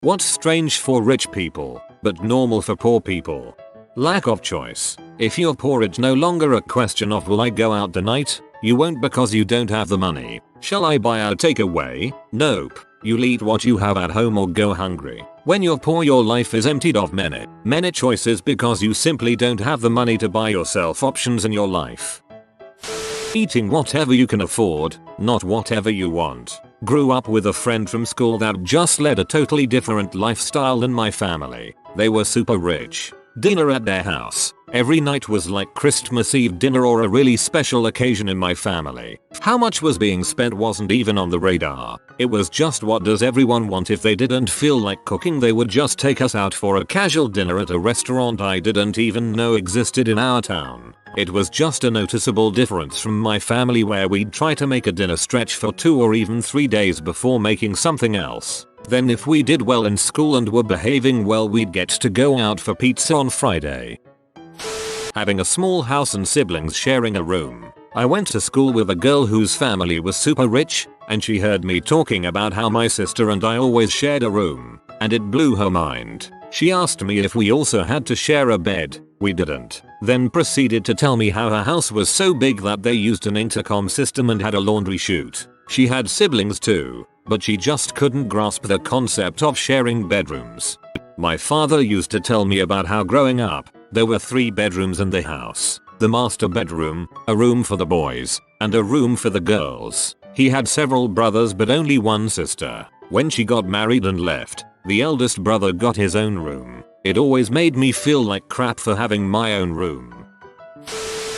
What's strange for rich people, but normal for poor people? Lack of choice. If you're poor, it's no longer a question of will I go out tonight? You won't because you don't have the money. Shall I buy a takeaway? Nope. You'll eat what you have at home or go hungry. When you're poor, your life is emptied of many choices because you simply don't have the money to buy yourself options in your life. Eating whatever you can afford, not whatever you want. Grew up with a friend from school that just led a totally different lifestyle than my family. They were super rich. Dinner at their house every night was like Christmas Eve dinner or a really special occasion in my family. How much was being spent wasn't even on the radar. It was just, what does everyone want? If they didn't feel like cooking, they would just take us out for a casual dinner at a restaurant I didn't even know existed in our town. It was just a noticeable difference from my family, where we'd try to make a dinner stretch for 2 or even 3 days before making something else. Then if we did well in school and were behaving well, we'd get to go out for pizza on Friday. Having a small house and siblings sharing a room. I went to school with a girl whose family was super rich, and she heard me talking about how my sister and I always shared a room, and it blew her mind. She asked me if we also had to share a bed. We didn't. Then proceeded to tell me how her house was so big that they used an intercom system and had a laundry chute. She had siblings too, but she just couldn't grasp the concept of sharing bedrooms. My father used to tell me about how growing up, there were 3 bedrooms in the house. The master bedroom, a room for the boys, and a room for the girls. He had several brothers but only one sister. When she got married and left, the eldest brother got his own room. It always made me feel like crap for having my own room.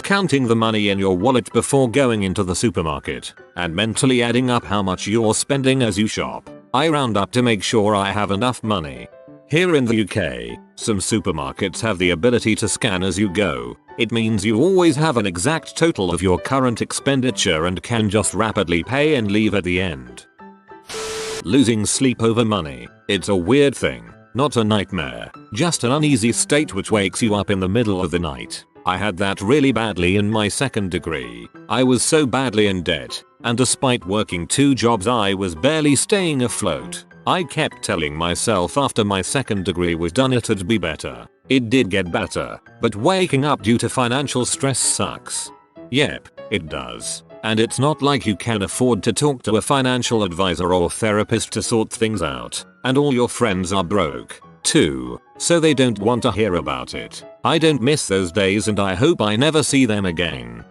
Counting the money in your wallet before going into the supermarket, and mentally adding up how much you're spending as you shop. I round up to make sure I have enough money. Here in the UK, some supermarkets have the ability to scan as you go. It means you always have an exact total of your current expenditure and can just rapidly pay and leave at the end. Losing sleep over money. It's a weird thing, not a nightmare, just an uneasy state which wakes you up in the middle of the night. I had that really badly in my second degree. I was so badly in debt, and despite working 2 jobs I was barely staying afloat. I kept telling myself after my second degree was done it'd be better. It did get better, but waking up due to financial stress sucks. Yep, it does. And it's not like you can afford to talk to a financial advisor or therapist to sort things out. And all your friends are broke, too, so they don't want to hear about it. I don't miss those days and I hope I never see them again.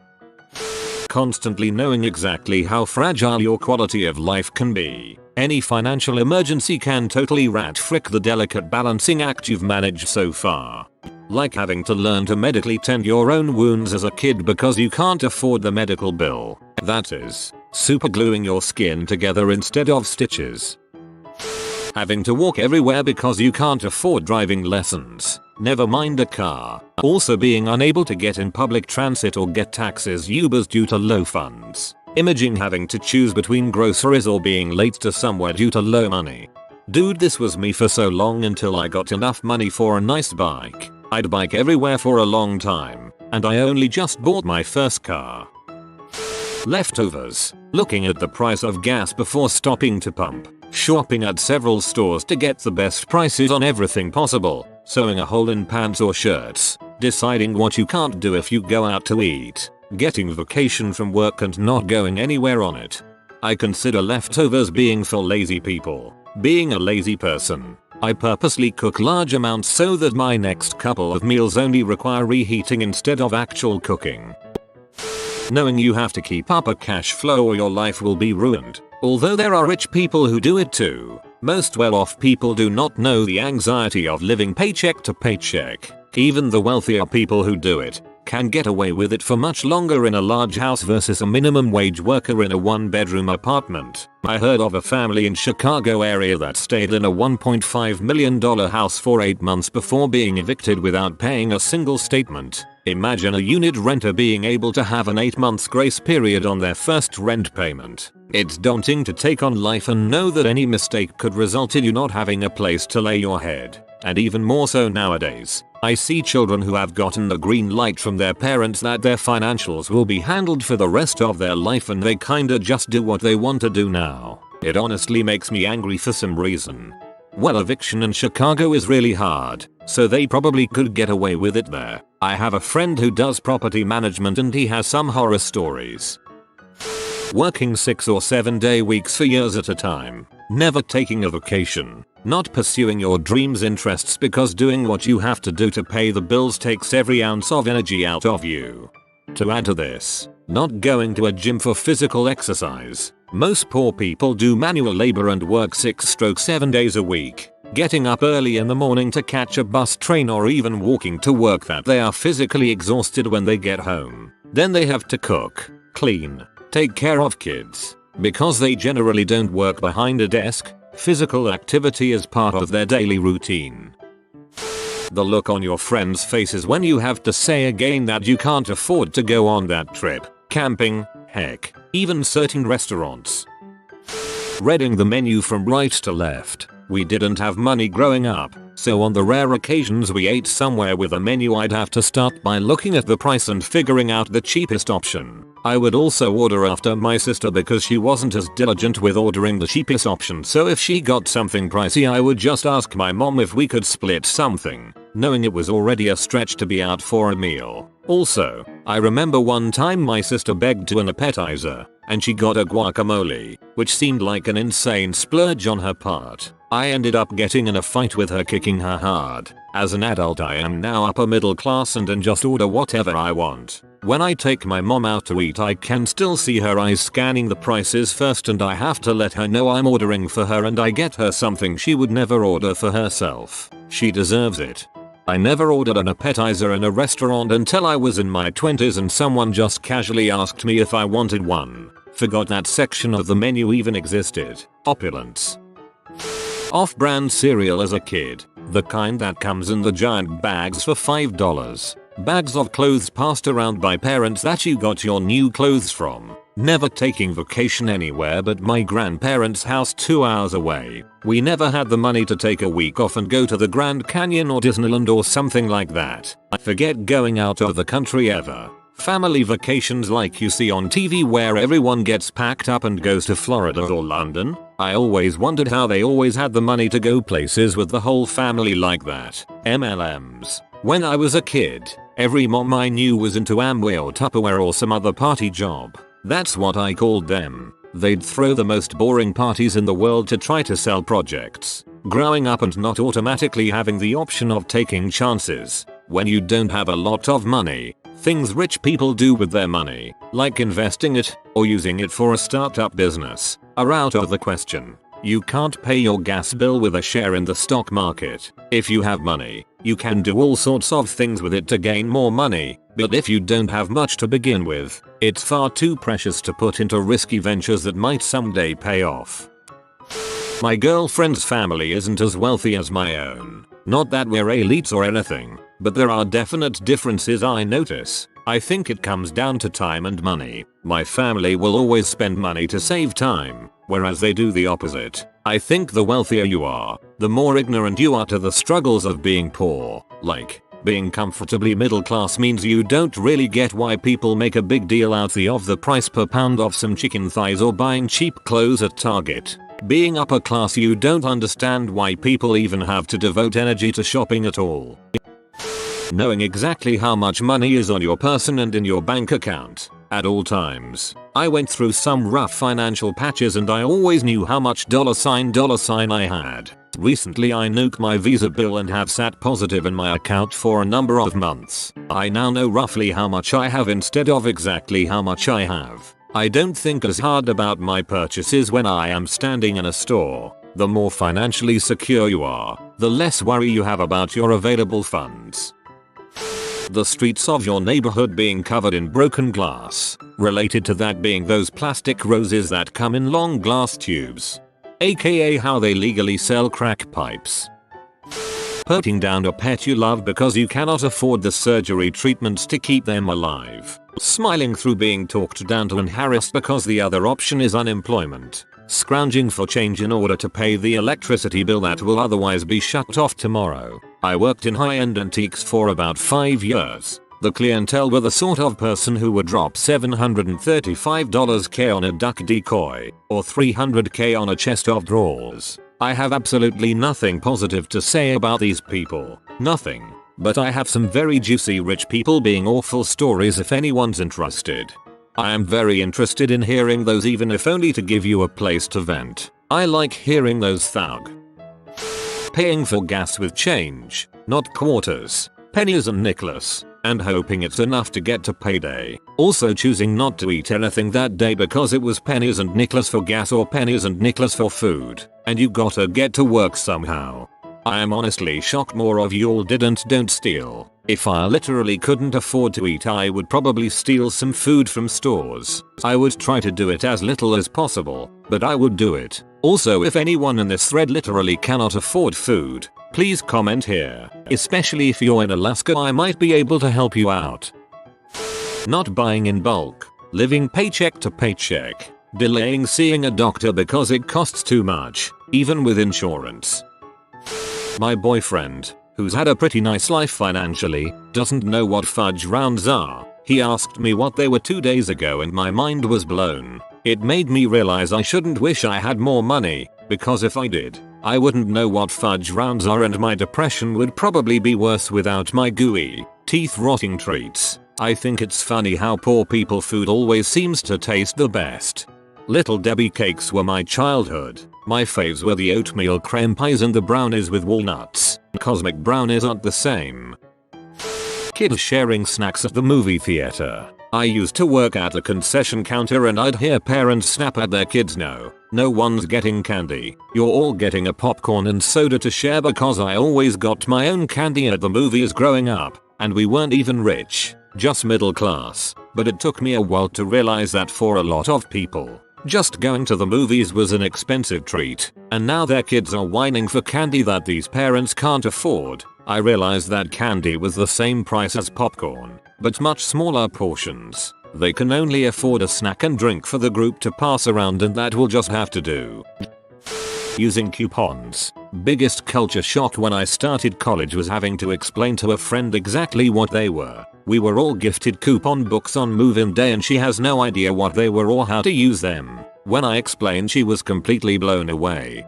Constantly knowing exactly how fragile your quality of life can be. Any financial emergency can totally rat-frick the delicate balancing act you've managed so far. Like having to learn to medically tend your own wounds as a kid because you can't afford the medical bill. That is, supergluing your skin together instead of stitches. Having to walk everywhere because you can't afford driving lessons. Never mind a car. Also being unable to get in public transit or get taxis Ubers due to low funds. Imaging having to choose between groceries or being late to somewhere due to low money. Dude, this was me for so long until I got enough money for a nice bike. I'd bike everywhere for a long time, and I only just bought my first car. Leftovers. Looking at the price of gas before stopping to pump. Shopping at several stores to get the best prices on everything possible. Sewing a hole in pants or shirts. Deciding what you can't do if you go out to eat. Getting vacation from work and not going anywhere on it. I consider leftovers being for lazy people. Being a lazy person, I purposely cook large amounts so that my next couple of meals only require reheating instead of actual cooking. Knowing you have to keep up a cash flow or your life will be ruined. Although there are rich people who do it too, most well-off people do not know the anxiety of living paycheck to paycheck. Even the wealthier people who do it can get away with it for much longer in a large house versus a minimum wage worker in a 1-bedroom apartment. I heard of a family in Chicago area that stayed in a $1.5 million house for 8 months before being evicted without paying a single statement. Imagine a unit renter being able to have an 8-month grace period on their first rent payment. It's daunting to take on life and know that any mistake could result in you not having a place to lay your head. And even more so nowadays, I see children who have gotten the green light from their parents that their financials will be handled for the rest of their life and they kinda just do what they want to do now. It honestly makes me angry for some reason. Well, eviction in Chicago is really hard, so they probably could get away with it there. I have a friend who does property management and he has some horror stories. Working 6 or 7 day weeks for years at a time. Never taking a vacation. Not pursuing your dreams' interests because doing what you have to do to pay the bills takes every ounce of energy out of you. To add to this, not going to a gym for physical exercise. Most poor people do manual labor and work 6-7 days a week. Getting up early in the morning to catch a bus, train or even walking to work that they are physically exhausted when they get home. Then they have to cook, clean, take care of kids. Because they generally don't work behind a desk, physical activity is part of their daily routine. The look on your friends' faces when you have to say again that you can't afford to go on that trip, camping, heck, even certain restaurants. Reading the menu from right to left. We didn't have money growing up, so on the rare occasions we ate somewhere with a menu I'd have to start by looking at the price and figuring out the cheapest option. I would also order after my sister because she wasn't as diligent with ordering the cheapest option, so if she got something pricey I would just ask my mom if we could split something, knowing it was already a stretch to be out for a meal. Also, I remember one time my sister begged to an appetizer, and she got a guacamole, which seemed like an insane splurge on her part. I ended up getting in a fight with her, kicking her hard. As an adult I am now upper middle class and can just order whatever I want. When I take my mom out to eat I can still see her eyes scanning the prices first, and I have to let her know I'm ordering for her and I get her something she would never order for herself. She deserves it. I never ordered an appetizer in a restaurant until I was in my 20s and someone just casually asked me if I wanted one. Forgot that section of the menu even existed. Opulence. Off-brand cereal as a kid. The kind that comes in the giant bags for $5. Bags of clothes passed around by parents that you got your new clothes from. Never taking vacation anywhere but my grandparents' house 2 hours away. We never had the money to take a week off and go to the Grand Canyon or Disneyland or something like that. Forget going out of the country ever. Family vacations like you see on TV where everyone gets packed up and goes to Florida or London. I always wondered how they always had the money to go places with the whole family like that. MLMs. When I was a kid, every mom I knew was into Amway or Tupperware or some other party job. That's what I called them. They'd throw the most boring parties in the world to try to sell projects. Growing up and not automatically having the option of taking chances. When you don't have a lot of money, things rich people do with their money, like investing it or using it for a startup business, are out of the question. You can't pay your gas bill with a share in the stock market. If you have money, you can do all sorts of things with it to gain more money, but if you don't have much to begin with, it's far too precious to put into risky ventures that might someday pay off. My girlfriend's family isn't as wealthy as my own. Not that we're elites or anything, but there are definite differences I notice. I think it comes down to time and money. My family will always spend money to save time, whereas they do the opposite. I think the wealthier you are, the more ignorant you are to the struggles of being poor. Like, being comfortably middle class means you don't really get why people make a big deal out of the price per pound of some chicken thighs or buying cheap clothes at Target. Being upper class, you don't understand why people even have to devote energy to shopping at all. Knowing exactly how much money is on your person and in your bank account at all times. I went through some rough financial patches and I always knew how much $sign I had. Recently I nuked my Visa bill and have sat positive in my account for a number of months. I now know roughly how much I have instead of exactly how much I have. I don't think as hard about my purchases when I am standing in a store. The more financially secure you are, the less worry you have about your available funds. The streets of your neighborhood being covered in broken glass. Related to that being those plastic roses that come in long glass tubes. AKA how they legally sell crack pipes. Putting down a pet you love because you cannot afford the surgery treatments to keep them alive. Smiling through being talked down to and harassed because the other option is unemployment. Scrounging for change in order to pay the electricity bill that will otherwise be shut off tomorrow. I worked in high-end antiques for about 5 years. The clientele were the sort of person who would drop $735K on a duck decoy, or $300K on a chest of drawers. I have absolutely nothing positive to say about these people. Nothing. But I have some very juicy rich people being awful stories if anyone's interested. I am very interested in hearing those, even if only to give you a place to vent. I like hearing those thug. Paying for gas with change, not quarters, pennies and nickels, and hoping it's enough to get to payday. Also choosing not to eat anything that day because it was pennies and nickels for gas or pennies and nickels for food, and you gotta get to work somehow. I am honestly shocked more of y'all don't steal. If I literally couldn't afford to eat, I would probably steal some food from stores. I would try to do it as little as possible, but I would do it. Also, if anyone in this thread literally cannot afford food, please comment here. Especially if you're in Alaska, I might be able to help you out. Not buying in bulk, living paycheck to paycheck, delaying seeing a doctor because it costs too much, even with insurance. My boyfriend, who's had a pretty nice life financially, doesn't know what fudge rounds are. He asked me what they were 2 days ago and my mind was blown. It made me realize I shouldn't wish I had more money, because if I did, I wouldn't know what fudge rounds are and my depression would probably be worse without my gooey, teeth-rotting treats. I think it's funny how poor people food always seems to taste the best. Little Debbie cakes were my childhood. My faves were the oatmeal creme pies and the brownies with walnuts. Cosmic brownies aren't the same. Kids sharing snacks at the movie theater. I used to work at a concession counter and I'd hear parents snap at their kids, no one's getting candy. You're all getting a popcorn and soda to share, because I always got my own candy at the movies growing up, and we weren't even rich, just middle class. But it took me a while to realize that for a lot of people, just going to the movies was an expensive treat, and now their kids are whining for candy that these parents can't afford. I realized that candy was the same price as popcorn, but much smaller portions. They can only afford a snack and drink for the group to pass around, and that will just have to do. Using coupons. Biggest culture shock when I started college was having to explain to a friend exactly what they were. We were all gifted coupon books on move-in day and she has no idea what they were or how to use them. When I explained, she was completely blown away.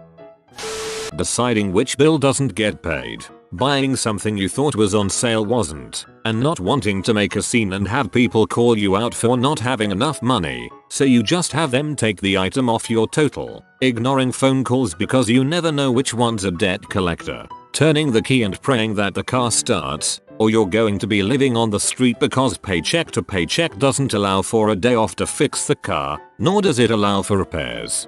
Deciding which bill doesn't get paid. Buying something you thought was on sale wasn't, and not wanting to make a scene and have people call you out for not having enough money, so you just have them take the item off your total. Ignoring phone calls because you never know which one's a debt collector. Turning the key and praying that the car starts, or you're going to be living on the street because paycheck to paycheck doesn't allow for a day off to fix the car, nor does it allow for repairs.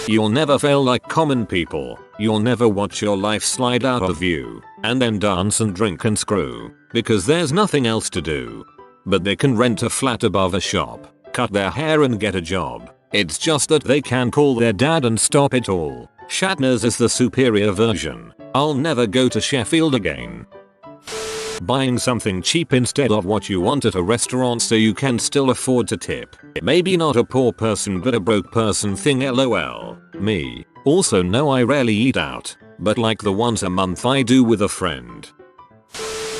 You'll never fail like common people. You'll never watch your life slide out of view, and then dance and drink and screw, because there's nothing else to do. But they can rent a flat above a shop, cut their hair and get a job. It's just that they can call their dad and stop it all. Shatner's is the superior version. I'll never go to Sheffield again. Buying something cheap instead of what you want at a restaurant so you can still afford to tip. Maybe not a poor person but a broke person thing, lol. Me. Also no, I rarely eat out, but like the once a month I do with a friend.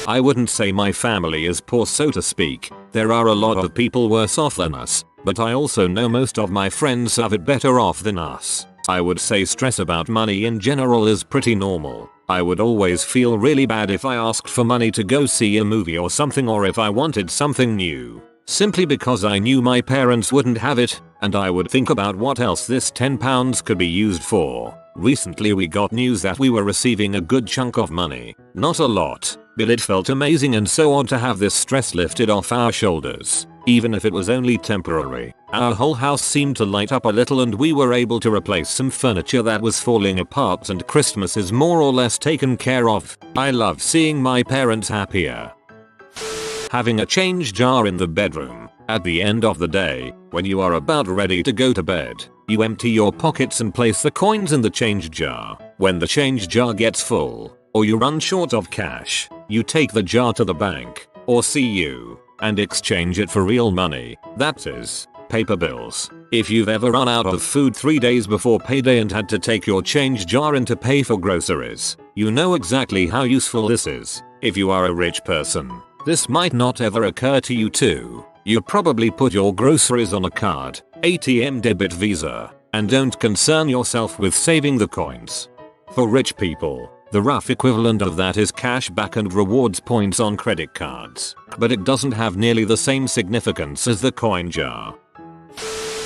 I wouldn't say my family is poor, so to speak. There are a lot of people worse off than us, but I also know most of my friends have it better off than us. I would say stress about money in general is pretty normal. I would always feel really bad if I asked for money to go see a movie or something, or if I wanted something new, simply because I knew my parents wouldn't have it, and I would think about what else this £10 could be used for. Recently we got news that we were receiving a good chunk of money. Not a lot, but it felt amazing and so odd to have this stress lifted off our shoulders. Even if it was only temporary. Our whole house seemed to light up a little and we were able to replace some furniture that was falling apart, and Christmas is more or less taken care of. I love seeing my parents happier. Having a change jar in the bedroom. At the end of the day, when you are about ready to go to bed, you empty your pockets and place the coins in the change jar. When the change jar gets full, or you run short of cash, you take the jar to the bank, or CU, and exchange it for real money, that is, paper bills. If you've ever run out of food 3 days before payday and had to take your change jar in to pay for groceries, you know exactly how useful this is. If you are a rich person, this might not ever occur to you too. You probably put your groceries on a card, ATM, debit, Visa, And don't concern yourself with saving the coins. For rich people, the rough equivalent of that is cashback and rewards points on credit cards, but it doesn't have nearly the same significance as the coin jar.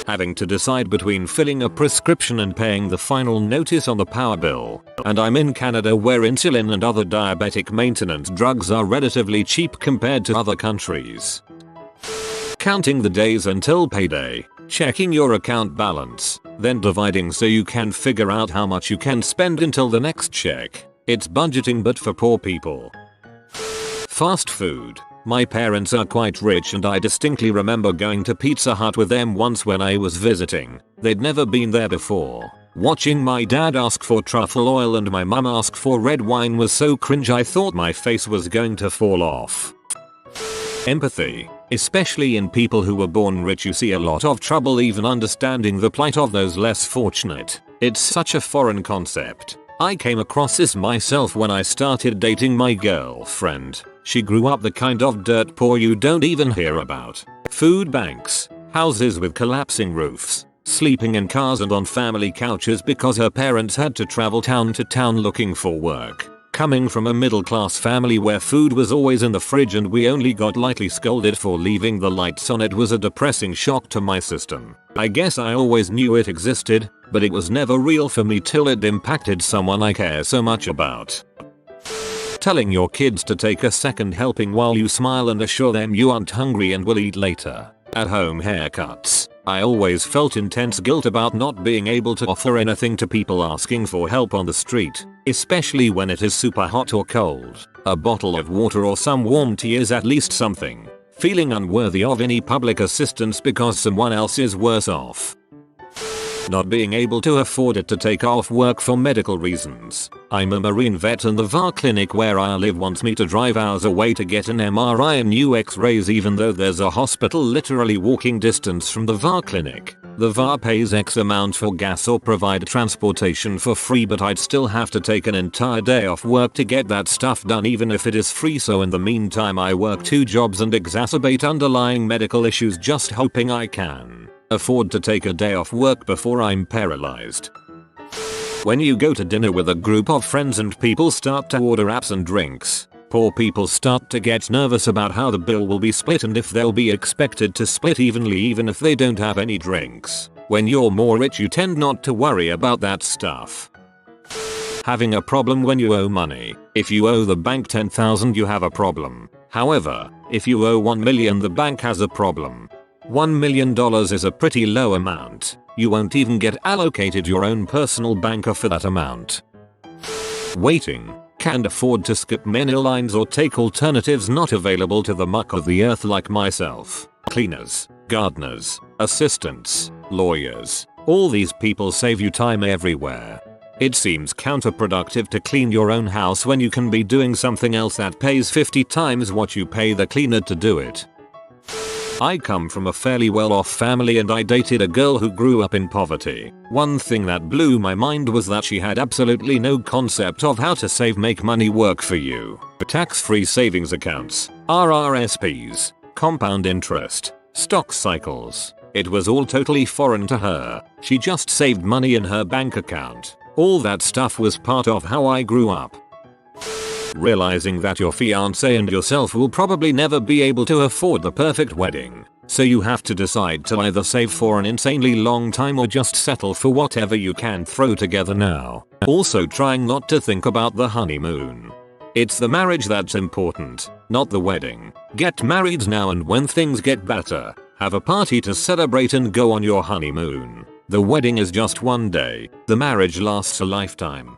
Having to decide between filling a prescription and paying the final notice on the power bill, and I'm in Canada where insulin and other diabetic maintenance drugs are relatively cheap compared to other countries. Counting the days until payday, checking your account balance, then dividing so you can figure out how much you can spend until the next check. It's budgeting but for poor people. Fast food. My parents are quite rich and I distinctly remember going to Pizza Hut with them once when I was visiting. They'd never been there before. Watching my dad ask for truffle oil and my mum ask for red wine was so cringe I thought my face was going to fall off. Empathy. Especially in people who were born rich, you see a lot of trouble even understanding the plight of those less fortunate. It's such a foreign concept. I came across this myself when I started dating my girlfriend. She grew up the kind of dirt poor you don't even hear about. Food banks, houses with collapsing roofs, sleeping in cars and on family couches because her parents had to travel town to town looking for work. Coming from a middle class family where food was always in the fridge and we only got lightly scolded for leaving the lights on, it was a depressing shock to my system. I guess I always knew it existed, but it was never real for me till it impacted someone I care so much about. Telling your kids to take a second helping while you smile and assure them you aren't hungry and will eat later. At home haircuts. I always felt intense guilt about not being able to offer anything to people asking for help on the street, especially when it is super hot or cold. A bottle of water or some warm tea is at least something. Feeling unworthy of any public assistance because someone else is worse off. Not being able to afford it to take off work for medical reasons. I'm a Marine vet and the VA clinic where I live wants me to drive hours away to get an MRI and new x-rays even though there's a hospital literally walking distance from the VA clinic. The VA pays X amount for gas or provide transportation for free, but I'd still have to take an entire day off work to get that stuff done even if it is free, so in the meantime I work 2 jobs and exacerbate underlying medical issues just hoping I can afford to take a day off work before I'm paralyzed. When you go to dinner with a group of friends and people start to order apps and drinks, poor people start to get nervous about how the bill will be split and if they'll be expected to split evenly even if they don't have any drinks. When you're more rich you tend not to worry about that stuff. Having a problem when you owe money. If you owe the bank $10,000 you have a problem. However, if you owe $1 million the bank has a problem. $1 million is a pretty low amount. You won't even get allocated your own personal banker for that amount. Waiting. Can't afford to skip many lines or take alternatives not available to the muck of the earth like myself. Cleaners, gardeners, assistants, lawyers. All these people save you time everywhere. It seems counterproductive to clean your own house when you can be doing something else that pays 50 times what you pay the cleaner to do it. I come from a fairly well-off family and I dated a girl who grew up in poverty. One thing that blew my mind was that she had absolutely no concept of how to save, make money work for you. Tax-free savings accounts, RRSPs, compound interest, stock cycles. It was all totally foreign to her. She just saved money in her bank account. All that stuff was part of how I grew up. Realizing that your fiancé and yourself will probably never be able to afford the perfect wedding. So you have to decide to either save for an insanely long time or just settle for whatever you can throw together now. Also trying not to think about the honeymoon. It's the marriage that's important, not the wedding. Get married now and when things get better, have a party to celebrate and go on your honeymoon. The wedding is just one day, the marriage lasts a lifetime.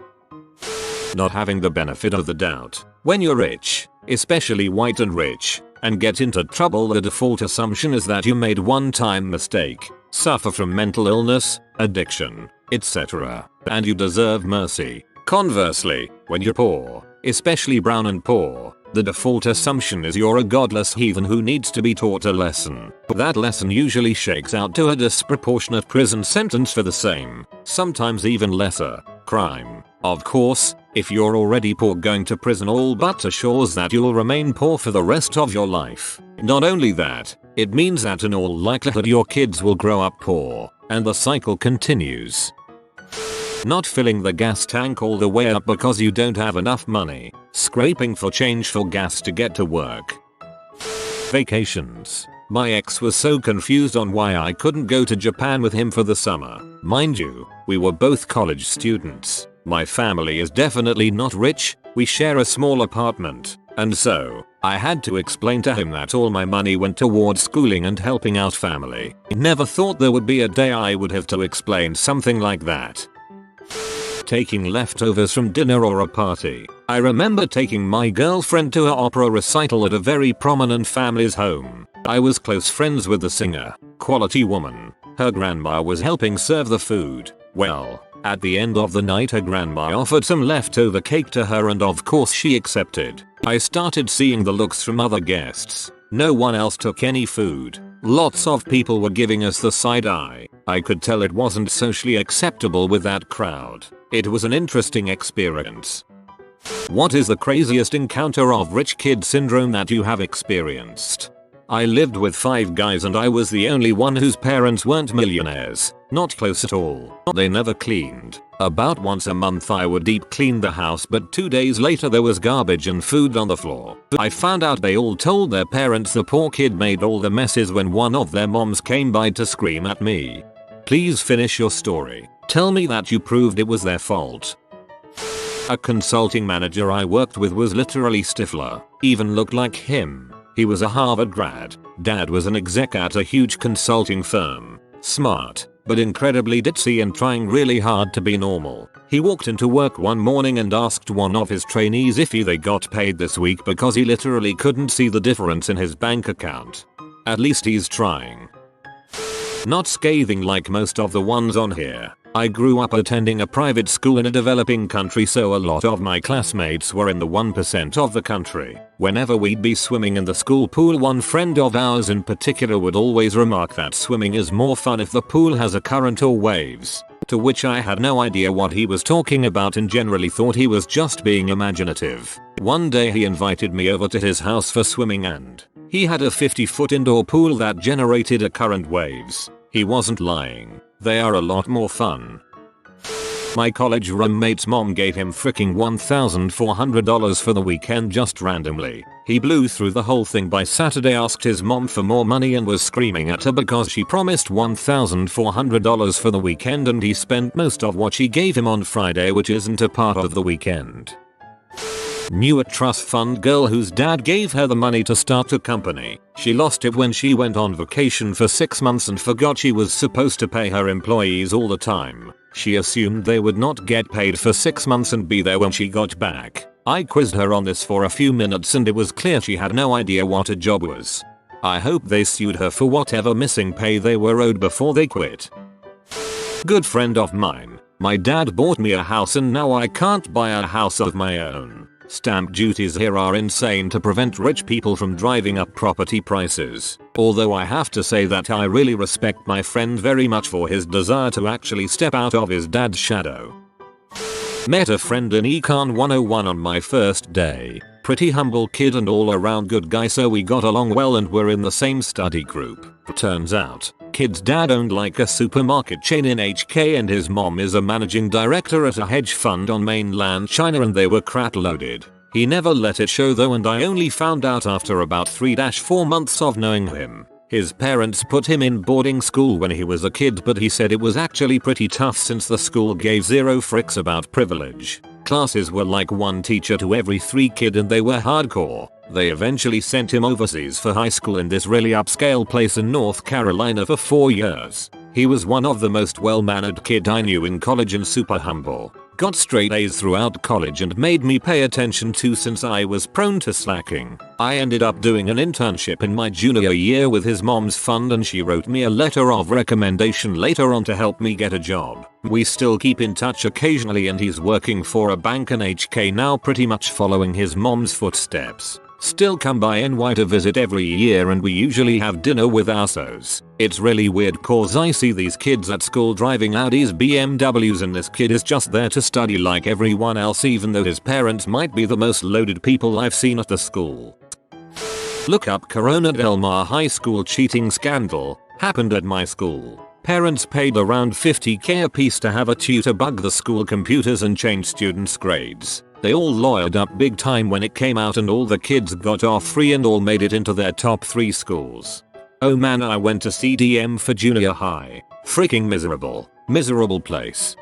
Not having the benefit of the doubt. When you're rich, especially white and rich, and get into trouble, the default assumption is that you made one-time mistake, suffer from mental illness, addiction, etc., and you deserve mercy. Conversely, when you're poor, especially brown and poor, the default assumption is you're a godless heathen who needs to be taught a lesson. That lesson usually shakes out to a disproportionate prison sentence for the same, sometimes even lesser, crime. Of course, if you're already poor, going to prison all but assures that you'll remain poor for the rest of your life. Not only that, it means that in all likelihood your kids will grow up poor. and the cycle continues. Not filling the gas tank all the way up because you don't have enough money. Scraping for change for gas to get to work. Vacations. My ex was so confused on why I couldn't go to Japan with him for the summer. Mind you, we were both college students. My family is definitely not rich, we share a small apartment, and so, I had to explain to him that all my money went towards schooling and helping out family. Never thought there would be a day I would have to explain something like that. Taking leftovers from dinner or a party. I remember taking my girlfriend to an opera recital at a very prominent family's home. I was close friends with the singer, quality woman. Her grandma was helping serve the food. Well, at the end of the night her grandma offered some leftover cake to her and of course she accepted. I started seeing the looks from other guests. No one else took any food. Lots of people were giving us the side eye. I could tell it wasn't socially acceptable with that crowd. It was an interesting experience. What is the craziest encounter of rich kid syndrome that you have experienced? I lived with 5 guys and I was the only one whose parents weren't millionaires. Not close at all. They never cleaned. About once a month I would deep clean the house, but 2 days later there was garbage and food on the floor. I found out they all told their parents the poor kid made all the messes when one of their moms came by to scream at me. Please finish your story. Tell me that you proved it was their fault. A consulting manager I worked with was literally Stifler. Even looked like him. He was a Harvard grad. Dad was an exec at a huge consulting firm. Smart, but incredibly ditzy and trying really hard to be normal. He walked into work one morning and asked one of his trainees if they got paid this week because he literally couldn't see the difference in his bank account. At least he's trying. Not scathing like most of the ones on here. I grew up attending a private school in a developing country, so a lot of my classmates were in the 1% of the country. Whenever we'd be swimming in the school pool, one friend of ours in particular would always remark that swimming is more fun if the pool has a current or waves. To which I had no idea what he was talking about and generally thought he was just being imaginative. One day he invited me over to his house for swimming and he had a 50-foot indoor pool that generated a current waves. He wasn't lying. They are a lot more fun. My college roommate's mom gave him fricking $1,400 for the weekend just randomly. He blew through the whole thing by Saturday, asked his mom for more money and was screaming at her because she promised $1,400 for the weekend and he spent most of what she gave him on Friday, which isn't a part of the weekend. Knew a trust fund girl whose dad gave her the money to start a company. She lost it when she went on vacation for 6 months and forgot she was supposed to pay her employees all the time. She assumed they would not get paid for 6 months and be there when she got back. I quizzed her on this for a few minutes and it was clear she had no idea what a job was. I hope they sued her for whatever missing pay they were owed before they quit. Good friend of mine. My dad bought me a house and now I can't buy a house of my own. Stamp duties here are insane to prevent rich people from driving up property prices. Although I have to say that I really respect my friend very much for his desire to actually step out of his dad's shadow. Met a friend in Econ 101 on my first day. Pretty humble kid and all around good guy, so we got along well and were in the same study group. Turns out, kid's dad owned like a supermarket chain in HK and his mom is a managing director at a hedge fund on mainland China and they were crap loaded. He never let it show though, and I only found out after about 3-4 months of knowing him. His parents put him in boarding school when he was a kid, but he said it was actually pretty tough since the school gave zero fricks about privilege. Classes were like 1 teacher to every 3 kids and they were hardcore. They eventually sent him overseas for high school in this really upscale place in North Carolina for 4 years. He was one of the most well-mannered kid I knew in college and super humble. Got straight A's throughout college and made me pay attention to since I was prone to slacking. I ended up doing an internship in my junior year with his mom's fund and she wrote me a letter of recommendation later on to help me get a job. We still keep in touch occasionally and he's working for a bank in HK now, pretty much following his mom's footsteps. Still come by NY to visit every year and we usually have dinner with ourselves. It's really weird cause I see these kids at school driving Audis, BMWs, and this kid is just there to study like everyone else, even though his parents might be the most loaded people I've seen at the school. Look up Corona Del Mar High School cheating scandal. Happened at my school. Parents paid around $50k a piece to have a tutor bug the school computers and change students' grades. They all lawyered up big time when it came out and all the kids got off free and all made it into their top 3 schools. Oh man, I went to CDM for junior high. Freaking miserable. Miserable place.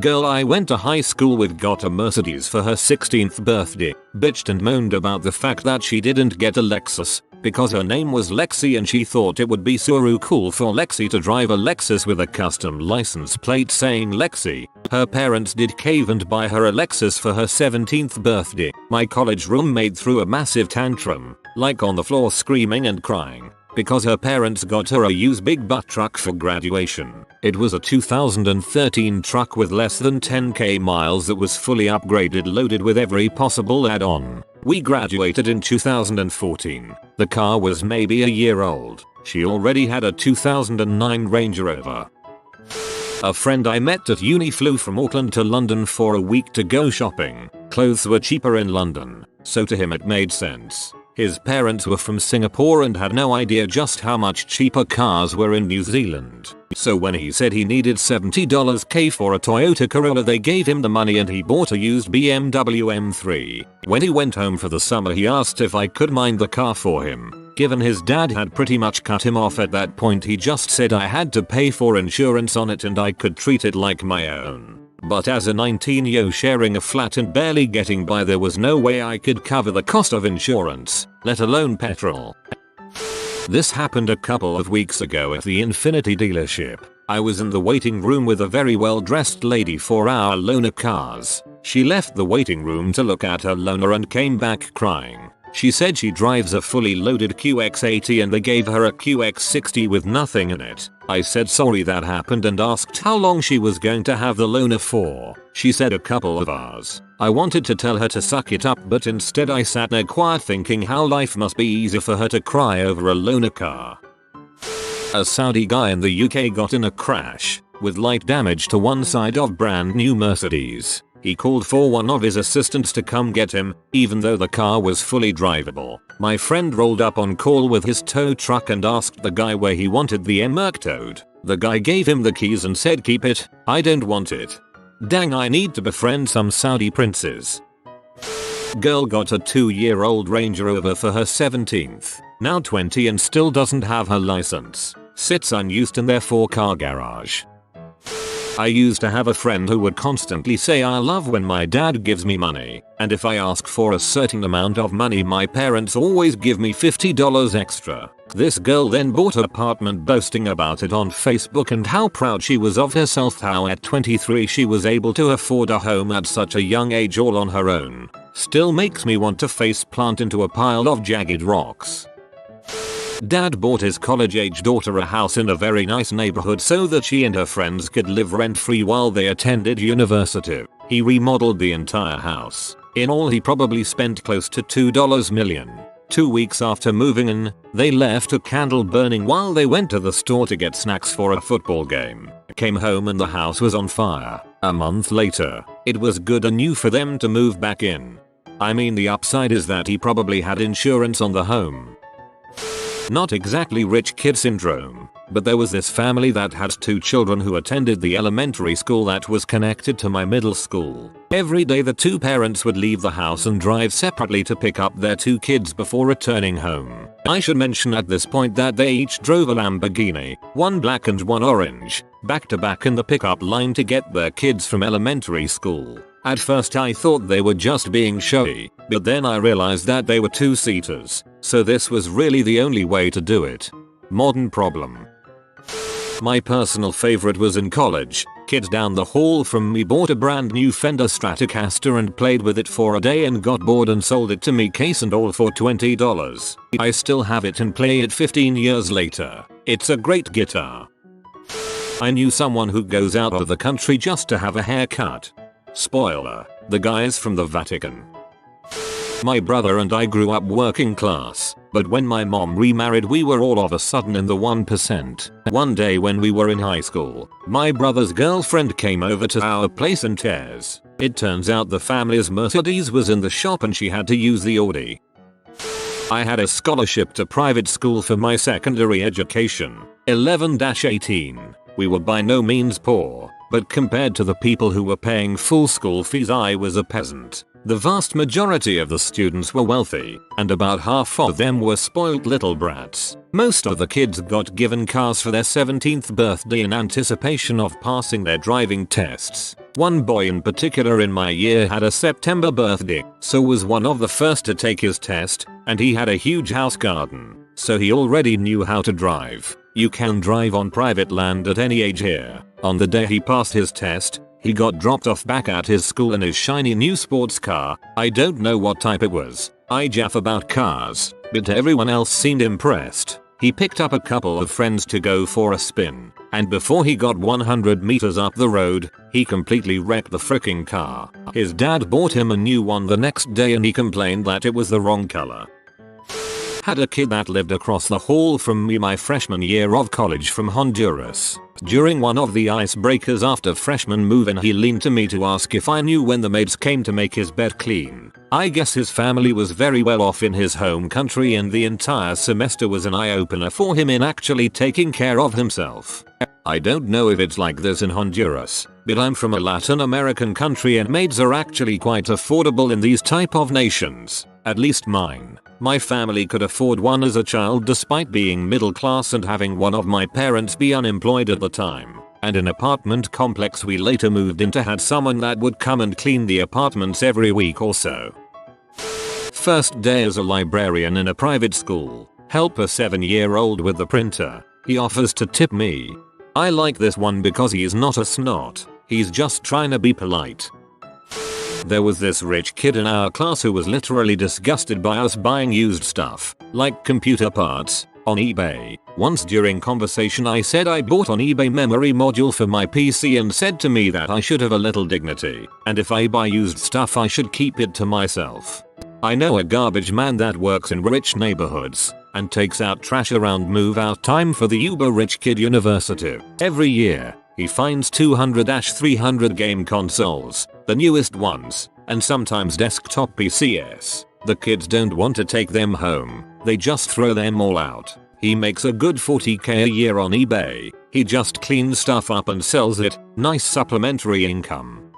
Girl I went to high school with got a Mercedes for her 16th birthday. Bitched and moaned about the fact that she didn't get a Lexus because her name was Lexi and she thought it would be so cool for Lexi to drive a Lexus with a custom license plate saying Lexi. Her parents did cave and buy her a Lexus for her 17th birthday. My college roommate threw a massive tantrum, like on the floor screaming and crying, because her parents got her a used big butt truck for graduation. It was a 2013 truck with less than 10k miles that was fully upgraded, loaded with every possible add-on. We graduated in 2014. The car was maybe a year old. She already had a 2009 Range Rover. A friend I met at uni flew from Auckland to London for a week to go shopping. Clothes were cheaper in London, so to him it made sense. His parents were from Singapore and had no idea just how much cheaper cars were in New Zealand. So when he said he needed $70k for a Toyota Corolla, they gave him the money and he bought a used BMW M3. When he went home for the summer he asked if I could mind the car for him. Given his dad had pretty much cut him off at that point, he just said I had to pay for insurance on it and I could treat it like my own. But as a 19-year sharing a flat and barely getting by, there was no way I could cover the cost of insurance, let alone petrol. This happened a couple of weeks ago at the Infiniti dealership. I was in the waiting room with a very well-dressed lady for our loaner cars. She left the waiting room to look at her loaner and came back crying. She said she drives a fully loaded QX80 and they gave her a QX60 with nothing in it. I said sorry that happened and asked how long she was going to have the loaner for. She said a couple of hours. I wanted to tell her to suck it up, but instead I sat there quiet thinking how life must be easy for her to cry over a loaner car. A Saudi guy in the UK got in a crash with light damage to one side of brand new Mercedes. He called for one of his assistants to come get him, even though the car was fully drivable. My friend rolled up on call with his tow truck and asked the guy where he wanted the Merc towed. The guy gave him the keys and said keep it, I don't want it. Dang, I need to befriend some Saudi princes. Girl got a 2-year-old Range Rover for her 17th, now 20 and still doesn't have her license. Sits unused in their 4-car garage. I used to have a friend who would constantly say I love when my dad gives me money, and if I ask for a certain amount of money my parents always give me $50 extra. This girl then bought an apartment boasting about it on Facebook and how proud she was of herself, how at 23 she was able to afford a home at such a young age all on her own. Still makes me want to face plant into a pile of jagged rocks. Dad bought his college-age daughter a house in a very nice neighborhood so that she and her friends could live rent-free while they attended university. He remodeled the entire house. In all he probably spent close to $2 million. 2 weeks after moving in, they left a candle burning while they went to the store to get snacks for a football game. Came home and the house was on fire. A month later, it was good and new for them to move back in. I mean, the upside is that he probably had insurance on the home. Not exactly rich kid syndrome, but there was this family that had 2 children who attended the elementary school that was connected to my middle school. Every day the 2 parents would leave the house and drive separately to pick up their 2 kids before returning home. I should mention at this point that they each drove a Lamborghini, one black and one orange, back to back in the pickup line to get their kids from elementary school. At first I thought they were just being showy, but then I realized that they were 2-seaters, so this was really the only way to do it. Modern problem. My personal favorite was in college. Kids down the hall from me bought a brand new Fender Stratocaster and played with it for a day and got bored and sold it to me case and all for $20. I still have it and play it 15 years later. It's a great guitar. I knew someone who goes out of the country just to have a haircut. Spoiler, the guy's from the Vatican. My brother and I grew up working class, but when my mom remarried we were all of a sudden in the 1%. One day when we were in high school, my brother's girlfriend came over to our place and tears. It turns out the family's Mercedes was in the shop and she had to use the Audi. I had a scholarship to private school for my secondary education. 11-18. We were by no means poor, but compared to the people who were paying full school fees I was a peasant. The vast majority of the students were wealthy, and about half of them were spoiled little brats. Most of the kids got given cars for their 17th birthday in anticipation of passing their driving tests. One boy in particular in my year had a September birthday, so was one of the first to take his test, and he had a huge house garden, so he already knew how to drive. You can drive on private land at any age here. On the day he passed his test, he got dropped off back at his school in his shiny new sports car. I don't know what type it was. I jaff about cars, but everyone else seemed impressed. He picked up a couple of friends to go for a spin, and before he got 100 meters up the road, he completely wrecked the fricking car. His dad bought him a new one the next day and he complained that it was the wrong color. Had a kid that lived across the hall from me my freshman year of college from Honduras. During one of the icebreakers after freshman move-in he leaned to me to ask if I knew when the maids came to make his bed clean. I guess his family was very well off in his home country and the entire semester was an eye-opener for him in actually taking care of himself. I don't know if it's like this in Honduras, but I'm from a Latin American country and maids are actually quite affordable in these type of nations. At least mine. My family could afford one as a child despite being middle class and having one of my parents be unemployed at the time. And an apartment complex we later moved into had someone that would come and clean the apartments every week or so. First day as a librarian in a private school. Help a 7-year-old with the printer. He offers to tip me. I like this one because he's not a snot. He's just trying to be polite. There was this rich kid in our class who was literally disgusted by us buying used stuff, like computer parts, on eBay. Once during conversation I said I bought an eBay memory module for my PC and said to me that I should have a little dignity, and if I buy used stuff I should keep it to myself. I know a garbage man that works in rich neighborhoods and takes out trash around move out time for the uber rich kid university. Every year, he finds 200-300 game consoles, the newest ones, and sometimes desktop PCs. The kids don't want to take them home, they just throw them all out. He makes a good $40k a year on eBay. He just cleans stuff up and sells it, nice supplementary income.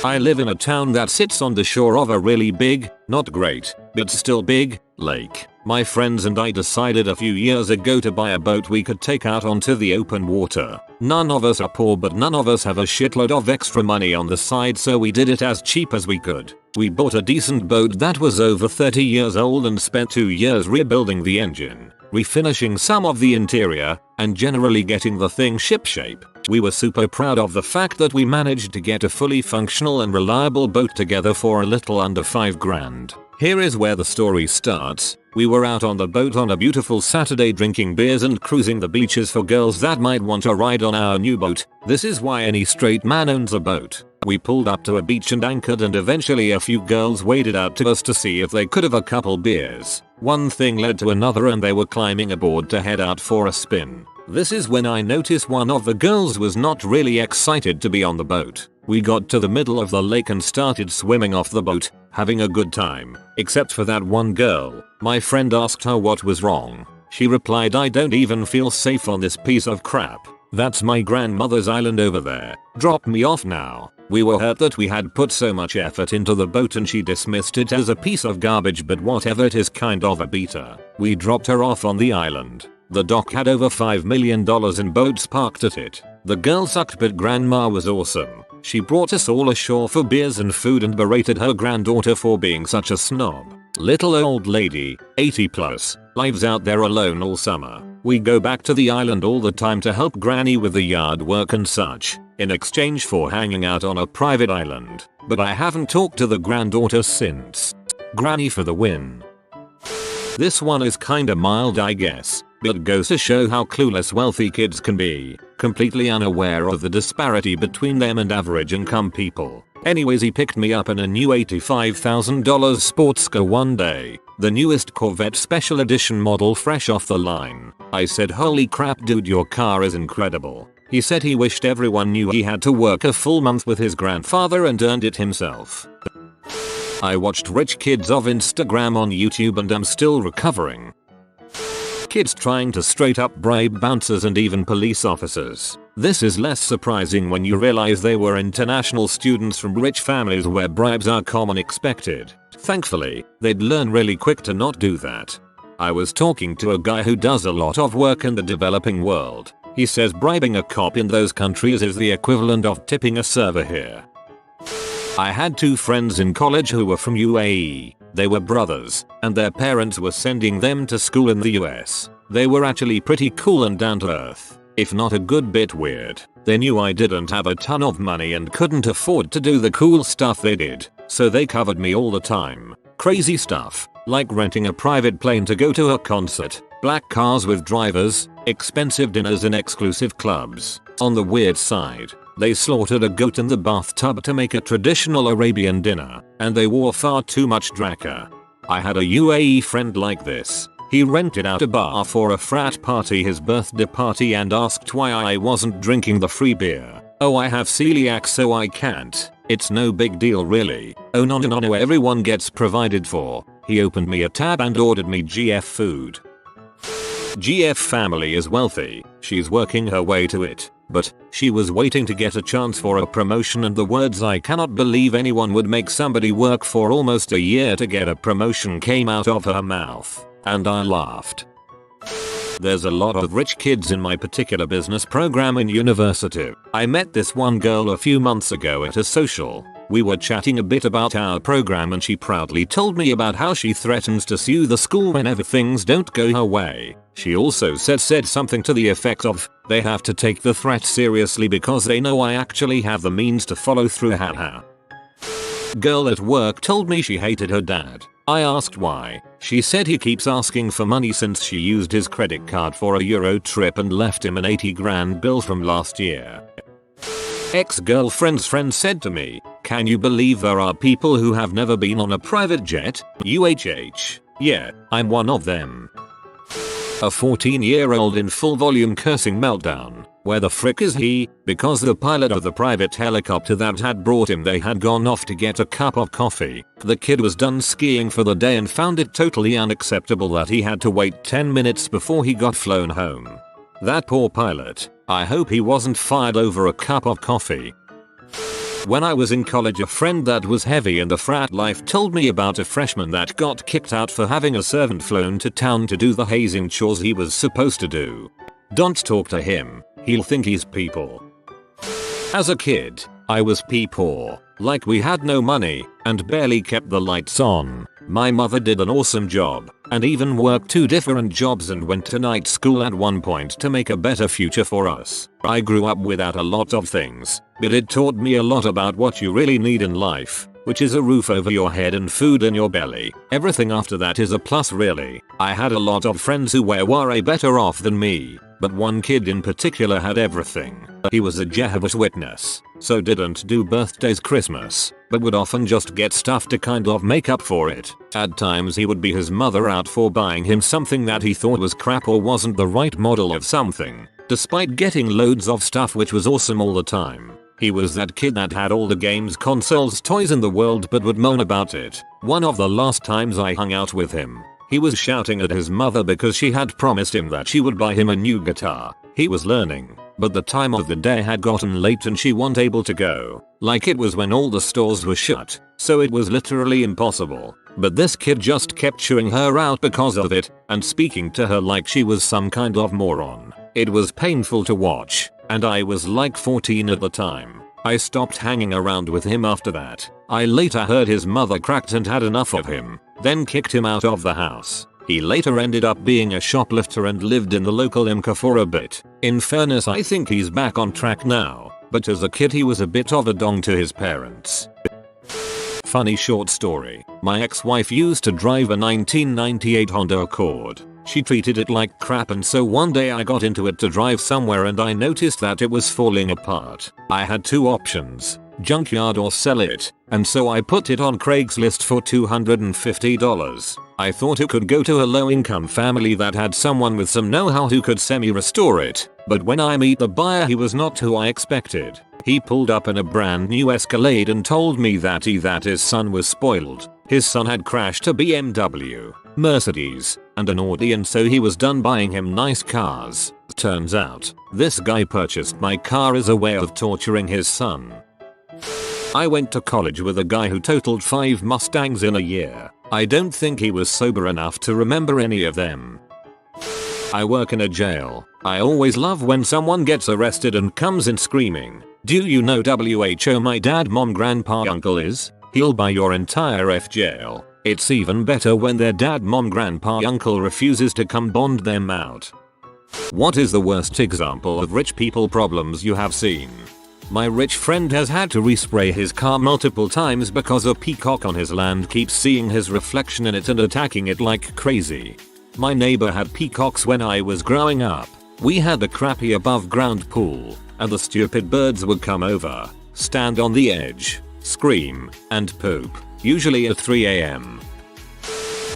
I live in a town that sits on the shore of a really big, not great, but still big, lake. My friends and I decided a few years ago to buy a boat we could take out onto the open water. None of us are poor but none of us have a shitload of extra money on the side so we did it as cheap as we could. We bought a decent boat that was over 30 years old and spent 2 years rebuilding the engine, refinishing some of the interior, and generally getting the thing shipshape. We were super proud of the fact that we managed to get a fully functional and reliable boat together for a little under $5,000. Here is where the story starts. We were out on the boat on a beautiful Saturday drinking beers and cruising the beaches for girls that might want to ride on our new boat. This is why any straight man owns a boat. We pulled up to a beach and anchored and eventually a few girls waded out to us to see if they could have a couple beers. One thing led to another and they were climbing aboard to head out for a spin. This is when I noticed one of the girls was not really excited to be on the boat. We got to the middle of the lake and started swimming off the boat, having a good time. Except for that one girl. My friend asked her what was wrong. She replied, "I don't even feel safe on this piece of crap. That's my grandmother's island over there. Drop me off now." We were hurt that we had put so much effort into the boat and she dismissed it as a piece of garbage, but whatever, it is kind of a beater. We dropped her off on the island. The dock had over $5 million in boats parked at it. The girl sucked but grandma was awesome. She brought us all ashore for beers and food and berated her granddaughter for being such a snob. Little old lady, 80 plus, lives out there alone all summer. We go back to the island all the time to help granny with the yard work and such, in exchange for hanging out on a private island. But I haven't talked to the granddaughter since. Granny for the win. This one is kinda mild, I guess, but goes to show how clueless wealthy kids can be, completely unaware of the disparity between them and average income people. Anyways, he picked me up in a new $85,000 sports car one day, the newest Corvette special edition model fresh off the line. I said, "Holy crap dude, your car is incredible." He said he wished everyone knew he had to work a full month with his grandfather and earned it himself. I watched rich kids of Instagram on YouTube and I'm still recovering. kids trying to straight up bribe bouncers and even police officers. This is less surprising when you realize they were international students from rich families where bribes are common expected. Thankfully, they'd learn really quick to not do that. I was talking to a guy who does a lot of work in the developing world. He says bribing a cop in those countries is the equivalent of tipping a server here. I had two friends in college who were from UAE. They were brothers, and their parents were sending them to school in the US. They were actually pretty cool and down to earth, if not a good bit weird. They knew I didn't have a ton of money and couldn't afford to do the cool stuff they did, so they covered me all the time. Crazy stuff, like renting a private plane to go to a concert, black cars with drivers, expensive dinners in exclusive clubs. On the weird side, they slaughtered a goat in the bathtub to make a traditional Arabian dinner, and they wore far too much draka. I had a UAE friend like this. He rented out a bar for a frat party, his birthday party, and asked why I wasn't drinking the free beer. Oh, I have celiac so I can't. It's no big deal really. Oh no, everyone gets provided for. He opened me a tab and ordered me GF food. GF family is wealthy. She's working her way to it. But she was waiting to get a chance for a promotion, and the words "I cannot believe anyone would make somebody work for almost a year to get a promotion" came out of her mouth, and I laughed. There's a lot of rich kids in my particular business program in university. I met this one girl a few months ago at a social. We were chatting a bit about our program and she proudly told me about how she threatens to sue the school whenever things don't go her way. She also said something to the effect of, they have to take the threat seriously because they know I actually have the means to follow through, haha. Girl at work told me she hated her dad. I asked why. She said he keeps asking for money since she used his credit card for a Euro trip and left him an 80 grand bill from last year. Ex-girlfriend's friend said to me, "Can you believe there are people who have never been on a private jet? UHH. Yeah, I'm one of them." A 14-year-old in full volume cursing meltdown. Where the frick is he? Because the pilot of the private helicopter that had brought him they had gone off to get a cup of coffee. The kid was done skiing for the day and found it totally unacceptable that he had to wait 10 minutes before he got flown home. That poor pilot. I hope he wasn't fired over a cup of coffee. When I was in college, a friend that was heavy in the frat life told me about a freshman that got kicked out for having a servant flown to town to do the hazing chores he was supposed to do. Don't talk to him, he'll think he's people. As a kid, I was pee-poor, like we had no money and barely kept the lights on. My mother did an awesome job and even worked 2 different jobs and went to night school at one point to make a better future for us. I grew up without a lot of things, but it taught me a lot about what you really need in life, which is a roof over your head and food in your belly. Everything after that is a plus really. I had a lot of friends who were way better off than me, but one kid in particular had everything. He was a Jehovah's Witness, so didn't do birthdays, Christmas, but would often just get stuff to kind of make up for it. At times he would be his mother out for buying him something that he thought was crap or wasn't the right model of something, despite getting loads of stuff which was awesome all the time. He was that kid that had all the games, consoles, toys in the world but would moan about it. One of the last times I hung out with him, he was shouting at his mother because she had promised him that she would buy him a new guitar. He was learning, but the time of the day had gotten late and she wasn't able to go. Like it was when all the stores were shut, so it was literally impossible. But this kid just kept chewing her out because of it and speaking to her like she was some kind of moron. It was painful to watch, and I was like 14 at the time. I stopped hanging around with him after that. I later heard his mother cracked and had enough of him, then kicked him out of the house. He later ended up being a shoplifter and lived in the local IMCA for a bit. In fairness, I think he's back on track now, but as a kid he was a bit of a dong to his parents. Funny short story. My ex-wife used to drive a 1998 Honda Accord. She treated it like crap, and so one day I got into it to drive somewhere and I noticed that it was falling apart. I had 2 options, junkyard or sell it, and so I put it on Craigslist for $250. I thought it could go to a low-income family that had someone with some know-how who could semi-restore it, but when I meet the buyer he was not who I expected. He pulled up in a brand new Escalade and told me that his son was spoiled. His son had crashed a BMW. Mercedes, and an Audi, and so he was done buying him nice cars. Turns out, this guy purchased my car as a way of torturing his son. I went to college with a guy who totaled 5 Mustangs in a year. I don't think he was sober enough to remember any of them. I work in a jail. I always love when someone gets arrested and comes in screaming, "Do you know WHO my dad, mom, grandpa, uncle is? He'll buy your entire jail." It's even better when their dad, mom, grandpa, uncle refuses to come bond them out. What is the worst example of rich people problems you have seen? My rich friend has had to respray his car multiple times because a peacock on his land keeps seeing his reflection in it and attacking it like crazy. My neighbor had peacocks when I was growing up. We had a crappy above ground pool, and the stupid birds would come over, stand on the edge, scream, and poop, usually at 3 AM.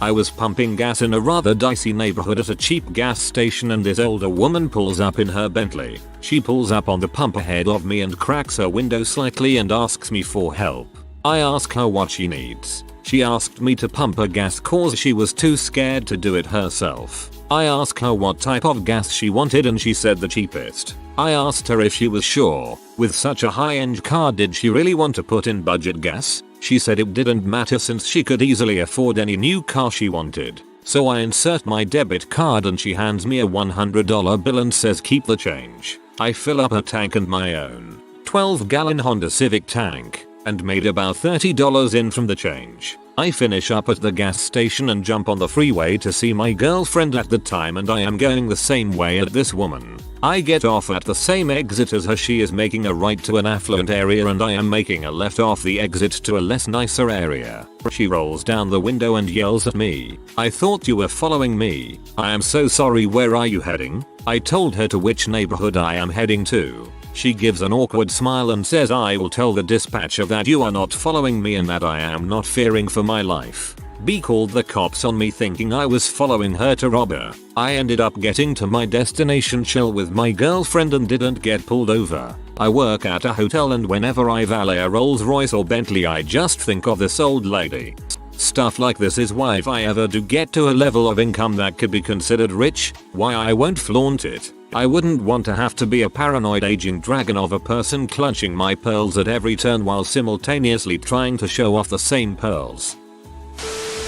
I was pumping gas in a rather dicey neighborhood at a cheap gas station, and this older woman pulls up in her Bentley. She pulls up on the pump ahead of me and cracks her window slightly and asks me for help. I ask her what she needs. She asked me to pump her gas cause she was too scared to do it herself. I asked her what type of gas she wanted and she said the cheapest. I asked her if she was sure, with such a high-end car, did she really want to put in budget gas? She said it didn't matter since she could easily afford any new car she wanted. So I insert my debit card and she hands me a $100 bill and says keep the change. I fill up her tank and my own 12-gallon Honda Civic tank and made about $30 in from the change. I finish up at the gas station and jump on the freeway to see my girlfriend at the time, and I am going the same way as this woman. I get off at the same exit as her. She is making a right to an affluent area and I am making a left off the exit to a less nicer area. She rolls down the window and yells at me, "I thought you were following me. I am so sorry, where are you heading?" I told her to which neighborhood I am heading to. She gives an awkward smile and says, "I will tell the dispatcher that you are not following me and that I am not fearing for my life." B called the cops on me thinking I was following her to rob her. I ended up getting to my destination chill with my girlfriend and didn't get pulled over. I work at a hotel and whenever I valet a Rolls Royce or Bentley I just think of this old lady. Stuff like this is why if I ever do get to a level of income that could be considered rich, why I won't flaunt it. I wouldn't want to have to be a paranoid aging dragon of a person clutching my pearls at every turn while simultaneously trying to show off the same pearls.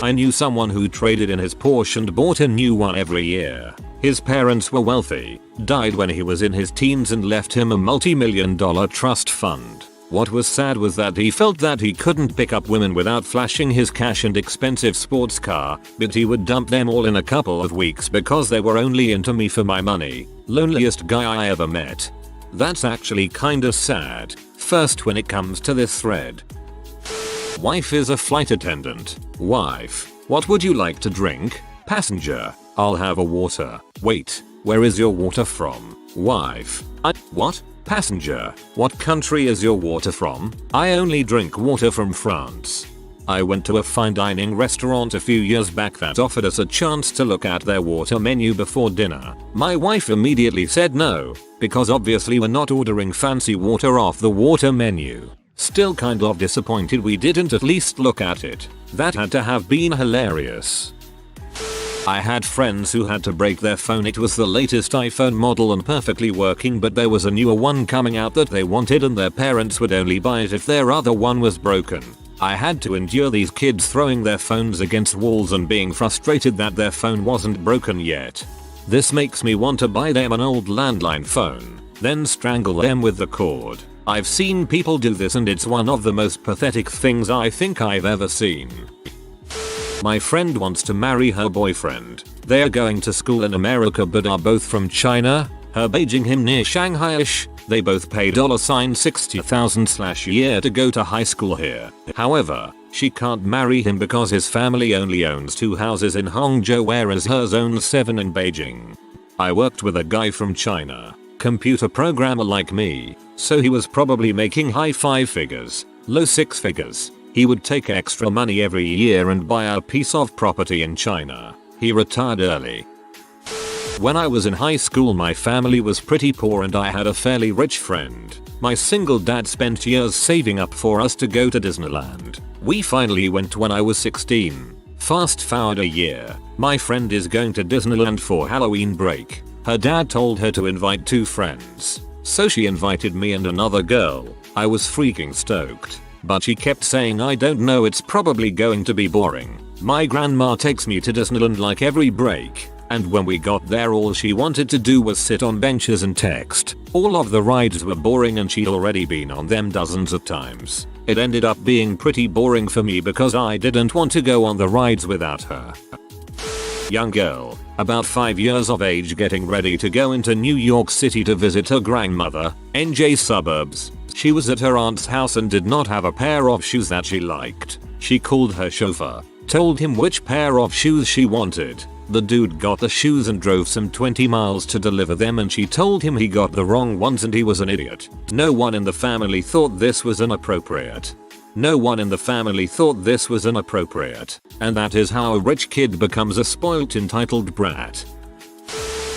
I knew someone who traded in his Porsche and bought a new one every year. His parents were wealthy, died when he was in his teens and left him a multi-million-dollar trust fund. What was sad was that he felt that he couldn't pick up women without flashing his cash and expensive sports car, but he would dump them all in a couple of weeks because they were only into me for my money. Loneliest guy I ever met. That's actually kinda sad. First, when it comes to this thread. Wife is a flight attendant. Wife: what would you like to drink? Passenger: I'll have a water. Wait, where is your water from? Wife: what? Passenger: what country is your water from? I only drink water from France. I went to a fine dining restaurant a few years back that offered us a chance to look at their water menu before dinner. My wife immediately said no, because obviously we're not ordering fancy water off the water menu. Still kind of disappointed we didn't at least look at it. That had to have been hilarious. I had friends who had to break their phone. It was the latest iPhone model and perfectly working, but there was a newer one coming out that they wanted and their parents would only buy it if their other one was broken. I had to endure these kids throwing their phones against walls and being frustrated that their phone wasn't broken yet. This makes me want to buy them an old landline phone, then strangle them with the cord. I've seen people do this and it's one of the most pathetic things I think I've ever seen. My friend wants to marry her boyfriend. They are going to school in America but are both from China, her Beijing, him near Shanghai-ish. They both pay $60,000 a year to go to high school here. However, she can't marry him because his family only owns 2 houses in Hangzhou whereas hers owns 7 in Beijing. I worked with a guy from China, computer programmer like me, so he was probably making high 5 figures, low 6 figures. He would take extra money every year and buy a piece of property in China. He retired early. When I was in high school my family was pretty poor and I had a fairly rich friend. My single dad spent years saving up for us to go to Disneyland. We finally went when I was 16. Fast forward a year. My friend is going to Disneyland for Halloween break. Her dad told her to invite 2 friends. So she invited me and another girl. I was freaking stoked. But she kept saying I don't know, it's probably going to be boring. My grandma takes me to Disneyland like every break. And when we got there all she wanted to do was sit on benches and text. All of the rides were boring and she'd already been on them dozens of times. It ended up being pretty boring for me because I didn't want to go on the rides without her. Young girl, about 5 years of age, getting ready to go into New York City to visit her grandmother, NJ suburbs. She was at her aunt's house and did not have a pair of shoes that she liked. She called her chauffeur, told him which pair of shoes she wanted. The dude got the shoes and drove some 20 miles to deliver them, and she told him he got the wrong ones and he was an idiot. No one in the family thought this was inappropriate. No one in the family thought this was inappropriate. And that is how a rich kid becomes a spoilt entitled brat.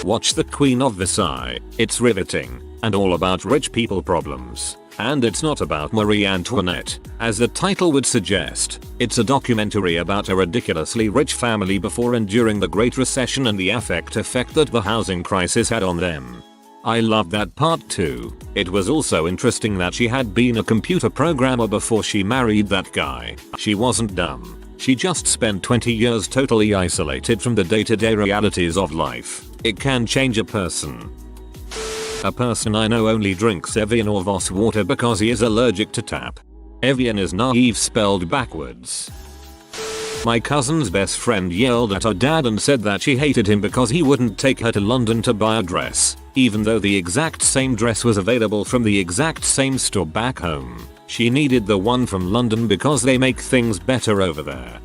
Watch The Queen of Versailles. It's riveting and all about rich people problems. And it's not about Marie Antoinette, as the title would suggest. It's a documentary about a ridiculously rich family before and during the Great Recession and the effect that the housing crisis had on them. I loved that part too. It was also interesting that she had been a computer programmer before she married that guy. She wasn't dumb. She just spent 20 years totally isolated from the day-to-day realities of life. It can change a person. A person I know only drinks Evian or Voss water because he is allergic to tap. Evian is naive spelled backwards. My cousin's best friend yelled at her dad and said that she hated him because he wouldn't take her to London to buy a dress, even though the exact same dress was available from the exact same store back home. She needed the one from London because they make things better over there.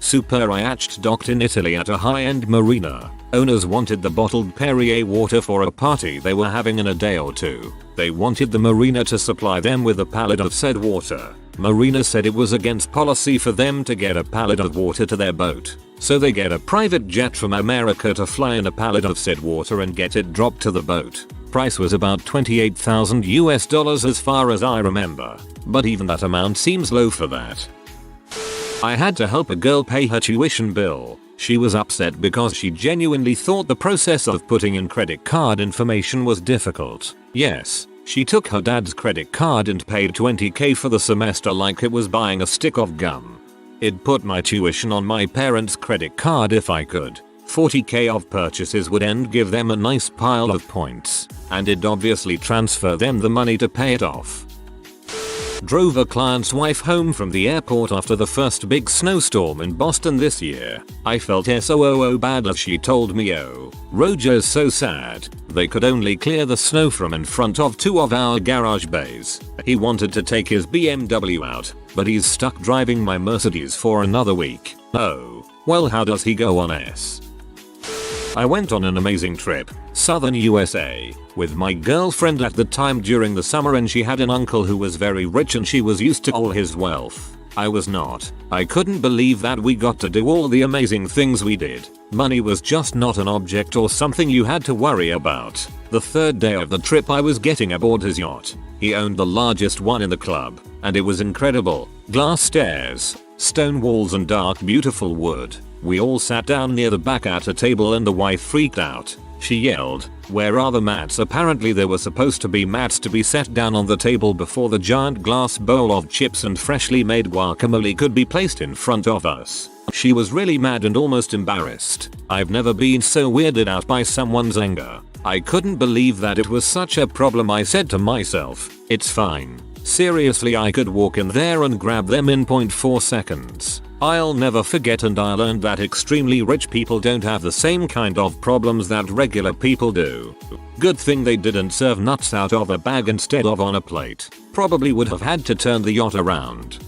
Super yacht docked in Italy at a high-end marina. Owners wanted the bottled Perrier water for a party they were having in a day or two. They wanted the marina to supply them with a pallet of said water. Marina said it was against policy for them to get a pallet of water to their boat. So they get a private jet from America to fly in a pallet of said water and get it dropped to the boat. Price was about $28,000 as far as I remember. But even that amount seems low for that. I had to help a girl pay her tuition bill. She was upset because she genuinely thought the process of putting in credit card information was difficult. Yes, she took her dad's credit card and paid $20,000 for the semester like it was buying a stick of gum. It'd put my tuition on my parents' credit card if I could. $40,000 of purchases would give them a nice pile of points, and it'd obviously transfer them the money to pay it off. Drove a client's wife home from the airport after the first big snowstorm in Boston this year. I felt so bad as she told me, "Oh, Roger's so sad. They could only clear the snow from in front of 2 of our garage bays. He wanted to take his BMW out, but he's stuck driving my Mercedes for another week. Oh, well, how does he go on S?" I went on an amazing trip, southern USA, with my girlfriend at the time during the summer, and she had an uncle who was very rich and she was used to all his wealth. I was not. I couldn't believe that we got to do all the amazing things we did. Money was just not an object or something you had to worry about. The third day of the trip I was getting aboard his yacht. He owned the largest one in the club, and it was incredible. Glass stairs, stone walls and dark beautiful wood. We all sat down near the back at a table and the wife freaked out. She yelled, "Where are the mats?" Apparently there were supposed to be mats to be set down on the table before the giant glass bowl of chips and freshly made guacamole could be placed in front of us. She was really mad and almost embarrassed. I've never been so weirded out by someone's anger. I couldn't believe that it was such a problem. I said to myself, "It's fine. Seriously, I could walk in there and grab them in 0.4 seconds. I'll never forget, and I learned that extremely rich people don't have the same kind of problems that regular people do. Good thing they didn't serve nuts out of a bag instead of on a plate. Probably would have had to turn the yacht around.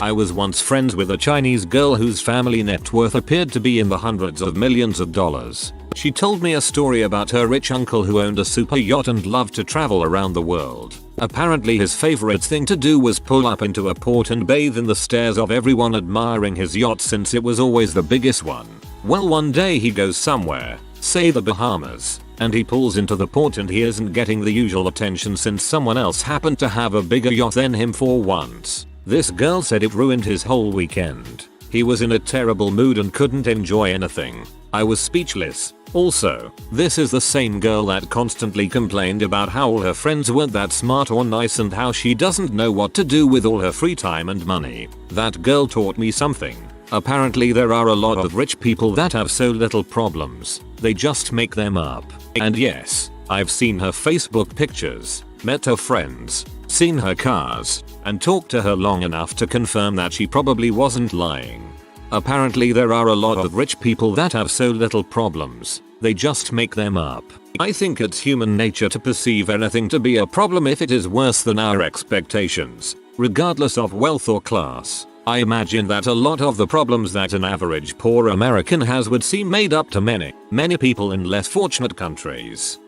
I was once friends with a Chinese girl whose family net worth appeared to be in the hundreds of millions of dollars. She told me a story about her rich uncle who owned a super yacht and loved to travel around the world. Apparently his favorite thing to do was pull up into a port and bathe in the stares of everyone admiring his yacht since it was always the biggest one. Well, one day he goes somewhere, say the Bahamas, and he pulls into the port and he isn't getting the usual attention since someone else happened to have a bigger yacht than him for once. This girl said it ruined his whole weekend. He was in a terrible mood and couldn't enjoy anything. I was speechless. Also, this is the same girl that constantly complained about how all her friends weren't that smart or nice and how she doesn't know what to do with all her free time and money. That girl taught me something. Apparently there are a lot of rich people that have so little problems, they just make them up. And yes, I've seen her Facebook pictures, met her friends, seen her cars, and talked to her long enough to confirm that she probably wasn't lying. Apparently there are a lot of rich people that have so little problems, they just make them up. I think it's human nature to perceive anything to be a problem if it is worse than our expectations, regardless of wealth or class. I imagine that a lot of the problems that an average poor American has would seem made up to many people in less fortunate countries.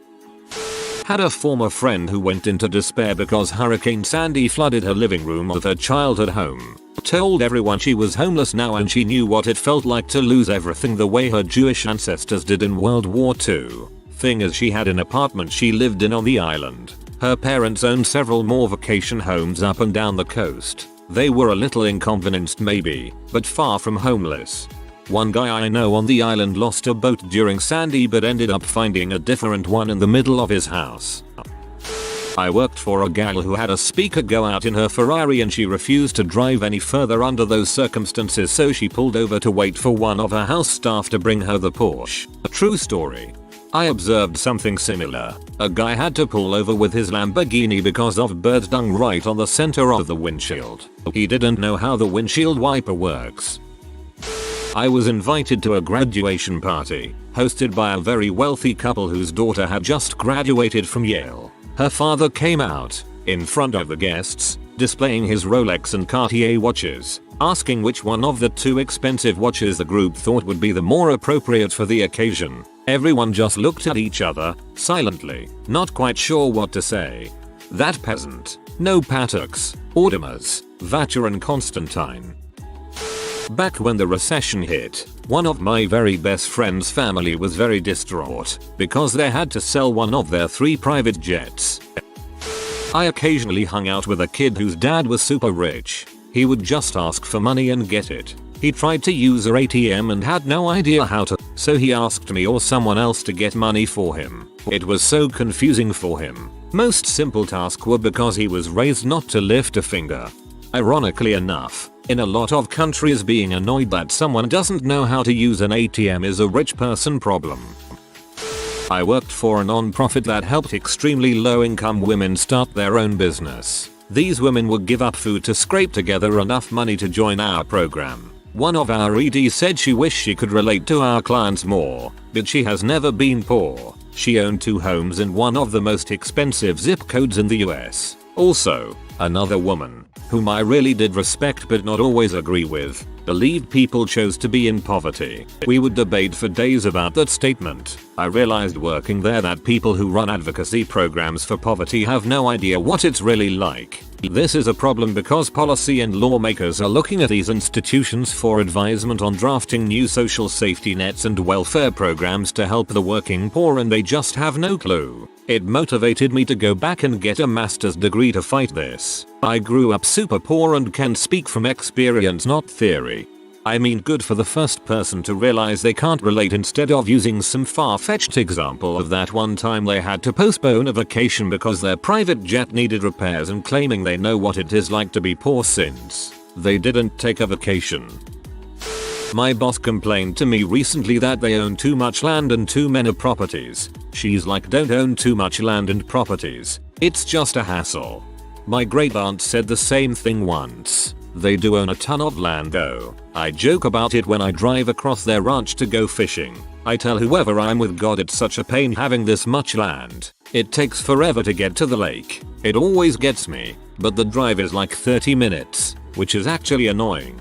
Had a former friend who went into despair because Hurricane Sandy flooded her living room of her childhood home. Told everyone she was homeless now and she knew what it felt like to lose everything the way her Jewish ancestors did in World War II. Thing is, she had an apartment she lived in on the island. Her parents owned several more vacation homes up and down the coast. They were a little inconvenienced maybe, but far from homeless. One guy I know on the island lost a boat during Sandy but ended up finding a different one in the middle of his house. I worked for a gal who had a speaker go out in her Ferrari and she refused to drive any further under those circumstances, so she pulled over to wait for one of her house staff to bring her the Porsche. A true story. I observed something similar. A guy had to pull over with his Lamborghini because of bird dung right on the center of the windshield. He didn't know how the windshield wiper works. I was invited to a graduation party, hosted by a very wealthy couple whose daughter had just graduated from Yale. Her father came out, in front of the guests, displaying his Rolex and Cartier watches, asking which one of the two expensive watches the group thought would be the more appropriate for the occasion. Everyone just looked at each other, silently, not quite sure what to say. That peasant. No Pateks, Audemars, Vacher and Constantine. Back when the recession hit, one of my very best friend's family was very distraught because they had to sell one of their 3 private jets. I occasionally hung out with a kid whose dad was super rich. He would just ask for money and get it. He tried to use our ATM and had no idea how to, so he asked me or someone else to get money for him. It was so confusing for him. Most simple tasks were because he was raised not to lift a finger. Ironically enough, in a lot of countries, being annoyed that someone doesn't know how to use an ATM is a rich person problem. I worked for a non-profit that helped extremely low-income women start their own business. These women would give up food to scrape together enough money to join our program. One of our EDs said she wished she could relate to our clients more, but she has never been poor. She owned 2 homes in one of the most expensive zip codes in the US. Also, another woman, whom I really did respect but not always agree with, believed people chose to be in poverty. We would debate for days about that statement. I realized working there that people who run advocacy programs for poverty have no idea what it's really like. This is a problem because policy and lawmakers are looking at these institutions for advisement on drafting new social safety nets and welfare programs to help the working poor, and they just have no clue. It motivated me to go back and get a master's degree to fight this. I grew up super poor and can speak from experience, not theory. I mean, good for the first person to realize they can't relate instead of using some far-fetched example of that one time they had to postpone a vacation because their private jet needed repairs and claiming they know what it is like to be poor since they didn't take a vacation. My boss complained to me recently that they own too much land and too many properties. She's like, don't own too much land and properties. It's just a hassle. My great aunt said the same thing once. They do own a ton of land though. I joke about it when I drive across their ranch to go fishing. I tell whoever I'm with, God, it's such a pain having this much land. It takes forever to get to the lake. It always gets me, but the drive is like 30 minutes, which is actually annoying.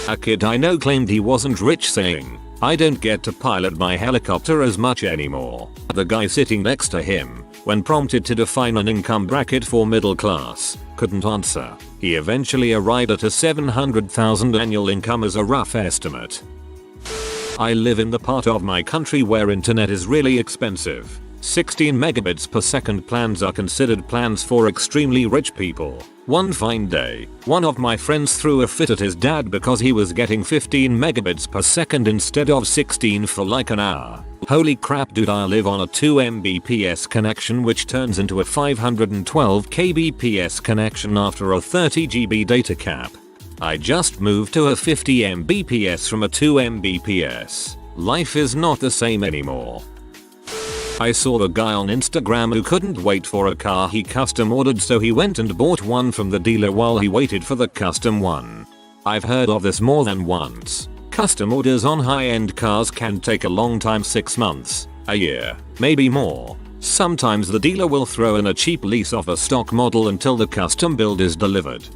A kid I know claimed he wasn't rich, saying, I don't get to pilot my helicopter as much anymore. The guy sitting next to him, when prompted to define an income bracket for middle class, couldn't answer. He eventually arrived at a $700,000 annual income as a rough estimate. I live in the part of my country where internet is really expensive. 16 megabits per second plans are considered plans for extremely rich people. One fine day, one of my friends threw a fit at his dad because he was getting 15 megabits per second instead of 16 for like an hour. Holy crap dude, I live on a 2 Mbps connection which turns into a 512 kbps connection after a 30 GB data cap. I just moved to a 50 Mbps from a 2 Mbps. Life is not the same anymore. I saw the guy on Instagram who couldn't wait for a car he custom ordered, so he went and bought one from the dealer while he waited for the custom one. I've heard of this more than once. Custom orders on high-end cars can take a long time, 6 months, a year, maybe more. Sometimes the dealer will throw in a cheap lease off a stock model until the custom build is delivered.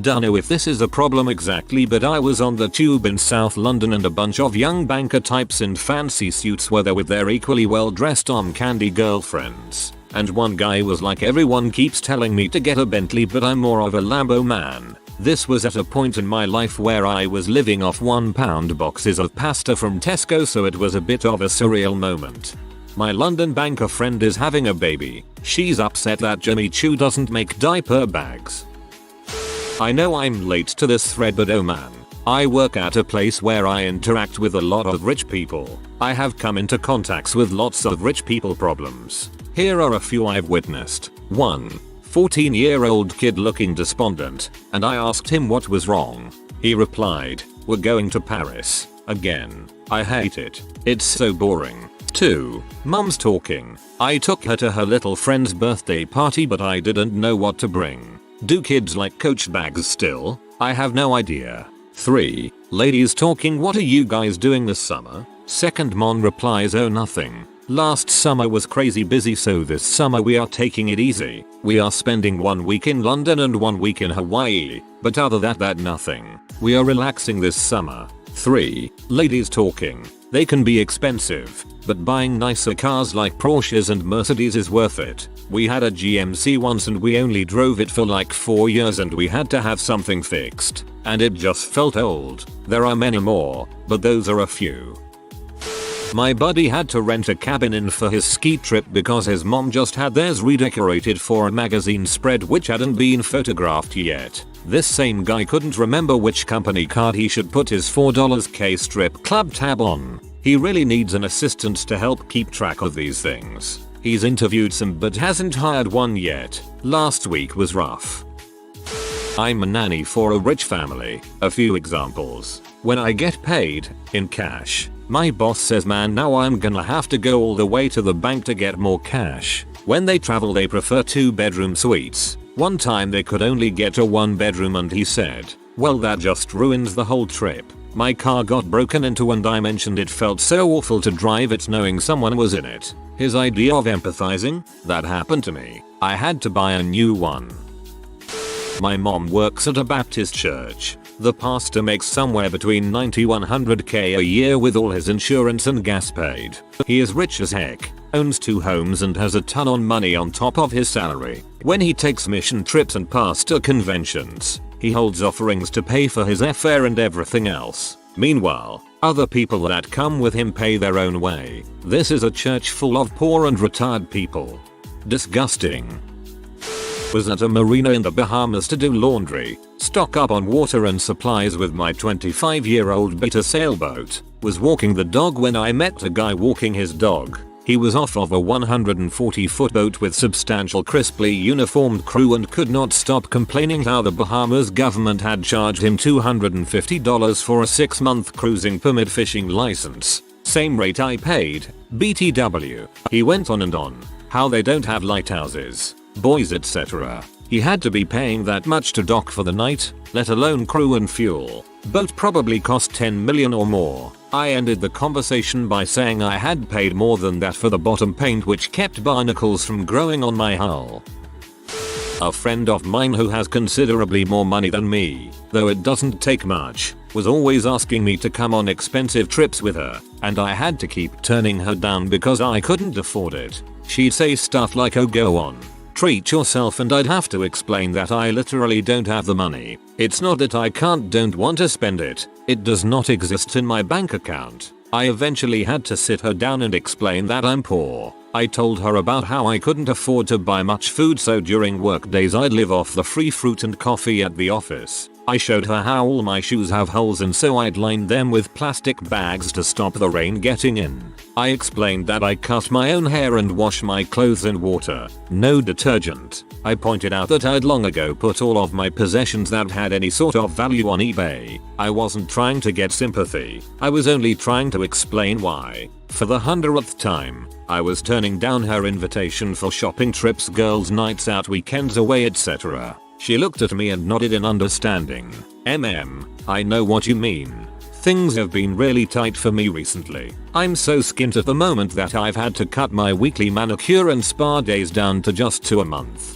Don't know if this is a problem exactly, but I was on the tube in South London and a bunch of young banker types in fancy suits were there with their equally well dressed candy girlfriends. And one guy was like, everyone keeps telling me to get a Bentley but I'm more of a Lambo man. This was at a point in my life where I was living off £1 boxes of pasta from Tesco, so it was a bit of a surreal moment. My London banker friend is having a baby. She's upset that Jimmy Choo doesn't make diaper bags. I know I'm late to this thread, but oh man, I work at a place where I interact with a lot of rich people. I have come into contacts with lots of rich people problems. Here are a few I've witnessed. 1. 14-year-old kid looking despondent, and I asked him what was wrong. He replied, "We're going to Paris. Again. I hate it. It's so boring." 2. Mum's talking. I took her to her little friend's birthday party but I didn't know what to bring. Do kids like Coach bags still? I have no idea. 3. Ladies talking, what are you guys doing this summer? Second mom replies, oh nothing. Last summer was crazy busy, so this summer we are taking it easy. We are spending 1 week in London and 1 week in Hawaii, but other than that nothing. We are relaxing this summer. 3. Ladies talking. They can be expensive, but buying nicer cars like Porsches and Mercedes is worth it. We had a GMC once and we only drove it for like 4 years and we had to have something fixed, and it just felt old. There are many more, but those are a few. My buddy had to rent a cabin inn for his ski trip because his mom just had theirs redecorated for a magazine spread which hadn't been photographed yet. This same guy couldn't remember which company card he should put his $4 strip club tab on. He really needs an assistant to help keep track of these things. He's interviewed some but hasn't hired one yet. Last week was rough. I'm a nanny for a rich family. A few examples. When I get paid in cash, my boss says, man, now I'm gonna have to go all the way to the bank to get more cash. When they travel they prefer 2-bedroom suites. One time they could only get a 1-bedroom and he said, well, that just ruins the whole trip. My car got broken into and I mentioned it felt so awful to drive it knowing someone was in it. His idea of empathizing? That happened to me. I had to buy a new one. My mom works at a Baptist church. The pastor makes somewhere between $90–100K a year with all his insurance and gas paid. He is rich as heck, owns 2 homes and has a ton of money on top of his salary. When he takes mission trips and pastor conventions, he holds offerings to pay for his airfare and everything else. Meanwhile, other people that come with him pay their own way. This is a church full of poor and retired people. Disgusting. Was at a marina in the Bahamas to do laundry, stock up on water and supplies with my 25-year-old beta sailboat. Was walking the dog when I met a guy walking his dog. He was off of a 140-foot boat with substantial crisply uniformed crew and could not stop complaining how the Bahamas government had charged him $250 for a 6-month cruising permit fishing license. Same rate I paid, BTW. He went on and on, how they don't have lighthouses, boys, etc. He had to be paying that much to dock for the night, let alone crew and fuel. Boat probably cost $10 million or more. I ended the conversation by saying I had paid more than that for the bottom paint which kept barnacles from growing on my hull. A friend of mine who has considerably more money than me, though it doesn't take much, was always asking me to come on expensive trips with her, and I had to keep turning her down because I couldn't afford it. She'd say stuff like, oh go on, treat yourself, and I'd have to explain that I literally don't have the money. It's not that I don't want to spend it, it does not exist in my bank account. I eventually had to sit her down and explain that I'm poor. I told her about how I couldn't afford to buy much food, so during work days I'd live off the free fruit and coffee at the office. I showed her how all my shoes have holes, and so I'd lined them with plastic bags to stop the rain getting in. I explained that I cut my own hair and wash my clothes in water, no detergent. I pointed out that I'd long ago put all of my possessions that had any sort of value on eBay. I wasn't trying to get sympathy. I was only trying to explain why. For the 100th time, I was turning down her invitation for shopping trips, girls' nights out, weekends away, etc. She looked at me and nodded in understanding. I know what you mean. Things have been really tight for me recently. I'm so skint at the moment that I've had to cut my weekly manicure and spa days down to just 2 a month.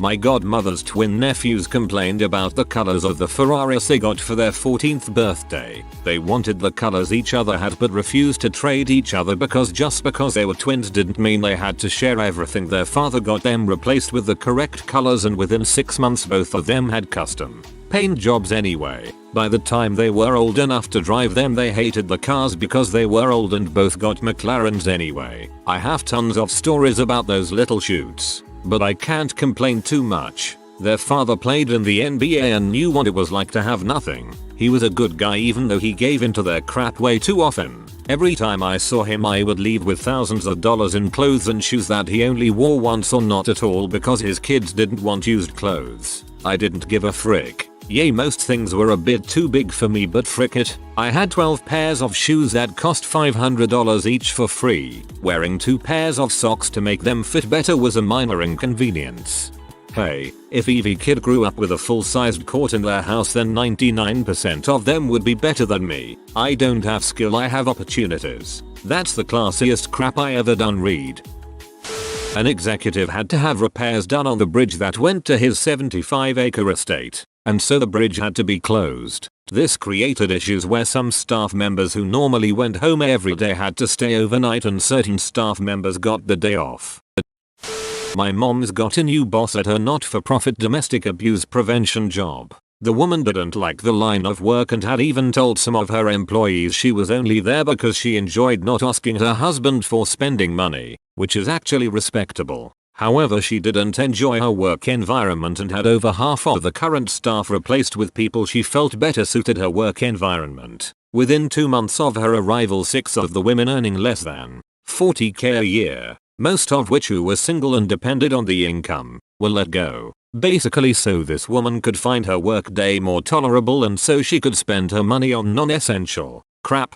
My godmother's twin nephews complained about the colors of the Ferraris they got for their 14th birthday. They wanted the colors each other had but refused to trade each other because just because they were twins didn't mean they had to share everything. Their father got them replaced with the correct colors, and within 6 months both of them had custom paint jobs anyway. By the time they were old enough to drive them, they hated the cars because they were old and both got McLarens anyway. I have tons of stories about those little shoots, but I can't complain too much. Their father played in the NBA and knew what it was like to have nothing. He was a good guy even though he gave into their crap way too often. Every time I saw him I would leave with thousands of dollars in clothes and shoes that he only wore once or not at all because his kids didn't want used clothes. I didn't give a frick. Yay, most things were a bit too big for me, but frick it. I had 12 pairs of shoes that cost $500 each for free. Wearing 2 pairs of socks to make them fit better was a minor inconvenience. Hey, if every kid grew up with a full-sized court in their house, then 99% of them would be better than me. I don't have skill, I have opportunities. That's the classiest crap I ever done. Read. An executive had to have repairs done on the bridge that went to his 75-acre estate, and so the bridge had to be closed. This created issues where some staff members who normally went home every day had to stay overnight, and certain staff members got the day off. My mom's got a new boss at her not-for-profit domestic abuse prevention job. The woman didn't like the line of work and had even told some of her employees she was only there because she enjoyed not asking her husband for spending money, which is actually respectable. However, she didn't enjoy her work environment and had over half of the current staff replaced with people she felt better suited her work environment. Within 2 months of her arrival, 6 of the women earning less than $40K a year, most of which who were single and depended on the income, were let go. Basically so this woman could find her work day more tolerable and so she could spend her money on non-essential crap.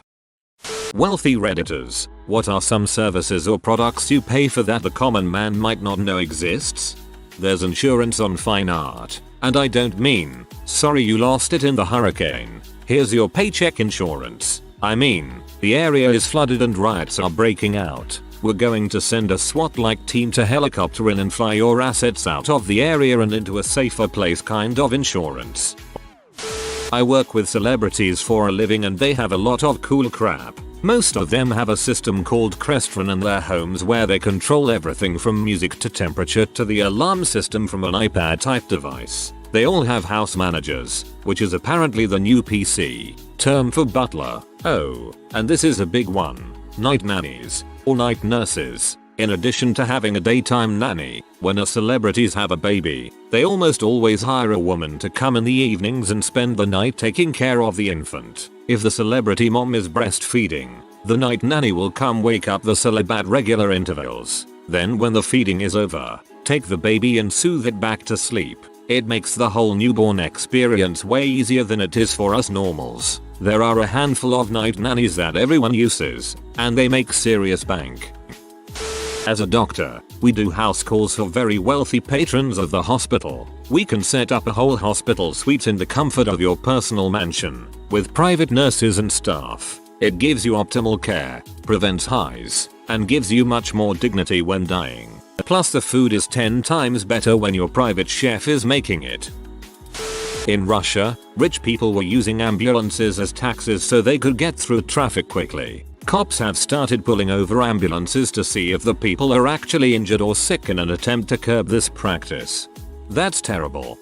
Wealthy Redditors, what are some services or products you pay for that the common man might not know exists? There's insurance on fine art. And I don't mean, sorry you lost it in the hurricane. Here's your paycheck insurance. I mean, the area is flooded and riots are breaking out. We're going to send a SWAT-like team to helicopter in and fly your assets out of the area and into a safer place kind of insurance. I work with celebrities for a living and they have a lot of cool crap. Most of them have a system called Crestron in their homes where they control everything from music to temperature to the alarm system from an iPad type device. They all have house managers, which is apparently the new PC term for butler. Oh, and this is a big one. Night nannies, or night nurses. In addition to having a daytime nanny, when a celebrities have a baby, they almost always hire a woman to come in the evenings and spend the night taking care of the infant. If the celebrity mom is breastfeeding, the night nanny will come wake up the celeb at regular intervals. Then when the feeding is over, take the baby and soothe it back to sleep. It makes the whole newborn experience way easier than it is for us normals. There are a handful of night nannies that everyone uses, and they make serious bank. As a doctor, we do house calls for very wealthy patrons of the hospital. We can set up a whole hospital suite in the comfort of your personal mansion, with private nurses and staff. It gives you optimal care, prevents highs, and gives you much more dignity when dying. Plus the food is 10 times better when your private chef is making it. In Russia, rich people were using ambulances as taxis so they could get through traffic quickly. Cops have started pulling over ambulances to see if the people are actually injured or sick in an attempt to curb this practice. That's terrible.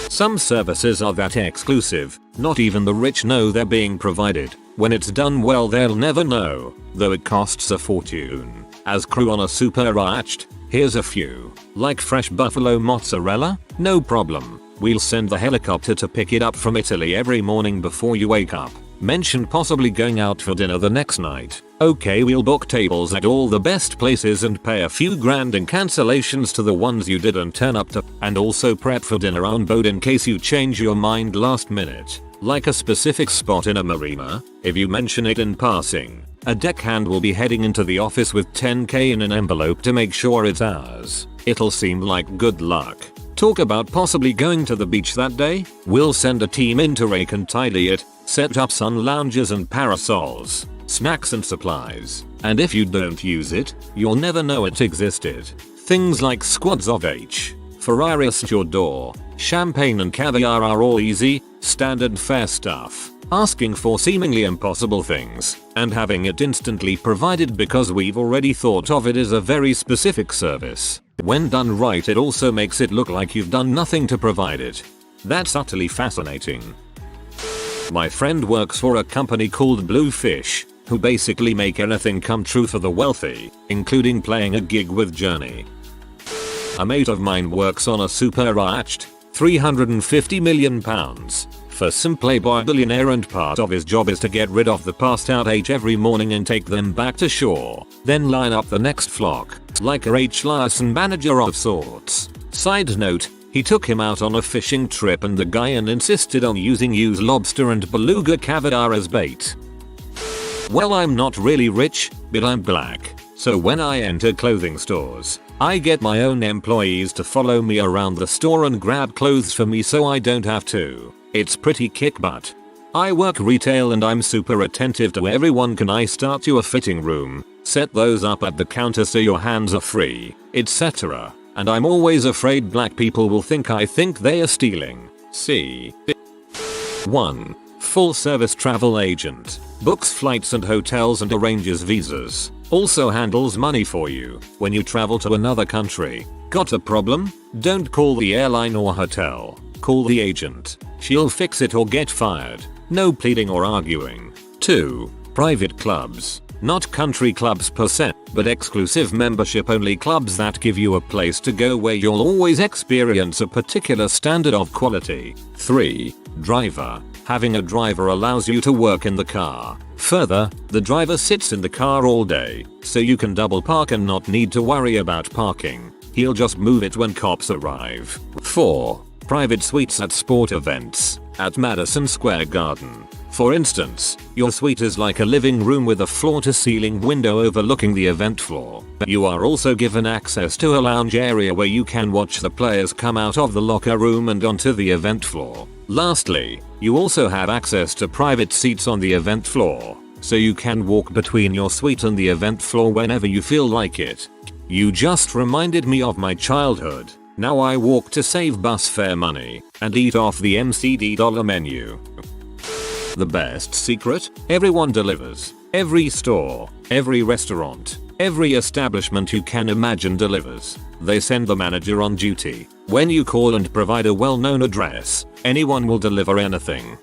Some services are that exclusive, not even the rich know they're being provided. When it's done well they'll never know, though it costs a fortune. As crew on a super yacht, here's a few. Like fresh buffalo mozzarella? No problem. We'll send the helicopter to pick it up from Italy every morning before you wake up. Mention possibly going out for dinner the next night. Okay, we'll book tables at all the best places and pay a few grand in cancellations to the ones you didn't turn up to, and also prep for dinner on board in case you change your mind last minute. Like a specific spot in a marina, if you mention it in passing, a deckhand will be heading into the office with 10k in an envelope to make sure it's ours. It'll seem like good luck. Talk about possibly going to the beach that day? We'll send a team in to rake and tidy it, set up sun lounges and parasols, snacks and supplies. And if you don't use it, you'll never know it existed. Things like squads of Ferraris at your door, champagne and caviar are all easy, standard fare stuff. Asking for seemingly impossible things, and having it instantly provided because we've already thought of it is a very specific service. When done right it also makes it look like you've done nothing to provide it. That's utterly fascinating. My friend works for a company called Bluefish, who basically make anything come true for the wealthy, including playing a gig with Journey. A mate of mine works on a super yacht, £350 million, for some playboy billionaire, and part of his job is to get rid of the passed out H every morning and take them back to shore, then line up the next flock, like a liaison manager of sorts. Side note, he took him out on a fishing trip and the guy insisted on using used lobster and beluga caviar as bait. Well, I'm not really rich, but I'm black, so when I enter clothing stores, I get my own employees to follow me around the store and grab clothes for me so I don't have to. It's pretty kick butt. I work retail and I'm super attentive to everyone. Can I start you a fitting room? Set those up at the counter so your hands are free, etc. And I'm always afraid black people will think I think they are stealing. See. 1. Full service travel agent. Books flights and hotels and arranges visas. Also handles money for you when you travel to another country. Got a problem? Don't call the airline or hotel. Call the agent. She'll fix it or get fired. No pleading or arguing. 2. Private clubs. Not country clubs per se, but exclusive membership only clubs that give you a place to go where you'll always experience a particular standard of quality. 3. Driver. Having a driver allows you to work in the car. Further, the driver sits in the car all day, so you can double park and not need to worry about parking. He'll just move it when cops arrive. 4. Private suites at sport events. At Madison Square Garden, for instance, your suite is like a living room with a floor-to-ceiling window overlooking the event floor. You are also given access to a lounge area where you can watch the players come out of the locker room and onto the event floor. Lastly, you also have access to private seats on the event floor, so you can walk between your suite and the event floor whenever you feel like it. You just reminded me of my childhood. Now I walk to save bus fare money and eat off the MCD dollar menu. The best secret? Everyone delivers. Every store, every restaurant, every establishment you can imagine delivers. They send the manager on duty. When you call and provide a well-known address, anyone will deliver anything.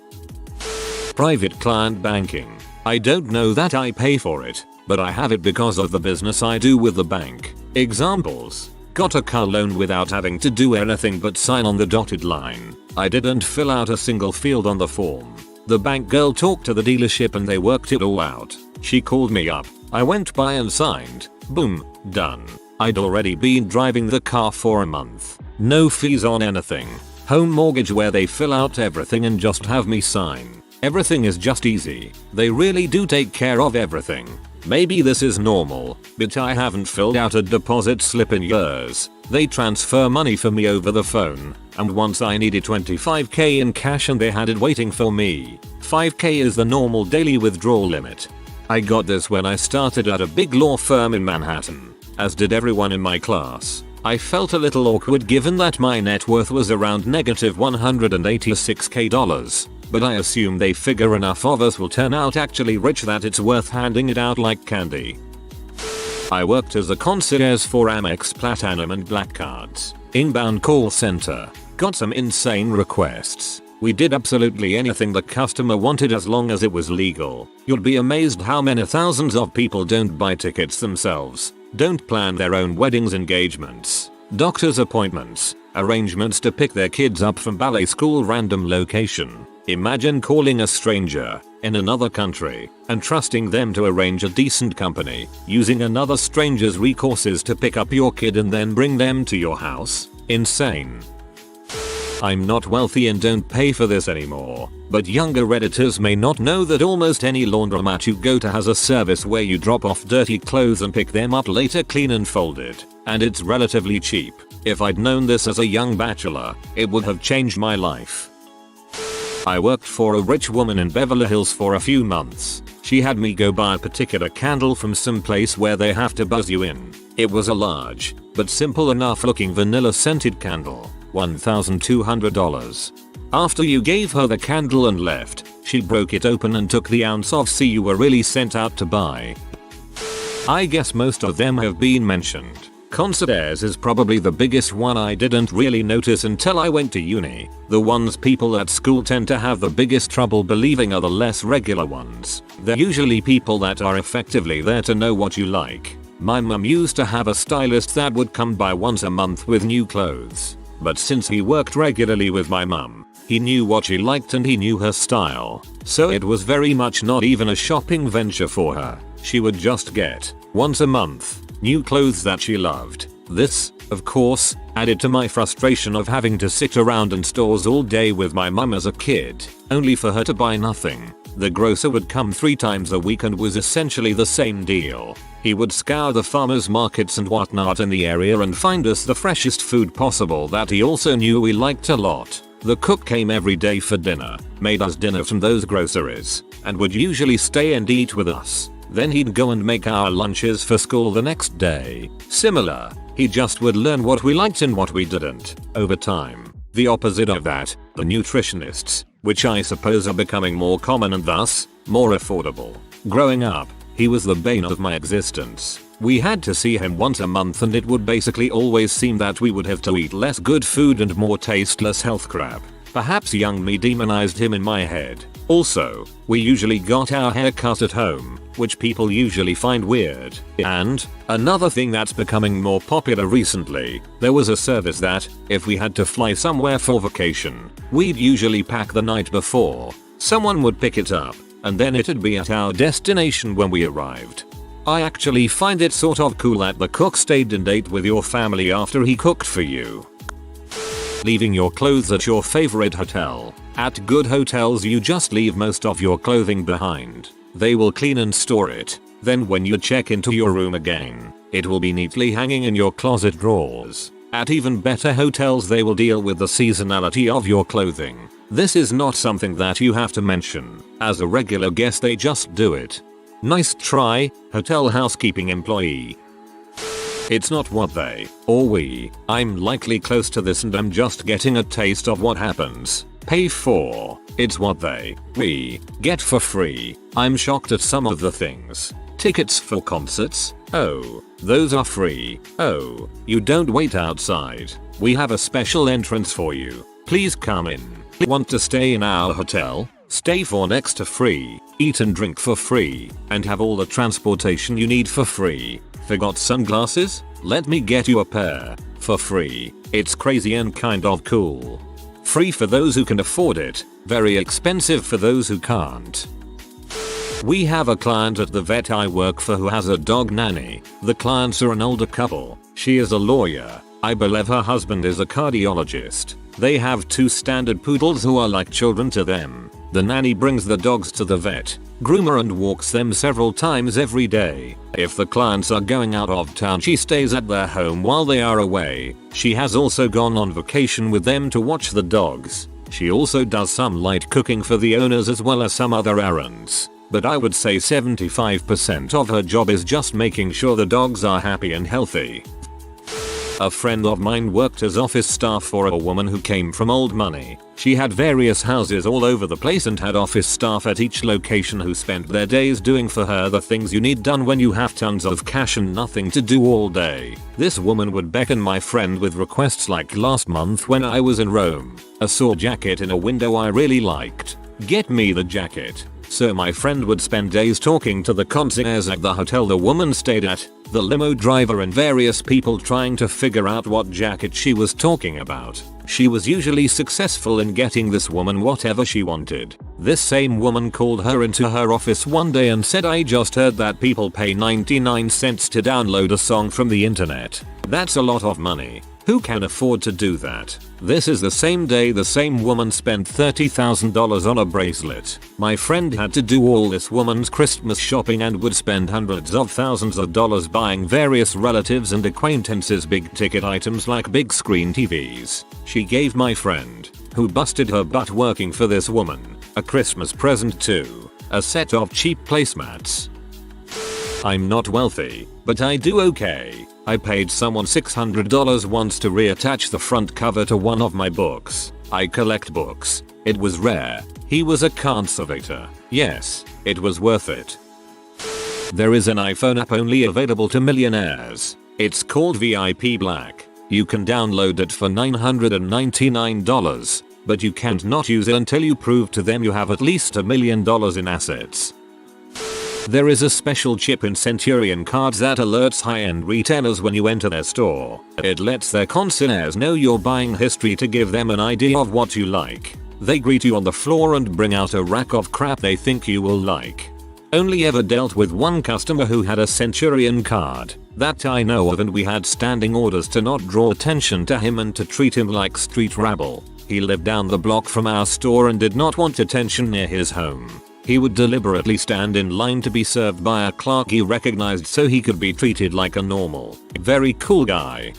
Private client banking. I don't know that I pay for it, but I have it because of the business I do with the bank. Examples. Got a car loan without having to do anything but sign on the dotted line. I didn't fill out a single field on the form. The bank girl talked to the dealership and they worked it all out. She called me up. I went by and signed. Boom, done. I'd already been driving the car for a month. No fees on anything. Home mortgage where they fill out everything and just have me sign. Everything is just easy. They really do take care of everything. Maybe this is normal, but I haven't filled out a deposit slip in years. They transfer money for me over the phone, and once I needed 25k in cash and they had it waiting for me. 5k is the normal daily withdrawal limit. I got this when I started at a big law firm in Manhattan, as did everyone in my class. I felt a little awkward given that my net worth was around negative $186k. But I assume they figure enough of us will turn out actually rich that it's worth handing it out like candy. I worked as a concierge for Amex Platinum and Black Cards. Inbound call center. Got some insane requests. We did absolutely anything the customer wanted as long as it was legal. You'll be amazed how many thousands of people don't buy tickets themselves, don't plan their own weddings, engagements, doctor's appointments, arrangements to pick their kids up from ballet school random location. Imagine calling a stranger in another country and trusting them to arrange a decent company, using another stranger's resources to pick up your kid and then bring them to your house. Insane. I'm not wealthy and don't pay for this anymore, but younger Redditors may not know that almost any laundromat you go to has a service where you drop off dirty clothes and pick them up later clean and folded, and it's relatively cheap. If I'd known this as a young bachelor, it would have changed my life. I worked for a rich woman in Beverly Hills for a few months. She had me go buy a particular candle from some place where they have to buzz you in. It was a large, but simple enough looking vanilla scented candle. $1,200. After you gave her the candle and left, she broke it open and took the ounce of C you were really sent out to buy. I guess most of them have been mentioned. Concierge is probably the biggest one I didn't really notice until I went to uni. The ones people at school tend to have the biggest trouble believing are the less regular ones. They're usually people that are effectively there to know what you like. My mum used to have a stylist that would come by once a month with new clothes. But since he worked regularly with my mum, he knew what she liked and he knew her style. So it was very much not even a shopping venture for her. She would just get, once a month, new clothes that she loved. This, of course, added to my frustration of having to sit around in stores all day with my mum as a kid, only for her to buy nothing. The grocer would come 3 times a week and was essentially the same deal. He would scour the farmers markets and whatnot in the area and find us the freshest food possible that he also knew we liked a lot. The cook came every day for dinner, made us dinner from those groceries, and would usually stay and eat with us. Then he'd go and make our lunches for school the next day. Similar, he just would learn what we liked and what we didn't, over time. The opposite of that, the nutritionists, which I suppose are becoming more common and thus, more affordable. Growing up, he was the bane of my existence. We had to see him once a month and it would basically always seem that we would have to eat less good food and more tasteless health crap. Perhaps young me demonized him in my head. Also, we usually got our hair cut at home, which people usually find weird. And, another thing that's becoming more popular recently, there was a service that, if we had to fly somewhere for vacation, we'd usually pack the night before. Someone would pick it up, and then it'd be at our destination when we arrived. I actually find it sort of cool that the cook stayed and ate with your family after he cooked for you. Leaving your clothes at your favorite hotel. At good hotels you just leave most of your clothing behind. They will clean and store it. Then when you check into your room again, it will be neatly hanging in your closet drawers. At even better hotels they will deal with the seasonality of your clothing. This is not something that you have to mention. As a regular guest they just do it. Nice try, hotel housekeeping employee. It's not what they, or we, I'm likely close to this and I'm just getting a taste of what happens. Pay for. It's what they, we, get for free. I'm shocked at some of the things. Tickets for concerts? Oh, those are free. Oh, you don't wait outside. We have a special entrance for you. Please come in. Want to stay in our hotel? Stay for next to free. Eat and drink for free. And have all the transportation you need for free. Forgot sunglasses? Let me get you a pair. For free. It's crazy and kind of cool. Free for those who can afford it. Very expensive for those who can't. We have a client at the vet I work for who has a dog nanny. The clients are an older couple. She is a lawyer. I believe her husband is a cardiologist. They have 2 standard poodles who are like children to them. The nanny brings the dogs to the vet, groomer and walks them several times every day. If the clients are going out of town she stays at their home while they are away. She has also gone on vacation with them to watch the dogs. She also does some light cooking for the owners as well as some other errands. But I would say 75% of her job is just making sure the dogs are happy and healthy. A friend of mine worked as office staff for a woman who came from old money. She had various houses all over the place and had office staff at each location who spent their days doing for her the things you need done when you have tons of cash and nothing to do all day. This woman would beckon my friend with requests like last month when I was in Rome. I saw a jacket in a window I really liked. Get me the jacket. So my friend would spend days talking to the concierge at the hotel the woman stayed at, the limo driver and various people trying to figure out what jacket she was talking about. She was usually successful in getting this woman whatever she wanted. This same woman called her into her office one day and said, "I just heard that people pay 99 cents to download a song from the internet. That's a lot of money. Who can afford to do that?" This is the same day the same woman spent $30,000 on a bracelet. My friend had to do all this woman's Christmas shopping and would spend hundreds of thousands of dollars buying various relatives and acquaintances big ticket items like big screen TVs. She gave my friend, who busted her butt working for this woman, a Christmas present too, a set of cheap placemats. I'm not wealthy, but I do okay. I paid someone $600 once to reattach the front cover to one of my books. I collect books. It was rare. He was a conservator. Yes, it was worth it. There is an iPhone app only available to millionaires. It's called VIP Black. You can download it for $999, but you can't not use it until you prove to them you have at least $1 million in assets. There is a special chip in Centurion cards that alerts high-end retailers when you enter their store. It lets their concierge know your buying history to give them an idea of what you like. They greet you on the floor and bring out a rack of crap they think you will like. Only ever dealt with one customer who had a Centurion card that I know of, and we had standing orders to not draw attention to him and to treat him like street rabble. He lived down the block from our store and did not want attention near his home. He would deliberately stand in line to be served by a clerk he recognized so he could be treated like a normal, very cool guy.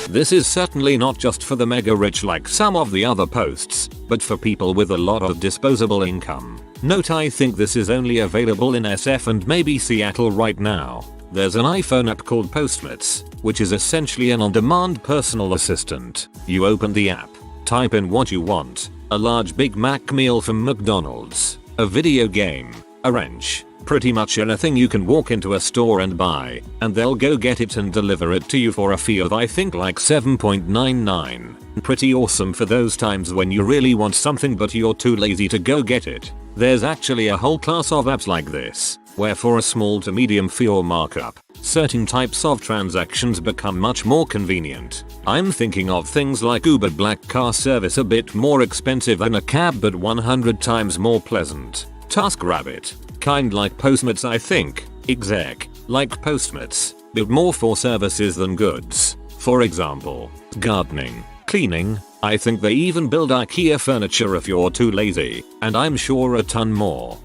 This is certainly not just for the mega rich like some of the other posts, but for people with a lot of disposable income. Note, I think this is only available in SF and maybe Seattle right now. There's an iPhone app called Postmates, which is essentially an on-demand personal assistant. You open the app, type in what you want, a large Big Mac meal from McDonald's, a video game, a wrench, pretty much anything you can walk into a store and buy, and they'll go get it and deliver it to you for a fee of I think like $7.99. Pretty awesome for those times when you really want something but you're too lazy to go get it. There's actually a whole class of apps like this, where for a small to medium fee or markup, certain types of transactions become much more convenient. I'm thinking of things like Uber Black Car Service, a bit more expensive than a cab but 100 times more pleasant. TaskRabbit, kind like Postmates I think, exec, like Postmates, but more for services than goods. For example, gardening, cleaning, I think they even build IKEA furniture if you're too lazy, and I'm sure a ton more.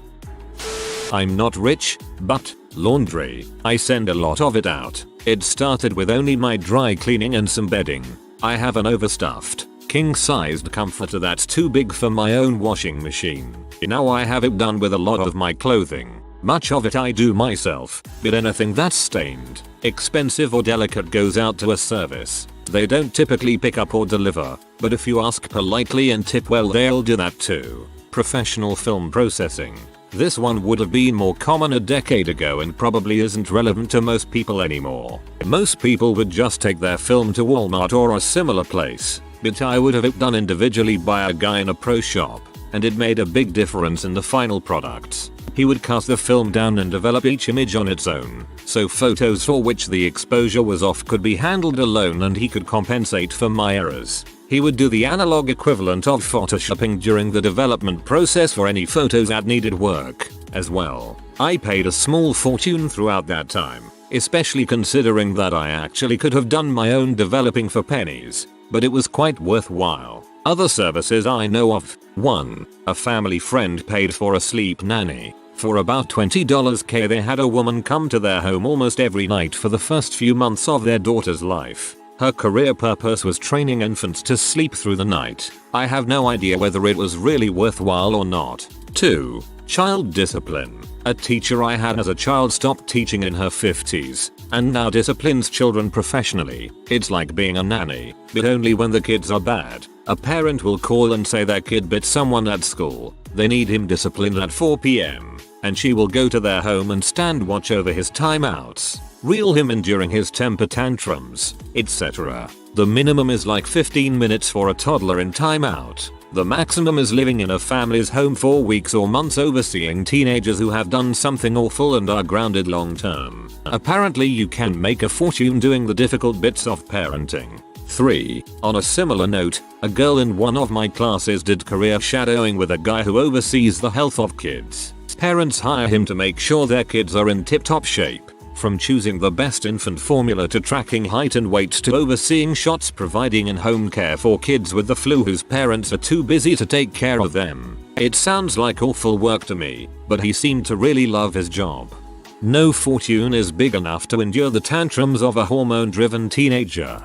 I'm not rich, but laundry, I send a lot of it out. It started with only my dry cleaning and some bedding. I have an overstuffed, king-sized comforter that's too big for my own washing machine. Now I have it done with a lot of my clothing. Much of it I do myself, but anything that's stained, expensive or delicate goes out to a service. They don't typically pick up or deliver, but if you ask politely and tip well they'll do that too. Professional film processing. This one would have been more common a decade ago and probably isn't relevant to most people anymore. Most people would just take their film to Walmart or a similar place, but I would have it done individually by a guy in a pro shop, and it made a big difference in the final products. He would cut the film down and develop each image on its own, so photos for which the exposure was off could be handled alone and he could compensate for my errors. He would do the analog equivalent of photoshopping during the development process for any photos that needed work, as well. I paid a small fortune throughout that time, especially considering that I actually could have done my own developing for pennies, but it was quite worthwhile. Other services I know of. 1. A family friend paid for a sleep nanny. For about $20k they had a woman come to their home almost every night for the first few months of their daughter's life. Her career purpose was training infants to sleep through the night. I have no idea whether it was really worthwhile or not. 2. Child discipline. A teacher I had as a child stopped teaching in her 50s and now disciplines children professionally. It's like being a nanny, but only when the kids are bad. A parent will call and say their kid bit someone at school. They need him disciplined at 4 p.m. and she will go to their home and stand watch over his timeouts, reel him in during his temper tantrums, etc. The minimum is like 15 minutes for a toddler in timeout. The maximum is living in a family's home for weeks or months overseeing teenagers who have done something awful and are grounded long term. Apparently you can make a fortune doing the difficult bits of parenting. 3. On a similar note, a girl in one of my classes did career shadowing with a guy who oversees the health of kids. Parents hire him to make sure their kids are in tip-top shape. From choosing the best infant formula to tracking height and weight to overseeing shots providing in-home care for kids with the flu whose parents are too busy to take care of them. It sounds like awful work to me, but he seemed to really love his job. No fortune is big enough to endure the tantrums of a hormone-driven teenager.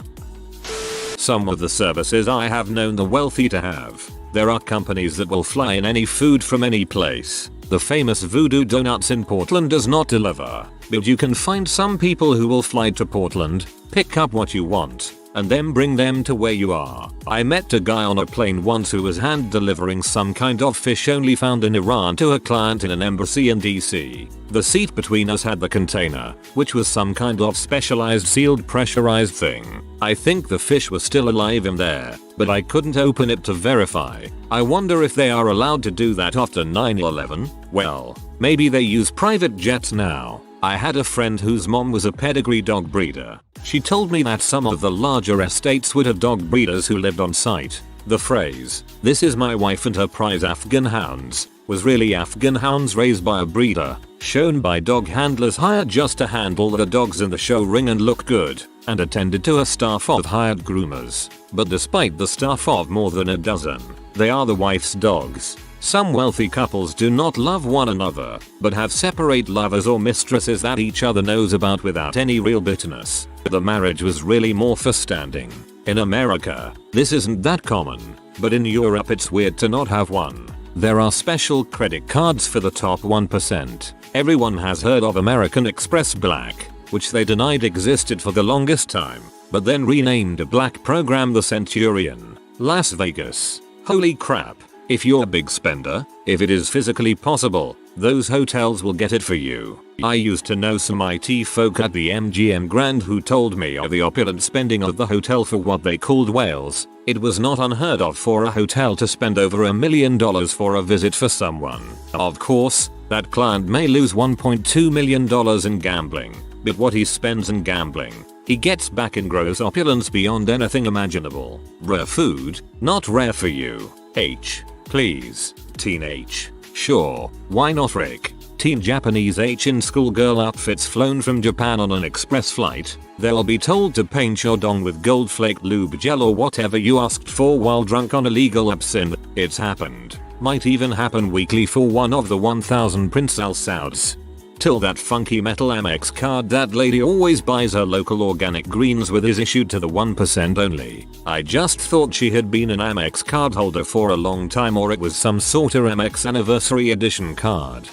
Some of the services I have known the wealthy to have. There are companies that will fly in any food from any place. The famous Voodoo Donuts in Portland does not deliver, but you can find some people who will fly to Portland, pick up what you want, and then bring them to where you are. I met a guy on a plane once who was hand delivering some kind of fish only found in Iran to a client in an embassy in DC. The seat between us had the container, which was some kind of specialized sealed pressurized thing. I think the fish was still alive in there, but I couldn't open it to verify. I wonder if they are allowed to do that after 9/11? Well, maybe they use private jets now. I had a friend whose mom was a pedigree dog breeder. She told me that some of the larger estates would have dog breeders who lived on site. The phrase, "This is my wife and her prize Afghan hounds," was really Afghan hounds raised by a breeder, shown by dog handlers hired just to handle the dogs in the show ring and look good, and attended to a staff of hired groomers. But despite the staff of more than a dozen, they are the wife's dogs. Some wealthy couples do not love one another, but have separate lovers or mistresses that each other knows about without any real bitterness. The marriage was really more for standing. In America, this isn't that common, but in Europe it's weird to not have one. There are special credit cards for the top 1%. Everyone has heard of American Express Black, which they denied existed for the longest time, but then renamed a black program the Centurion. Las Vegas. Holy crap. If you're a big spender, if it is physically possible, those hotels will get it for you. I used to know some IT folk at the MGM Grand who told me of the opulent spending of the hotel for what they called whales. It was not unheard of for a hotel to spend over $1 million for a visit for someone. Of course, that client may lose $1.2 million in gambling, but what he spends in gambling, he gets back in gross opulence beyond anything imaginable. Rare food, not rare for you. Please. Teen H. Sure, why not Rick? Teen Japanese H in schoolgirl outfits flown from Japan on an express flight. They'll be told to paint your dong with gold flake lube gel or whatever you asked for while drunk on illegal absinthe. It's happened. Might even happen weekly for one of the 1000 Prince Al Sauds. Till that funky metal Amex card that lady always buys her local organic greens with is issued to the 1% only. I just thought she had been an Amex card holder for a long time, or it was some sort of Amex anniversary edition card.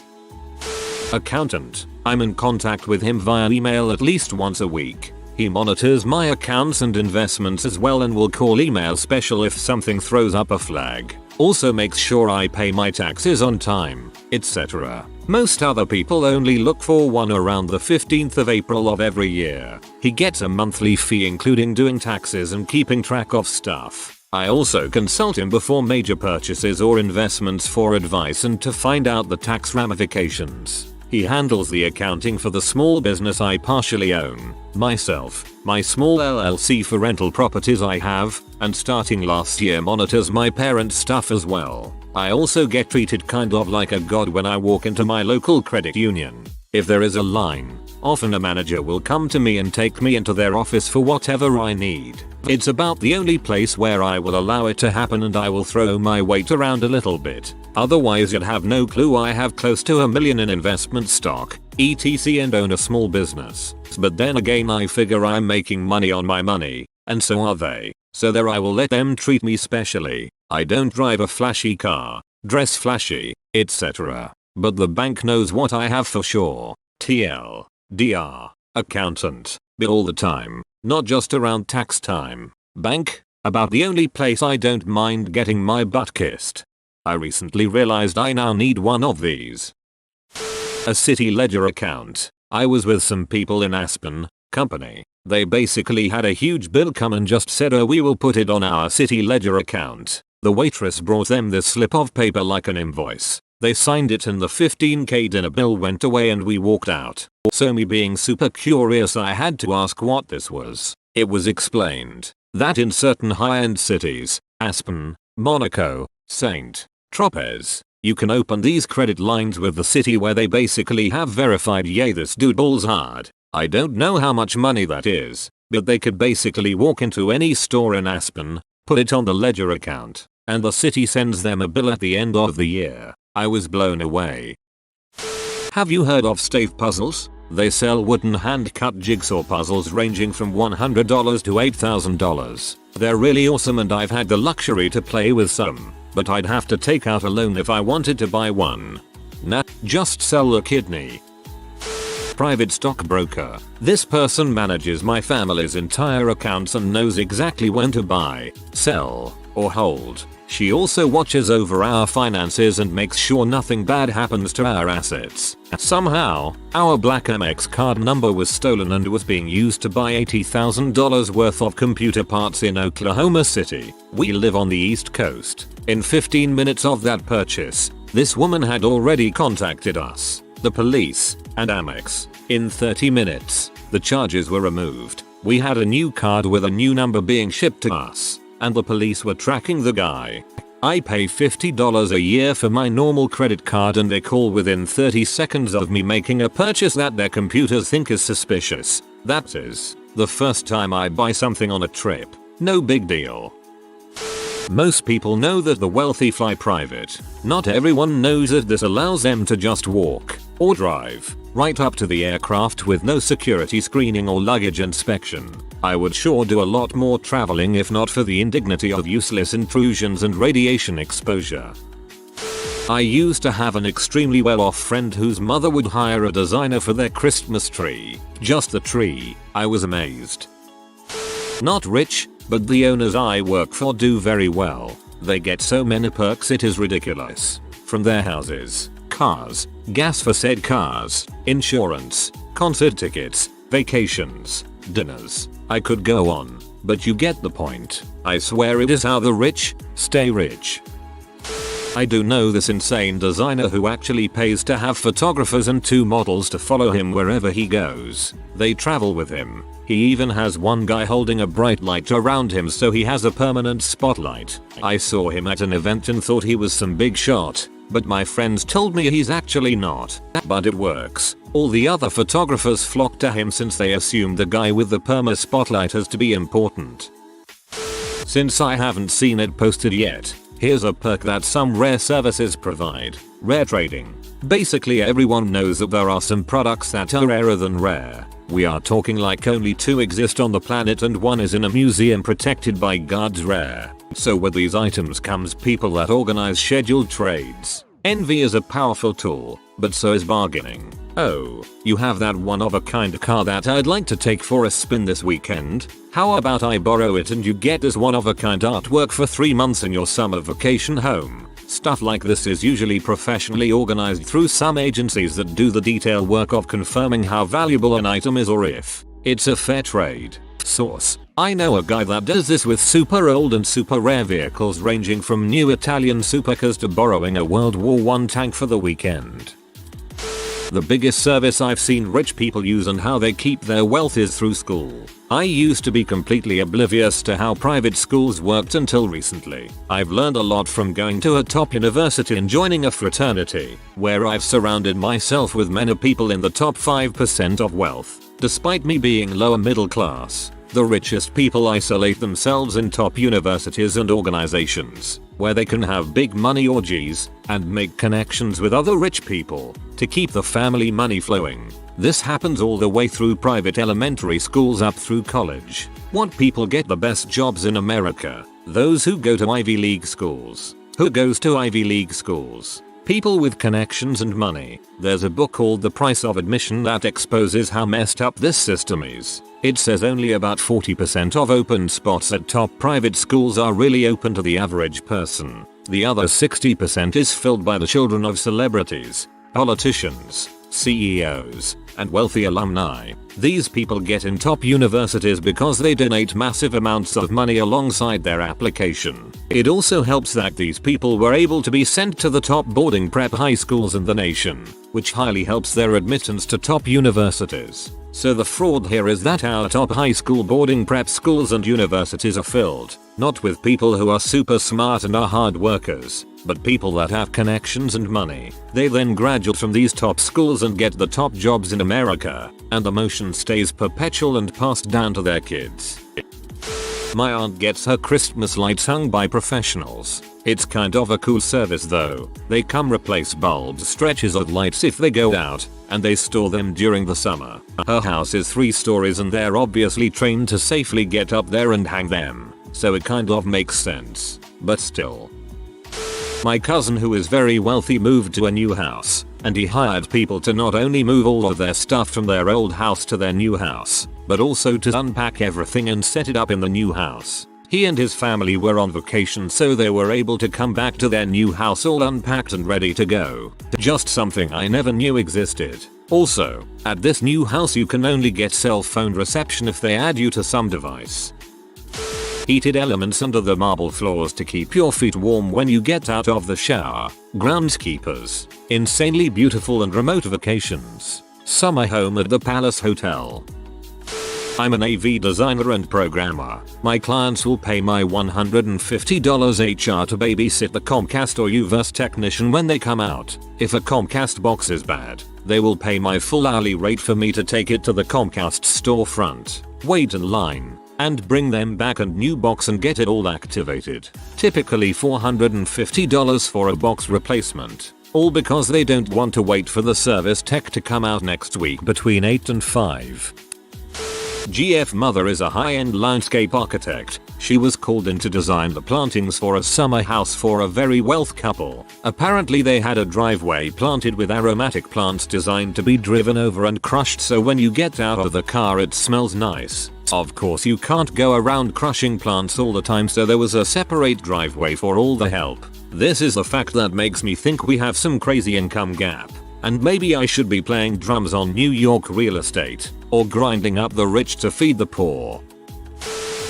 Accountant. I'm in contact with him via email at least once a week. He monitors my accounts and investments as well and will call email special if something throws up a flag. Also makes sure I pay my taxes on time, etc. Most other people only look for one around the 15th of April of every year. He gets a monthly fee including doing taxes and keeping track of stuff. I also consult him before major purchases or investments for advice and to find out the tax ramifications. He handles the accounting for the small business I partially own, myself, my small LLC for rental properties I have, and starting last year monitors my parents' stuff as well. I also get treated kind of like a god when I walk into my local credit union. If there is a line, often a manager will come to me and take me into their office for whatever I need. It's about the only place where I will allow it to happen, and I will throw my weight around a little bit. Otherwise you'd have no clue I have close to $1 million in investment stock, etc, and own a small business. But then again I figure I'm making money on my money, and so are they. So there I will let them treat me specially. I don't drive a flashy car. dress flashy, etc. But the bank knows what I have for sure. TL, DR, accountant, but all the time, not just around tax time. Bank, about the only place I don't mind getting my butt kissed. I recently realized I now need one of these. A city ledger account. I was with some people in Aspen, company. They basically had a huge bill come and just said, oh, we will put it on our city ledger account. The waitress brought them this slip of paper like an invoice. They signed it and the $15K dinner bill went away and we walked out. So me being super curious, I had to ask what this was. It was explained that in certain high-end cities, Aspen, Monaco, St. Tropez, you can open these credit lines with the city where they basically have verified, yay, this dude balls hard. I don't know how much money that is, but they could basically walk into any store in Aspen, put it on the ledger account, and the city sends them a bill at the end of the year. I was blown away. Have you heard of Stave Puzzles? They sell wooden hand-cut jigsaw puzzles ranging from $100 to $8,000. They're really awesome and I've had the luxury to play with some, but I'd have to take out a loan if I wanted to buy one. Nah, just sell a kidney. Private stockbroker. This person manages my family's entire accounts and knows exactly when to buy, sell, or hold. She also watches over our finances and makes sure nothing bad happens to our assets. Somehow, our black Amex card number was stolen and was being used to buy $80,000 worth of computer parts in Oklahoma City. We live on the East Coast. In 15 minutes of that purchase, this woman had already contacted us, the police, and Amex. In 30 minutes, the charges were removed. We had a new card with a new number being shipped to us, and the police were tracking the guy. I pay $50 a year for my normal credit card and they call within 30 seconds of me making a purchase that their computers think is suspicious. That is the first time I buy something on a trip. No big deal. Most people know that the wealthy fly private. Not everyone knows that this allows them to just walk, or drive, right up to the aircraft with no security screening or luggage inspection. I would sure do a lot more traveling if not for the indignity of useless intrusions and radiation exposure. I used to have an extremely well-off friend whose mother would hire a designer for their Christmas tree. Just the tree. I was amazed. Not rich, but the owners I work for do very well. They get so many perks it is ridiculous. From their houses, cars, gas for said cars, insurance, concert tickets, vacations, dinners. I could go on, but you get the point. I swear it is how the rich stay rich. I do know this insane designer who actually pays to have photographers and 2 models to follow him wherever he goes. They travel with him. He even has one guy holding a bright light around him so he has a permanent spotlight. I saw him at an event and thought he was some big shot, but my friends told me he's actually not. But it works. All the other photographers flock to him since they assume the guy with the perma spotlight has to be important. Since I haven't seen it posted yet, here's a perk that some rare services provide. Rare trading. Basically everyone knows that there are some products that are rarer than rare. We are talking like only 2 exist on the planet and 1 is in a museum protected by God's rare. So with these items comes people that organize scheduled trades. Envy is a powerful tool, but so is bargaining. Oh, you have that one-of-a-kind car that I'd like to take for a spin this weekend? How about I borrow it and you get this one-of-a-kind artwork for 3 months in your summer vacation home? Stuff like this is usually professionally organized through some agencies that do the detail work of confirming how valuable an item is or if it's a fair trade. Source: I know a guy that does this with super old and super rare vehicles ranging from new Italian supercars to borrowing a World War I tank for the weekend. The biggest service I've seen rich people use and how they keep their wealth is through school. I used to be completely oblivious to how private schools worked until recently. I've learned a lot from going to a top university and joining a fraternity, where I've surrounded myself with many people in the top 5% of wealth. Despite me being lower middle class, the richest people isolate themselves in top universities and organizations, where they can have big money orgies and make connections with other rich people to keep the family money flowing. This happens all the way through private elementary schools up through college. What people get the best jobs in America? Those who go to Ivy League schools. Who goes to Ivy League schools? People with connections and money. There's a book called The Price of Admission that exposes how messed up this system is. It says only about 40% of open spots at top private schools are really open to the average person. The other 60% is filled by the children of celebrities, politicians, CEOs, and wealthy alumni. These people get in top universities because they donate massive amounts of money alongside their application. It also helps that these people were able to be sent to the top boarding prep high schools in the nation, which highly helps their admittance to top universities. So the fraud here is that our top high school boarding prep schools and universities are filled, not with people who are super smart and are hard workers, but people that have connections and money. They then graduate from these top schools and get the top jobs in America, and the motion stays perpetual and passed down to their kids. My aunt gets her Christmas lights hung by professionals. It's kind of a cool service though. They come replace bulbs, stretches of lights if they go out, and they store them during the summer. Her house is 3 stories and they're obviously trained to safely get up there and hang them, so it kind of makes sense. But still. My cousin who is very wealthy moved to a new house, and he hired people to not only move all of their stuff from their old house to their new house, but also to unpack everything and set it up in the new house. He and his family were on vacation, so they were able to come back to their new house all unpacked and ready to go. Just something I never knew existed. Also, at this new house you can only get cell phone reception if they add you to some device. Heated elements under the marble floors to keep your feet warm when you get out of the shower. Groundskeepers. Insanely beautiful and remote vacations. Summer home at the Palace Hotel. I'm an AV designer and programmer. My clients will pay my $150 HR to babysit the Comcast or UVerse technician when they come out. If a Comcast box is bad, they will pay my full hourly rate for me to take it to the Comcast storefront, wait in line, and bring them back a new box and get it all activated. Typically $450 for a box replacement. All because they don't want to wait for the service tech to come out next week between 8 and 5. GF mother is a high-end landscape architect. She was called in to design the plantings for a summer house for a very wealthy couple. Apparently they had a driveway planted with aromatic plants designed to be driven over and crushed, so when you get out of the car it smells nice. Of course you can't go around crushing plants all the time, so there was a separate driveway for all the help. This is the fact that makes me think we have some crazy income gap. And maybe I should be playing drums on New York real estate, or grinding up the rich to feed the poor.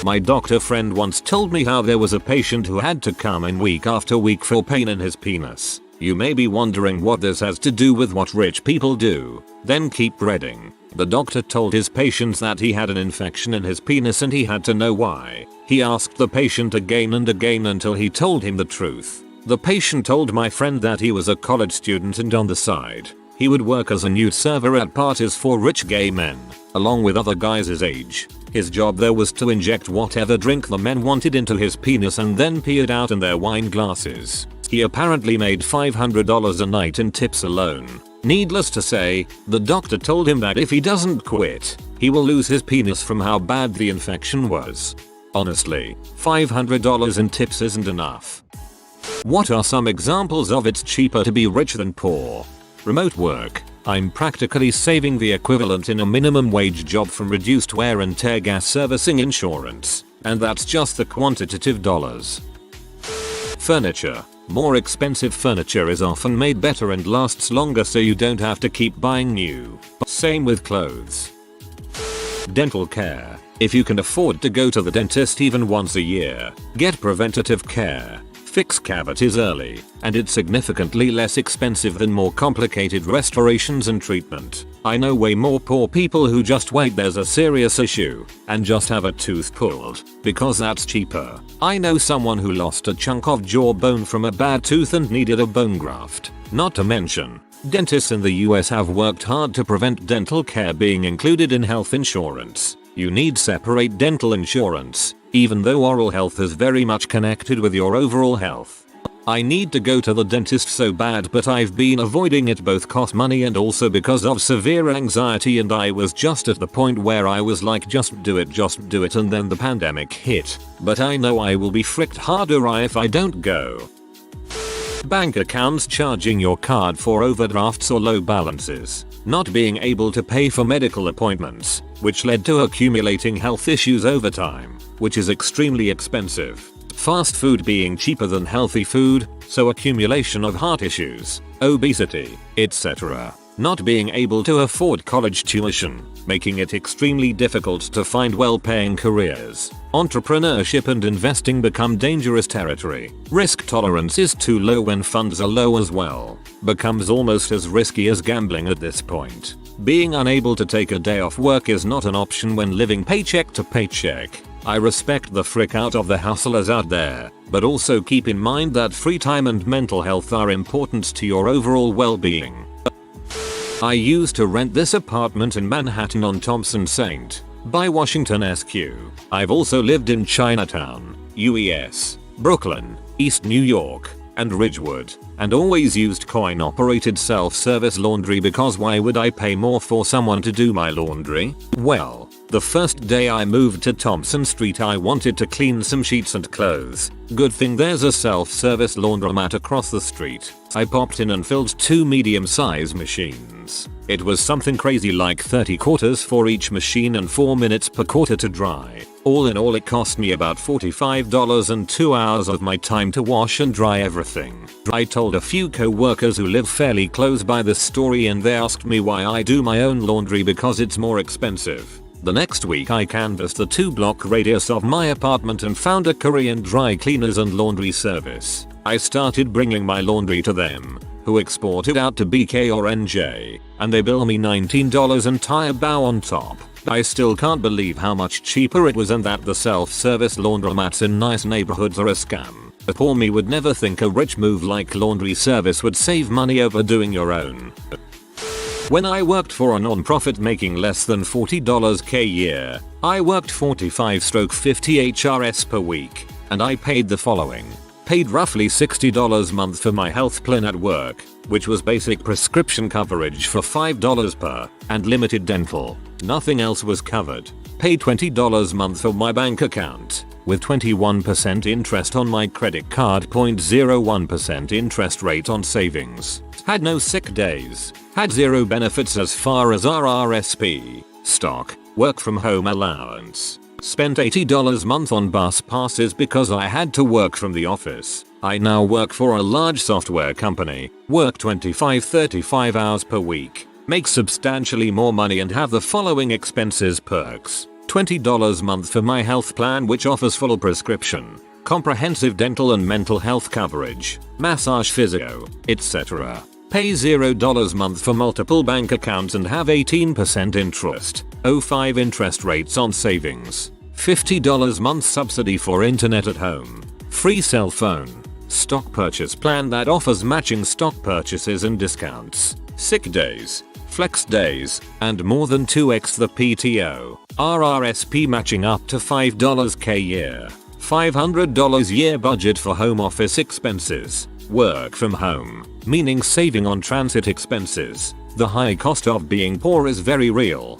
My doctor friend once told me how there was a patient who had to come in week after week for pain in his penis. You may be wondering what this has to do with what rich people do. Then keep reading. The doctor told his patients that he had an infection in his penis and he had to know why. He asked the patient again and again until he told him the truth. The patient told my friend that he was a college student and on the side, he would work as a nude server at parties for rich gay men, along with other guys his age. His job there was to inject whatever drink the men wanted into his penis and then pee it out in their wine glasses. He apparently made $500 a night in tips alone. Needless to say, the doctor told him that if he doesn't quit, he will lose his penis from how bad the infection was. Honestly, $500 in tips isn't enough. What are some examples of it's cheaper to be rich than poor? Remote work. I'm practically saving the equivalent in a minimum wage job from reduced wear and tear gas servicing insurance. And that's just the quantitative dollars. Furniture. More expensive furniture is often made better and lasts longer, so you don't have to keep buying new. Same with clothes. Dental care. If you can afford to go to the dentist even once a year, get preventative care. Fix cavities early, and it's significantly less expensive than more complicated restorations and treatment. I know way more poor people who just wait there's a serious issue and just have a tooth pulled, because that's cheaper. I know someone who lost a chunk of jawbone from a bad tooth and needed a bone graft. Not to mention, dentists in the US have worked hard to prevent dental care being included in health insurance. You need separate dental insurance, even though oral health is very much connected with your overall health. I need to go to the dentist so bad, but I've been avoiding it, both cost money and also because of severe anxiety, and I was just at the point where I was like, just do it, and then the pandemic hit. But I know I will be fricked harder if I don't go. Bank accounts charging your card for overdrafts or low balances. Not being able to pay for medical appointments, which led to accumulating health issues over time, which is extremely expensive. Fast food being cheaper than healthy food, so accumulation of heart issues, obesity, etc. Not being able to afford college tuition, making it extremely difficult to find well-paying careers. Entrepreneurship and investing become dangerous territory. Risk tolerance is too low when funds are low as well. Becomes almost as risky as gambling at this point. Being unable to take a day off work is not an option when living paycheck to paycheck. I respect the frick out of the hustlers out there, but also keep in mind that free time and mental health are important to your overall well-being. I used to rent this apartment in Manhattan on Thompson St. by Washington SQ. I've also lived in Chinatown, UES, Brooklyn, East New York, and Ridgewood, and always used coin-operated self-service laundry because why would I pay more for someone to do my laundry? Well, the first day I moved to Thompson Street I wanted to clean some sheets and clothes. Good thing there's a self-service laundromat across the street. I popped in and filled 2 medium-size machines. It was something crazy like 30 quarters for each machine and 4 minutes per quarter to dry. All in all it cost me about $45 and 2 hours of my time to wash and dry everything. I told a few co-workers who live fairly close by this story and they asked me why I do my own laundry because it's more expensive. The next week I canvassed the 2-block radius of my apartment and found a Korean dry cleaners and laundry service. I started bringing my laundry to them, who export it out to BK or NJ, and they bill me $19 and tie a bow on top. I still can't believe how much cheaper it was and that the self-service laundromats in nice neighborhoods are a scam. A poor me would never think a rich move like laundry service would save money over doing your own. When I worked for a non-profit making less than $40 k year, I worked 45/50 HRS per week, and I paid the following. Paid roughly $60 a month for my health plan at work, which was basic prescription coverage for $5 per, and limited dental. Nothing else was covered. Paid $20 a month for my bank account, with 21% interest on my credit card, 0.01% interest rate on savings. Had no sick days. Had 0 benefits as far as RRSP, stock, work from home allowance. Spent $80 a month on bus passes because I had to work from the office. I now work for a large software company, work 25-35 hours per week, make substantially more money and have the following expenses perks. $20 a month for my health plan which offers full prescription, comprehensive dental and mental health coverage, massage physio, etc. Pay $0 a month for multiple bank accounts and have 18% interest, 0.5 interest rates on savings, $50 a month subsidy for internet at home, free cell phone, stock purchase plan that offers matching stock purchases and discounts, sick days, flex days, and more than 2x the PTO, RRSP matching up to $5 k year, $500 year budget for home office expenses, work from home, meaning saving on transit expenses. The high cost of being poor is very real.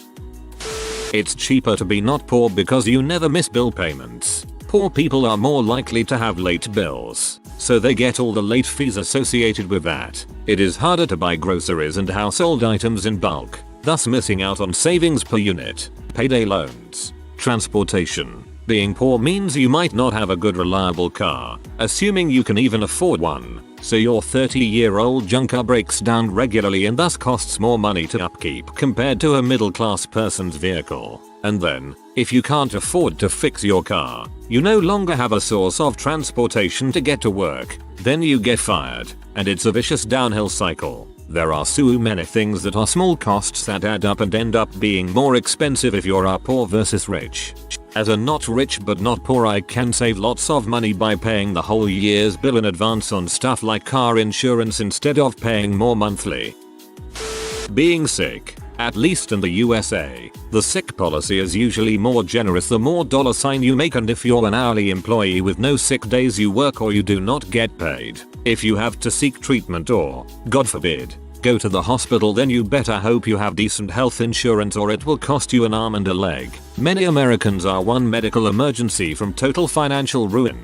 It's cheaper to be not poor because you never miss bill payments. Poor people are more likely to have late bills, so they get all the late fees associated with that. It is harder to buy groceries and household items in bulk, thus missing out on savings per unit. Payday loans. Transportation. Being poor means you might not have a good reliable car, assuming you can even afford one, so your 30-year-old junk car breaks down regularly and thus costs more money to upkeep compared to a middle-class person's vehicle. And then, if you can't afford to fix your car, you no longer have a source of transportation to get to work, then you get fired, and it's a vicious downhill cycle. There are so many things that are small costs that add up and end up being more expensive if you're poor versus rich. As a not rich but not poor, I can save lots of money by paying the whole year's bill in advance on stuff like car insurance instead of paying more monthly. Being sick. At least in the USA, the sick policy is usually more generous the more $ you make, and if you're an hourly employee with no sick days you work or you do not get paid. If you have to seek treatment or, God forbid, go to the hospital, then you better hope you have decent health insurance or it will cost you an arm and a leg. Many Americans are one medical emergency from total financial ruin.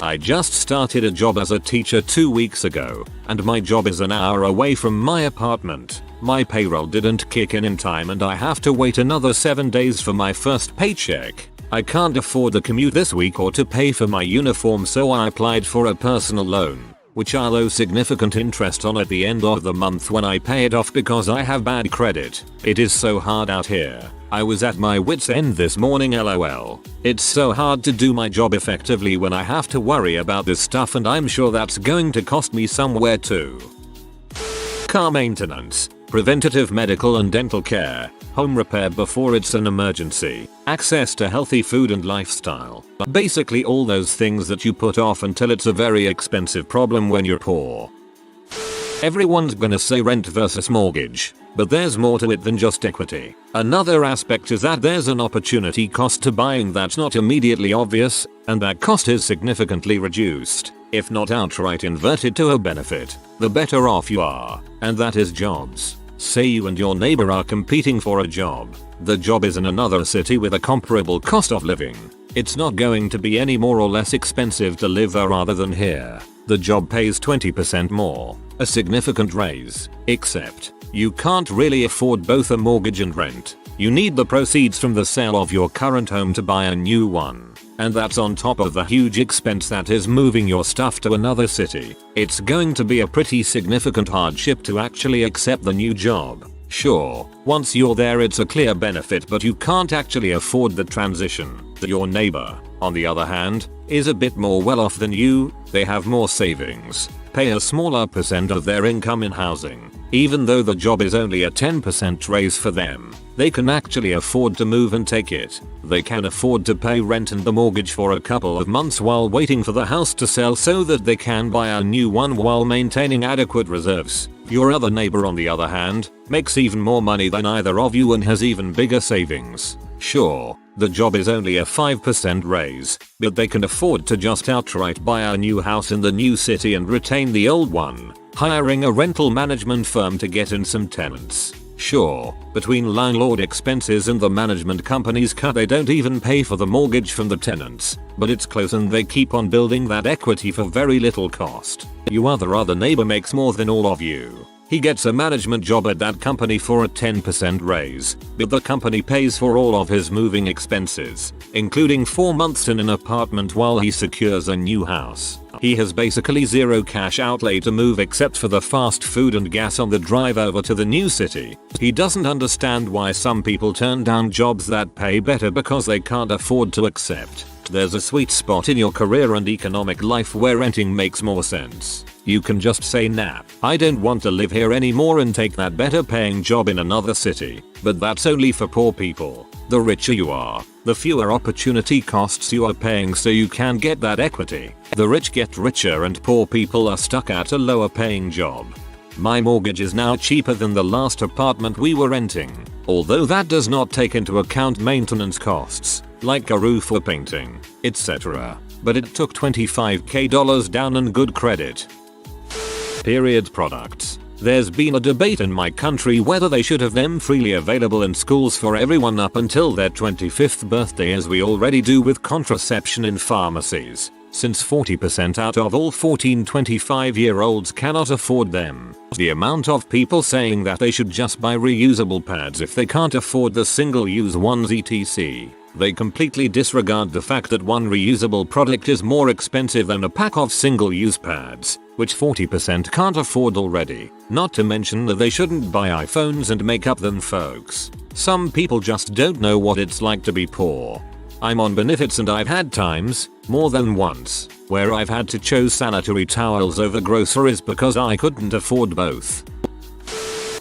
I just started a job as a teacher 2 weeks ago, and my job is an hour away from my apartment. My payroll didn't kick in time and I have to wait another 7 days for my first paycheck. I can't afford the commute this week or to pay for my uniform, so I applied for a personal loan, which I'll owe significant interest on at the end of the month when I pay it off because I have bad credit. It is so hard out here. I was at my wit's end this morning, lol. It's so hard to do my job effectively when I have to worry about this stuff, and I'm sure that's going to cost me somewhere too. Car maintenance, preventative medical and dental care, home repair before it's an emergency, access to healthy food and lifestyle. Basically all those things that you put off until it's a very expensive problem when you're poor. Everyone's gonna say rent versus mortgage, but there's more to it than just equity. Another aspect is that there's an opportunity cost to buying that's not immediately obvious, and that cost is significantly reduced, if not outright inverted to a benefit, the better off you are, and that is jobs. Say you and your neighbor are competing for a job. The job is in another city with a comparable cost of living. It's not going to be any more or less expensive to live there rather than here. The job pays 20% more, a significant raise, except you can't really afford both a mortgage and rent. You need the proceeds from the sale of your current home to buy a new one. And that's on top of the huge expense that is moving your stuff to another city. It's going to be a pretty significant hardship to actually accept the new job. Sure, once you're there it's a clear benefit, but you can't actually afford the transition. Your neighbor, on the other hand, is a bit more well off than you. They have more savings, pay a smaller percent of their income in housing. Even though the job is only a 10% raise for them, they can actually afford to move and take it. They can afford to pay rent and the mortgage for a couple of months while waiting for the house to sell so that they can buy a new one while maintaining adequate reserves. Your other neighbor, on the other hand, makes even more money than either of you and has even bigger savings. Sure, the job is only a 5% raise, but they can afford to just outright buy a new house in the new city and retain the old one, hiring a rental management firm to get in some tenants. Sure, between landlord expenses and the management company's cut, they don't even pay for the mortgage from the tenants, but it's close and they keep on building that equity for very little cost. Your other neighbor makes more than all of you. He gets a management job at that company for a 10% raise, but the company pays for all of his moving expenses, including 4 months in an apartment while he secures a new house. He has basically zero cash outlay to move except for the fast food and gas on the drive over to the new city. He doesn't understand why some people turn down jobs that pay better because they can't afford to accept. There's a sweet spot in your career and economic life where renting makes more sense. You can just say nah, I don't want to live here anymore and take that better paying job in another city. But that's only for poor people. The richer you are, the fewer opportunity costs you are paying so you can get that equity. The rich get richer and poor people are stuck at a lower paying job. My mortgage is now cheaper than the last apartment we were renting, although that does not take into account maintenance costs, like a roof or painting, etc. But it took $25k down and good credit. Period products. There's been a debate in my country whether they should have them freely available in schools for everyone up until their 25th birthday, as we already do with contraception in pharmacies, since 40% out of all 14-25-year-olds cannot afford them. The amount of people saying that they should just buy reusable pads if they can't afford the single-use ones etc. They completely disregard the fact that one reusable product is more expensive than a pack of single-use pads, which 40% can't afford already. Not to mention that they shouldn't buy iPhones and makeup then, folks. Some people just don't know what it's like to be poor. I'm on benefits and I've had times, more than once, where I've had to choose sanitary towels over groceries because I couldn't afford both.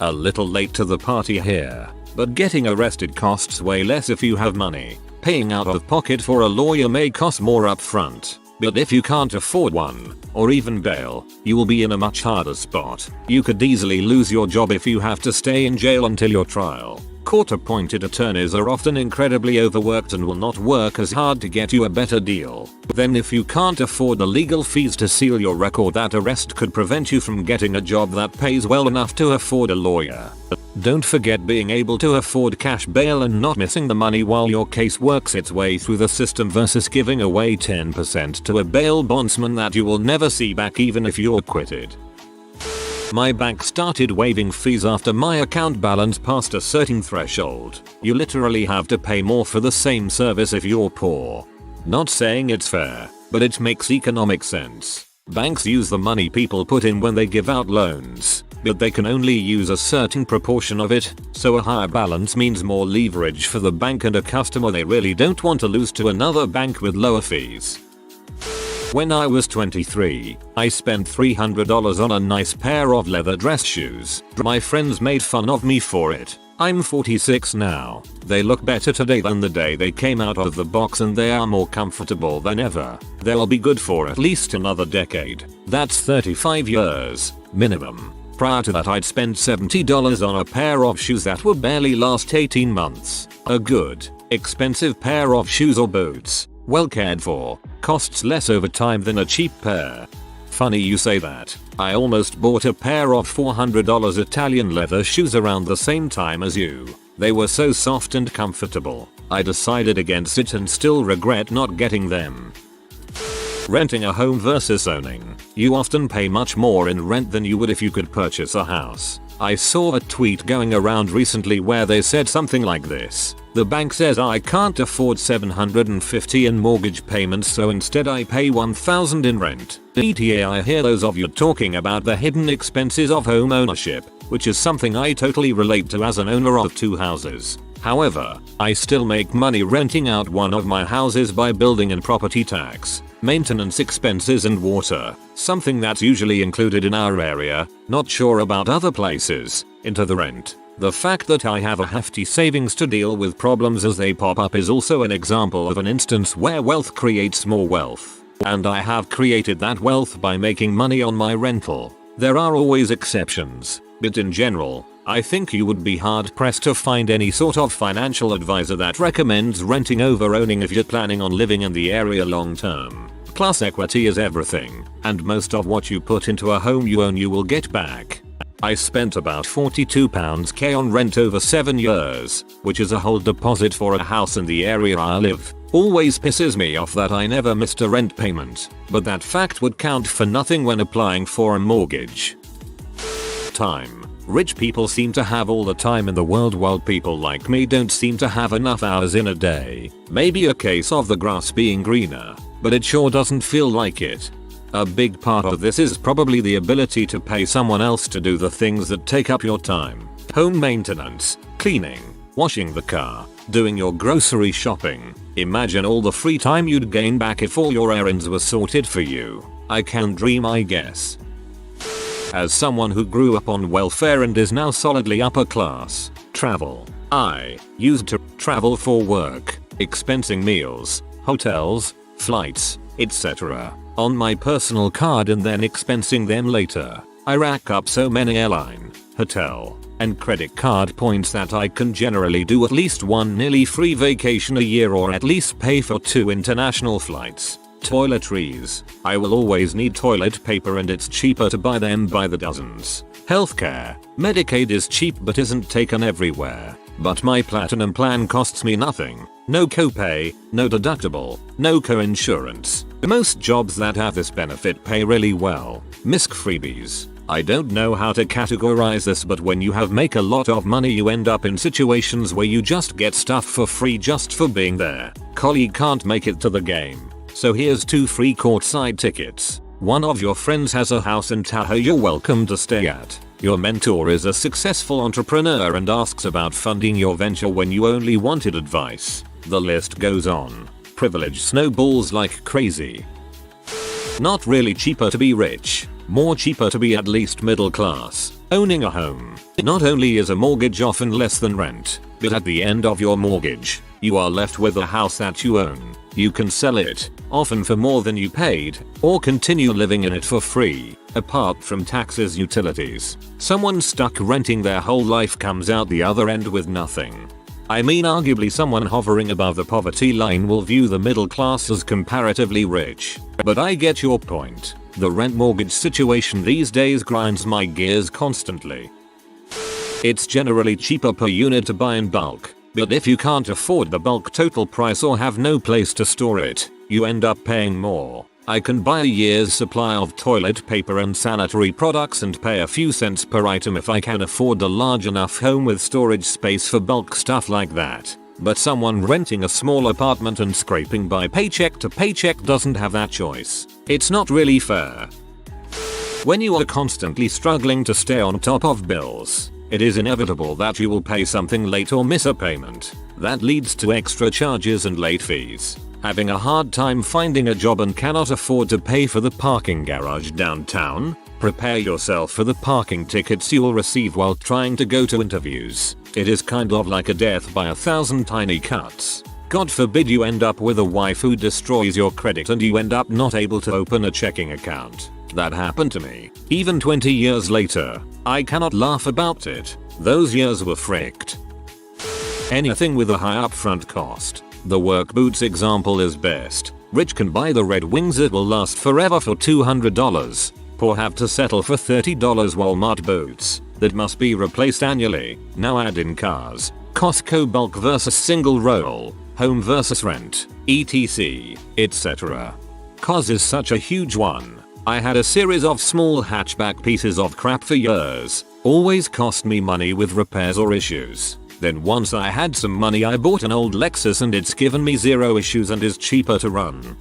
A little late to the party here, but getting arrested costs way less if you have money. Paying out of pocket for a lawyer may cost more upfront, but if you can't afford one, or even bail, you will be in a much harder spot. You could easily lose your job if you have to stay in jail until your trial. Court-appointed attorneys are often incredibly overworked and will not work as hard to get you a better deal. Then if you can't afford the legal fees to seal your record, that arrest could prevent you from getting a job that pays well enough to afford a lawyer. Don't forget being able to afford cash bail and not missing the money while your case works its way through the system versus giving away 10% to a bail bondsman that you will never see back even if you're acquitted. My bank started waiving fees after my account balance passed a certain threshold. You literally have to pay more for the same service if you're poor. Not saying it's fair, but it makes economic sense. Banks use the money people put in when they give out loans, but they can only use a certain proportion of it, so a higher balance means more leverage for the bank and a customer they really don't want to lose to another bank with lower fees. When I was 23, I spent $300 on a nice pair of leather dress shoes. My friends made fun of me for it. I'm 46 now. They look better today than the day they came out of the box and they are more comfortable than ever. They'll be good for at least another decade. That's 35 years, minimum. Prior to that I'd spent $70 on a pair of shoes that would barely last 18 months. A good, expensive pair of shoes or boots, well cared for, costs less over time than a cheap pair. Funny you say that. I almost bought a pair of $400 Italian leather shoes around the same time as you. They were so soft and comfortable. I decided against it and still regret not getting them. Renting a home versus owning. You often pay much more in rent than you would if you could purchase a house. I saw a tweet going around recently where they said something like this. The bank says I can't afford $750 in mortgage payments, so instead I pay $1,000 in rent. ETA, I hear those of you talking about the hidden expenses of home ownership, which is something I totally relate to as an owner of 2 houses. However, I still make money renting out one of my houses by building and property tax, maintenance expenses and water, something that's usually included in our area, not sure about other places, into the rent. The fact that I have a hefty savings to deal with problems as they pop up is also an example of an instance where wealth creates more wealth. And I have created that wealth by making money on my rental. There are always exceptions, but in general, I think you would be hard pressed to find any sort of financial advisor that recommends renting over owning if you're planning on living in the area long term. Plus equity is everything, and most of what you put into a home you own you will get back. I spent about £42k on rent over 7 years, which is a whole deposit for a house in the area I live. Always pisses me off that I never missed a rent payment, but that fact would count for nothing when applying for a mortgage. Time. Rich people seem to have all the time in the world while people like me don't seem to have enough hours in a day. Maybe a case of the grass being greener, but it sure doesn't feel like it. A big part of this is probably the ability to pay someone else to do the things that take up your time. Home maintenance, cleaning, washing the car, doing your grocery shopping. Imagine all the free time you'd gain back if all your errands were sorted for you. I can dream, I guess. As someone who grew up on welfare and is now solidly upper class, travel. I used to travel for work, expensing meals, hotels, flights, etc. on my personal card and then expensing them later. I rack up so many airline, hotel, and credit card points that I can generally do at least one nearly free vacation a year or at least pay for 2 international flights. Toiletries. I will always need toilet paper and it's cheaper to buy them by the dozens. Healthcare. Medicaid is cheap but isn't taken everywhere. But my platinum plan costs me nothing. No copay, no deductible, no co-insurance. Most jobs that have this benefit pay really well. Misc freebies. I don't know how to categorize this, but when you make a lot of money you end up in situations where you just get stuff for free just for being there. Colleague can't make it to the game, so here's 2 free courtside tickets. One of your friends has a house in Tahoe you're welcome to stay at. Your mentor is a successful entrepreneur and asks about funding your venture when you only wanted advice. The list goes on. Privilege snowballs like crazy. Not really cheaper to be rich, more cheaper to be at least middle class. Owning a home. Not only is a mortgage often less than rent, but at the end of your mortgage, you are left with a house that you own. You can sell it, often for more than you paid, or continue living in it for free, apart from taxes, utilities. Someone stuck renting their whole life comes out the other end with nothing. I mean, arguably someone hovering above the poverty line will view the middle class as comparatively rich. But I get your point. The rent mortgage situation these days grinds my gears constantly. It's generally cheaper per unit to buy in bulk, but if you can't afford the bulk total price or have no place to store it, you end up paying more. I can buy a year's supply of toilet paper and sanitary products and pay a few cents per item if I can afford a large enough home with storage space for bulk stuff like that. But someone renting a small apartment and scraping by paycheck to paycheck doesn't have that choice. It's not really fair. When you are constantly struggling to stay on top of bills, it is inevitable that you will pay something late or miss a payment. That leads to extra charges and late fees. Having a hard time finding a job and cannot afford to pay for the parking garage downtown? Prepare yourself for the parking tickets you'll receive while trying to go to interviews. It is kind of like a death by 1,000 tiny cuts. God forbid you end up with a wife who destroys your credit and you end up not able to open a checking account. That happened to me. Even 20 years later, I cannot laugh about it. Those years were fricked. Anything with a high upfront cost. The work boots example is best. Rich can buy the Red Wings that will last forever for $200. Poor have to settle for $30 Walmart boots that must be replaced annually. Now add in cars, Costco bulk versus single roll, home versus rent, etc. etc. Cars is such a huge one. I had a series of small hatchback pieces of crap for years. Always cost me money with repairs or issues. Then once I had some money I bought an old Lexus and it's given me zero issues and is cheaper to run.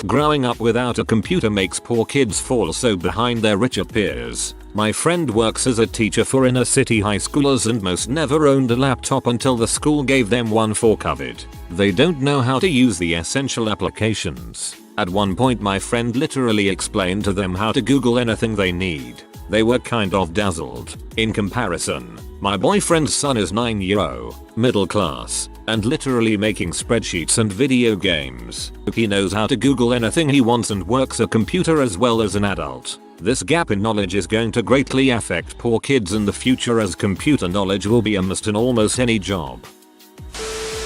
Growing up without a computer makes poor kids fall so behind their richer peers. My friend works as a teacher for inner city high schoolers and most never owned a laptop until the school gave them one for COVID. They don't know how to use the essential applications. At one point my friend literally explained to them how to Google anything they need. They were kind of dazzled. In comparison, my boyfriend's son is 9-year-old, middle class, and literally making spreadsheets and video games. He knows how to Google anything he wants and works a computer as well as an adult. This gap in knowledge is going to greatly affect poor kids in the future as computer knowledge will be a must in almost any job.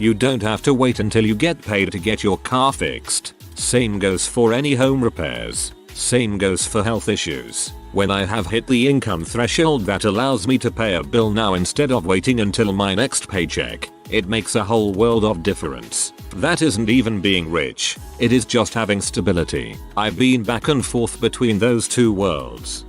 You don't have to wait until you get paid to get your car fixed. Same goes for any home repairs. Same goes for health issues. When I have hit the income threshold that allows me to pay a bill now instead of waiting until my next paycheck, it makes a whole world of difference. That isn't even being rich, it is just having stability. I've been back and forth between those two worlds.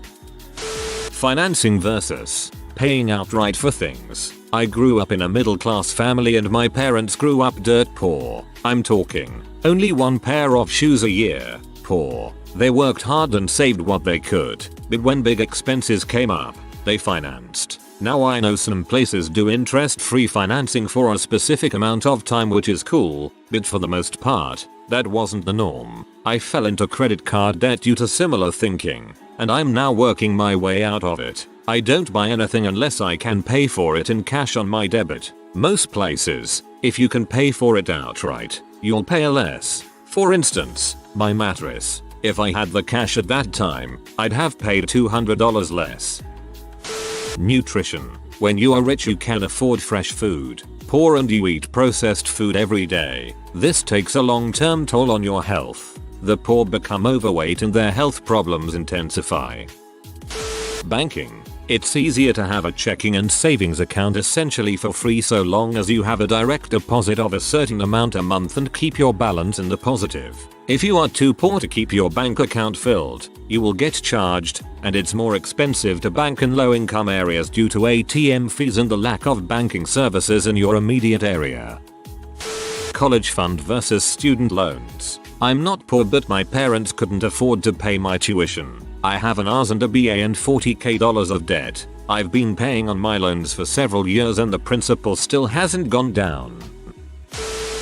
Financing versus paying outright for things. I grew up in a middle class family and my parents grew up dirt poor. I'm talking only one pair of shoes a year. Poor. They worked hard and saved what they could, but when big expenses came up, they financed. Now I know some places do interest-free financing for a specific amount of time, which is cool, but for the most part, that wasn't the norm. I fell into credit card debt due to similar thinking, and I'm now working my way out of it. I don't buy anything unless I can pay for it in cash on my debit. Most places, if you can pay for it outright, you'll pay less. For instance, my mattress. If I had the cash at that time, I'd have paid $200 less. Nutrition. When you are rich you can afford fresh food. Poor and you eat processed food every day. This takes a long-term toll on your health. The poor become overweight and their health problems intensify. Banking. It's easier to have a checking and savings account essentially for free so long as you have a direct deposit of a certain amount a month and keep your balance in the positive. If you are too poor to keep your bank account filled, you will get charged, and it's more expensive to bank in low-income areas due to ATM fees and the lack of banking services in your immediate area. College fund versus student loans. I'm not poor but my parents couldn't afford to pay my tuition. I have an Rs and a BA and $40,000 of debt. I've been paying on my loans for several years and the principal still hasn't gone down.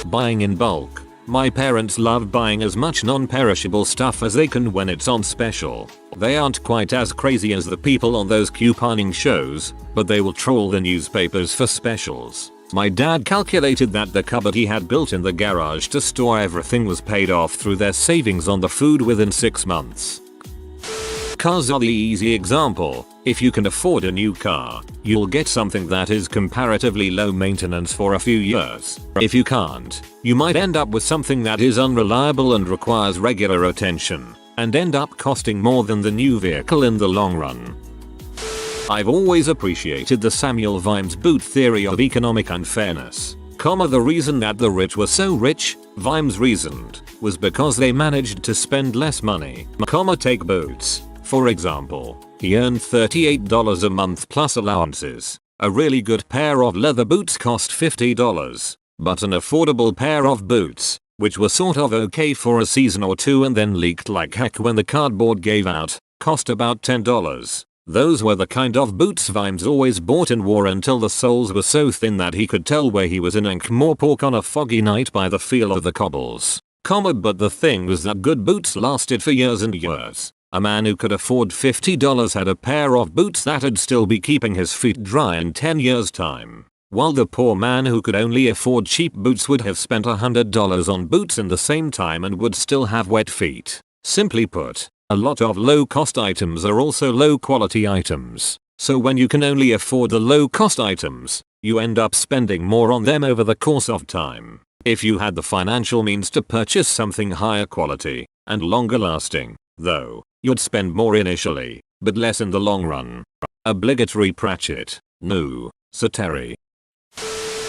Buying in bulk. My parents love buying as much non-perishable stuff as they can when it's on special. They aren't quite as crazy as the people on those couponing shows, but they will troll the newspapers for specials. My dad calculated that the cupboard he had built in the garage to store everything was paid off through their savings on the food within 6 months. Cars are the easy example. If you can afford a new car, you'll get something that is comparatively low maintenance for a few years. If you can't, you might end up with something that is unreliable and requires regular attention, and end up costing more than the new vehicle in the long run. I've always appreciated the Samuel Vimes boot theory of economic unfairness. The reason that the rich were so rich, Vimes reasoned, was because they managed to spend less money. Take boots, for example. He earned $38 a month plus allowances. A really good pair of leather boots cost $50. But an affordable pair of boots, which were sort of okay for a season or two and then leaked like heck when the cardboard gave out, cost about $10. Those were the kind of boots Vimes always bought and wore until the soles were so thin that he could tell where he was in Ankh-Morpork on a foggy night by the feel of the cobbles. But the thing was that good boots lasted for years and years. A man who could afford $50 had a pair of boots that'd still be keeping his feet dry in 10 years time. While the poor man who could only afford cheap boots would have spent $100 on boots in the same time and would still have wet feet. Simply put, a lot of low-cost items are also low-quality items. So when you can only afford the low-cost items, you end up spending more on them over the course of time. If you had the financial means to purchase something higher quality and longer lasting, though, you'd spend more initially, but less in the long run. Obligatory Pratchett. No. Sir Terry.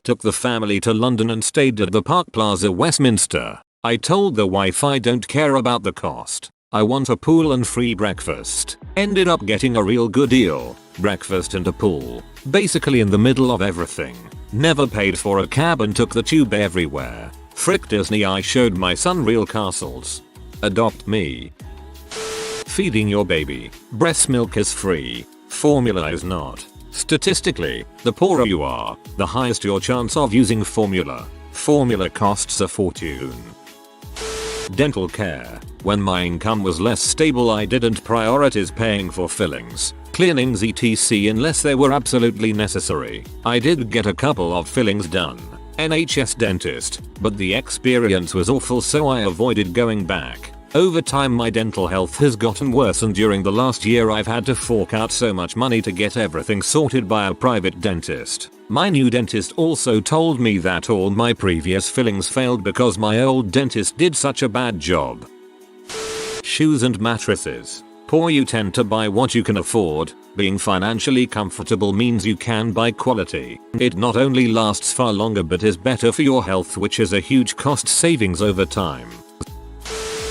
Took the family to London and stayed at the Park Plaza Westminster. I told the wife I don't care about the cost. I want a pool and free breakfast. Ended up getting a real good deal. Breakfast and a pool. Basically in the middle of everything. Never paid for a cab and took the tube everywhere. Frick Disney, I showed my son real castles. Adopt me. Feeding your baby. Breast milk is free. Formula is not. Statistically, the poorer you are, the highest your chance of using formula. Formula costs a fortune. Dental care. When my income was less stable, I didn't prioritize paying for fillings, cleanings etc. unless they were absolutely necessary. I did get a couple of fillings done. NHS dentist, but the experience was awful, so I avoided going back. Over time my dental health has gotten worse, and during the last year I've had to fork out so much money to get everything sorted by a private dentist. My new dentist also told me that all my previous fillings failed because my old dentist did such a bad job. Shoes and mattresses. Poor you tend to buy what you can afford. Being financially comfortable means you can buy quality. It not only lasts far longer but is better for your health, which is a huge cost savings over time.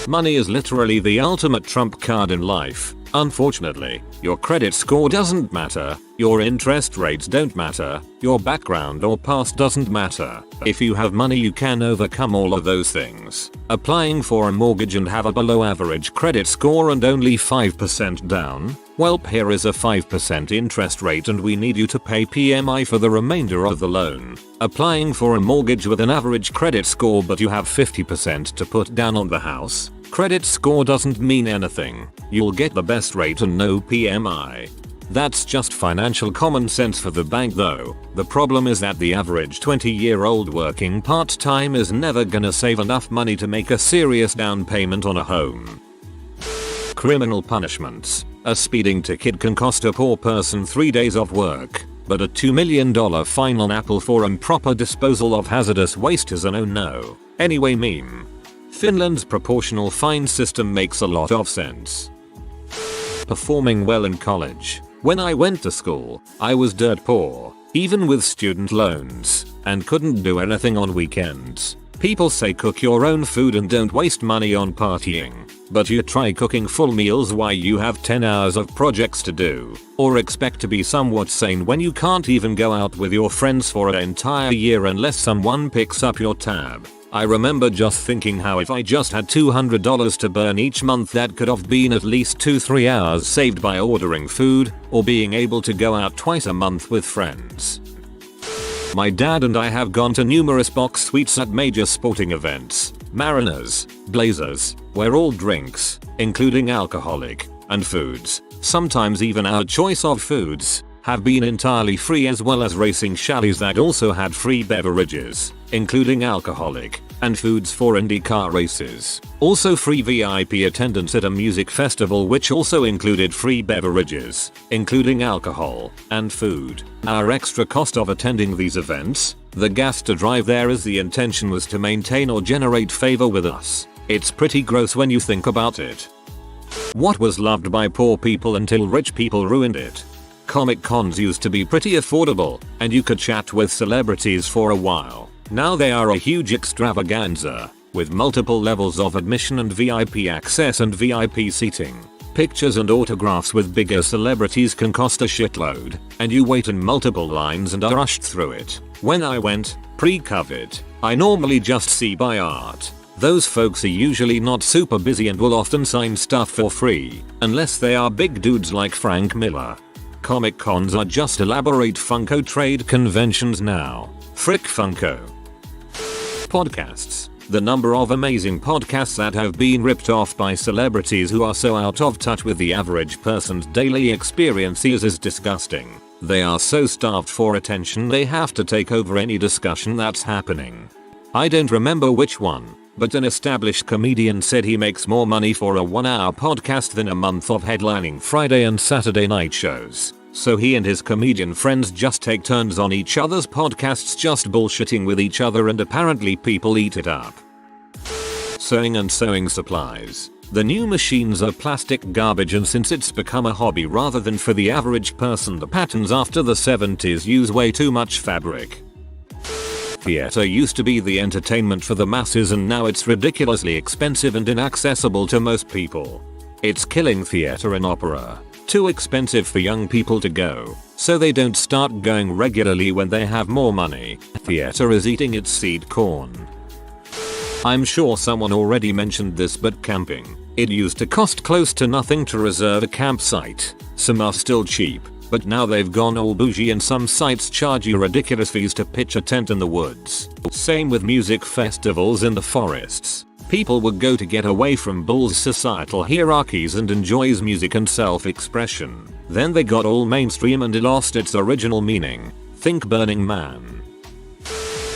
Money is literally the ultimate trump card in life. Unfortunately, your credit score doesn't matter, your interest rates don't matter, your background or past doesn't matter. If you have money, you can overcome all of those things. Applying for a mortgage and have a below average credit score and only 5% down? Well, here is a 5% interest rate and we need you to pay PMI for the remainder of the loan. Applying for a mortgage with an average credit score but you have 50% to put down on the house? Credit score doesn't mean anything. You'll get the best rate and no PMI. That's just financial common sense for the bank though. The problem is that the average 20-year-old working part-time is never gonna save enough money to make a serious down payment on a home. Criminal punishments. A speeding ticket can cost a poor person 3 days off work, but a $2 million fine on Apple for improper disposal of hazardous waste is a no-no. Anyway, meme. Finland's proportional fine system makes a lot of sense. Performing well in college. When I went to school, I was dirt poor, even with student loans, and couldn't do anything on weekends. People say cook your own food and don't waste money on partying, but you try cooking full meals while you have 10 hours of projects to do, or expect to be somewhat sane when you can't even go out with your friends for an entire year unless someone picks up your tab. I remember just thinking how if I just had $200 to burn each month, that could have been at least 2-3 hours saved by ordering food or being able to go out twice a month with friends. My dad and I have gone to numerous box suites at major sporting events, Mariners, Blazers, where all drinks, including alcoholic and foods, sometimes even our choice of foods, have been entirely free, as well as racing chalets that also had free beverages, including alcoholic and foods for IndyCar races. Also free VIP attendance at a music festival which also included free beverages, including alcohol and food. Our extra cost of attending these events, the gas to drive there, as the intention was to maintain or generate favor with us. It's pretty gross when you think about it. What was loved by poor people until rich people ruined it? Comic cons used to be pretty affordable, and you could chat with celebrities for a while. Now they are a huge extravaganza, with multiple levels of admission and VIP access and VIP seating. Pictures and autographs with bigger celebrities can cost a shitload, and you wait in multiple lines and are rushed through it. When I went, pre-COVID, I normally just see buy art. Those folks are usually not super busy and will often sign stuff for free, unless they are big dudes like Frank Miller. Comic cons are just elaborate Funko trade conventions now. Frick Funko. Podcasts. The number of amazing podcasts that have been ripped off by celebrities who are so out of touch with the average person's daily experiences is disgusting. They are so starved for attention they have to take over any discussion that's happening. I don't remember which one, but an established comedian said he makes more money for a 1-hour podcast than a month of headlining Friday and Saturday night shows. So he and his comedian friends just take turns on each other's podcasts just bullshitting with each other, and apparently people eat it up. Sewing and sewing supplies. The new machines are plastic garbage, and since it's become a hobby rather than for the average person, the patterns after the 70s use way too much fabric. Theater used to be the entertainment for the masses, and now it's ridiculously expensive and inaccessible to most people. It's killing theater and opera. Too expensive for young people to go, so they don't start going regularly when they have more money. Theater is eating its seed corn. I'm sure someone already mentioned this, but camping. It used to cost close to nothing to reserve a campsite. Some are still cheap, but now they've gone all bougie and some sites charge you ridiculous fees to pitch a tent in the woods. Same with music festivals in the forests. People would go to get away from Bull's societal hierarchies and enjoys music and self-expression. Then they got all mainstream and it lost its original meaning. Think Burning Man.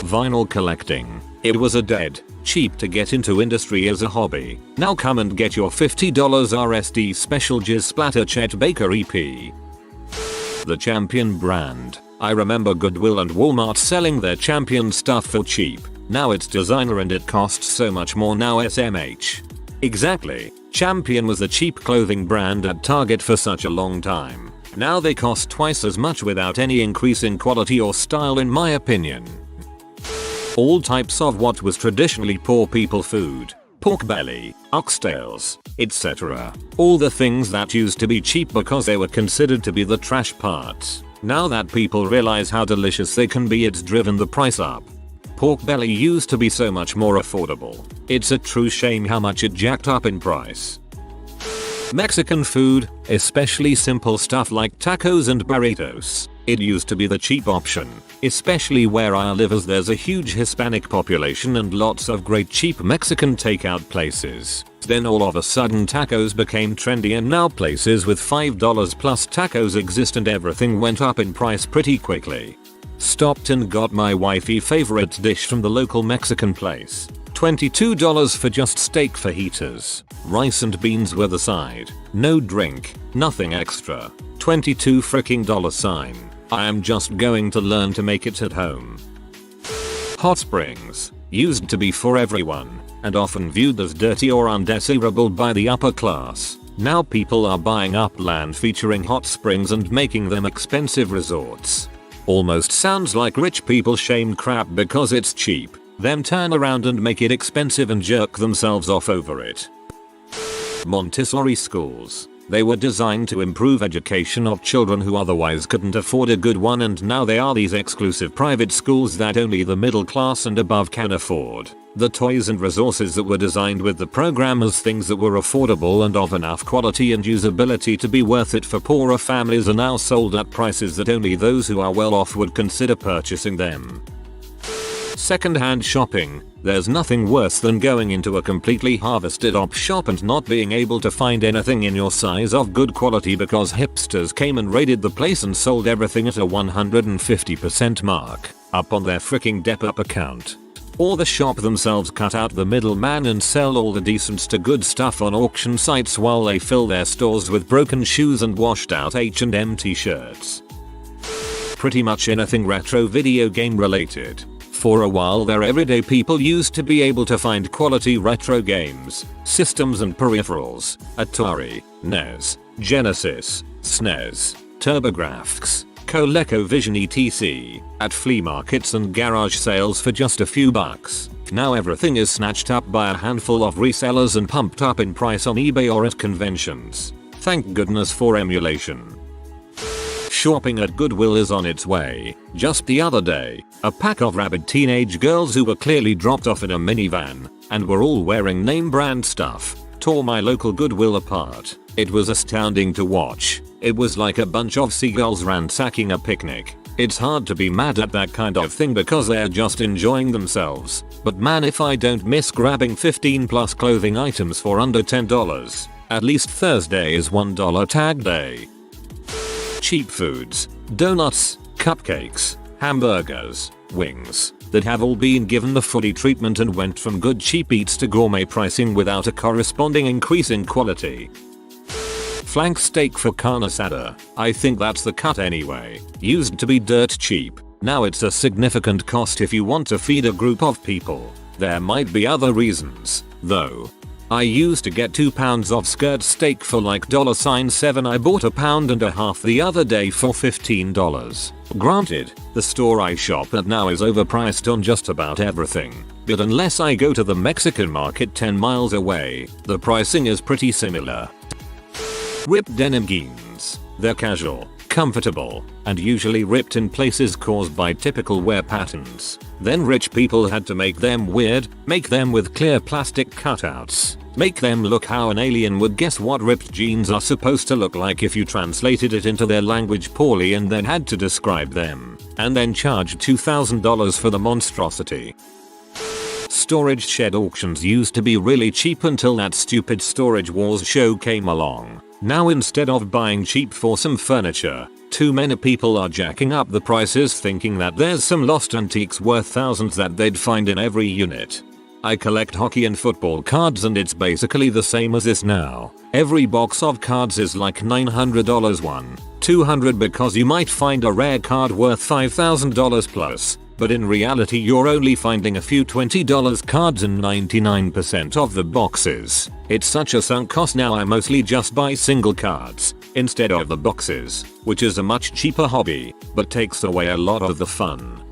Vinyl collecting. It was a dead, cheap to get into industry as a hobby. Now come and get your $50 RSD special Jizz Splatter Chet Baker EP. The Champion brand. I remember Goodwill and Walmart selling their Champion stuff for cheap. Now it's designer and it costs so much more now. SMH. Exactly. Champion was a cheap clothing brand at Target for such a long time. Now they cost twice as much without any increase in quality or style, in my opinion. All types of what was traditionally poor people food. Pork belly, oxtails, etc. All the things that used to be cheap because they were considered to be the trash parts. Now that people realize how delicious they can be, it's driven the price up. Pork belly used to be so much more affordable. It's a true shame how much it jacked up in price. Mexican food, especially simple stuff like tacos and burritos. It used to be the cheap option, especially where I live, as there's a huge Hispanic population and lots of great cheap Mexican takeout places. Then all of a sudden tacos became trendy, and now places with $5 plus tacos exist and everything went up in price pretty quickly. Stopped and got my wifey favorite dish from the local Mexican place. $22 for just steak fajitas. Rice and beans were the side. No drink, nothing extra. $22 freaking $. I am just going to learn to make it at home. Hot springs. Used to be for everyone, and often viewed as dirty or undesirable by the upper class. Now people are buying up land featuring hot springs and making them expensive resorts. Almost sounds like rich people shame crap because it's cheap, then turn around and make it expensive and jerk themselves off over it. Montessori schools. They were designed to improve education of children who otherwise couldn't afford a good one, and now they are these exclusive private schools that only the middle class and above can afford. The toys and resources that were designed with the program as things that were affordable and of enough quality and usability to be worth it for poorer families are now sold at prices that only those who are well off would consider purchasing them. Second-hand shopping. There's nothing worse than going into a completely harvested op shop and not being able to find anything in your size of good quality because hipsters came and raided the place and sold everything at a 150% mark up on their freaking Depop account. Or the shop themselves cut out the middleman and sell all the decent to good stuff on auction sites while they fill their stores with broken shoes and washed out H&M t-shirts. Pretty much anything retro video game related. For a while there, everyday people used to be able to find quality retro games, systems and peripherals. Atari, NES, Genesis, SNES, TurboGrafx, ColecoVision etc. at flea markets and garage sales for just a few bucks. Now everything is snatched up by a handful of resellers and pumped up in price on eBay or at conventions. Thank goodness for emulation. Shopping at Goodwill is on its way. Just the other day, a pack of rabid teenage girls who were clearly dropped off in a minivan and were all wearing name brand stuff tore my local Goodwill apart. It was astounding to watch. It was like a bunch of seagulls ransacking a picnic. It's hard to be mad at that kind of thing because they're just enjoying themselves. But man, if I don't miss grabbing 15 plus clothing items for under $10. At least Thursday is $1 tag day. Cheap foods, donuts, cupcakes, hamburgers, wings that have all been given the foodie treatment and went from good cheap eats to gourmet pricing without a corresponding increase in quality. Flank steak for carne asada. I think that's the cut anyway. Used to be dirt cheap. Now it's a significant cost if you want to feed a group of people. There might be other reasons, though. I used to get 2 pounds of skirt steak for like $7. I bought 1.5 pounds the other day for $15. Granted, the store I shop at now is overpriced on just about everything. But unless I go to the Mexican market 10 miles away, the pricing is pretty similar. Ripped denim jeans. They're casual, comfortable, and usually ripped in places caused by typical wear patterns. Then rich people had to make them weird, make them with clear plastic cutouts, make them look how an alien would guess what ripped jeans are supposed to look like if you translated it into their language poorly, and then had to describe them, and then charge $2,000 for the monstrosity. Storage shed auctions used to be really cheap until that stupid Storage Wars show came along. Now instead of buying cheap for some furniture, too many people are jacking up the prices thinking that there's some lost antiques worth thousands that they'd find in every unit. I collect hockey and football cards and it's basically the same as this now. Every box of cards is like $900 one, $200 because you might find a rare card worth $5,000 plus. But in reality you're only finding a few $20 cards in 99% of the boxes. It's such a sunk cost now I mostly just buy single cards instead of the boxes, which is a much cheaper hobby, but takes away a lot of the fun.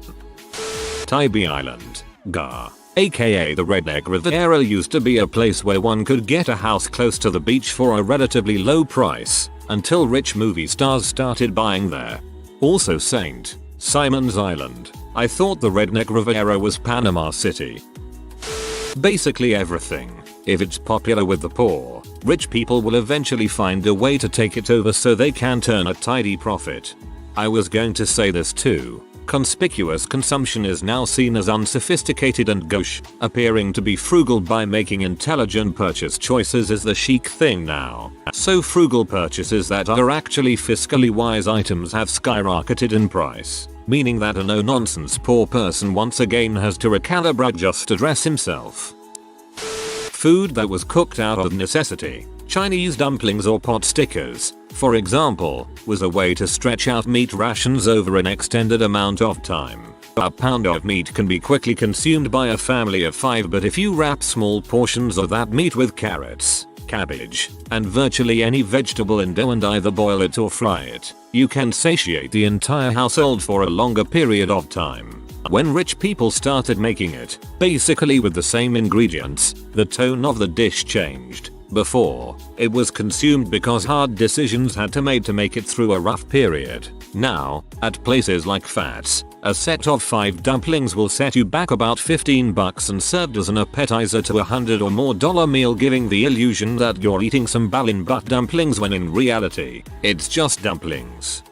Tybee Island, GAR, aka the Redneck Riviera, used to be a place where one could get a house close to the beach for a relatively low price, until rich movie stars started buying there. Also St. Simon's Island. I thought the Redneck Riviera was Panama City. Basically everything. If it's popular with the poor, rich people will eventually find a way to take it over so they can turn a tidy profit. I was going to say this too. Conspicuous consumption is now seen as unsophisticated and gauche. Appearing to be frugal by making intelligent purchase choices is the chic thing now. So frugal purchases that are actually fiscally wise items have skyrocketed in price, meaning that a no-nonsense poor person once again has to recalibrate just to dress himself. Food that was cooked out of necessity. Chinese dumplings or pot stickers, for example, was a way to stretch out meat rations over an extended amount of time. A pound of meat can be quickly consumed by a family of 5, but if you wrap small portions of that meat with carrots, cabbage, and virtually any vegetable in dough and either boil it or fry it, you can satiate the entire household for a longer period of time. When rich people started making it, basically with the same ingredients, the tone of the dish changed. Before, it was consumed because hard decisions had to made to make it through a rough period. Now, at places like Fats, a set of 5 dumplings will set you back about $15 and served as an appetizer to $100 or more meal, giving the illusion that you're eating some ballin butt dumplings when in reality, it's just dumplings.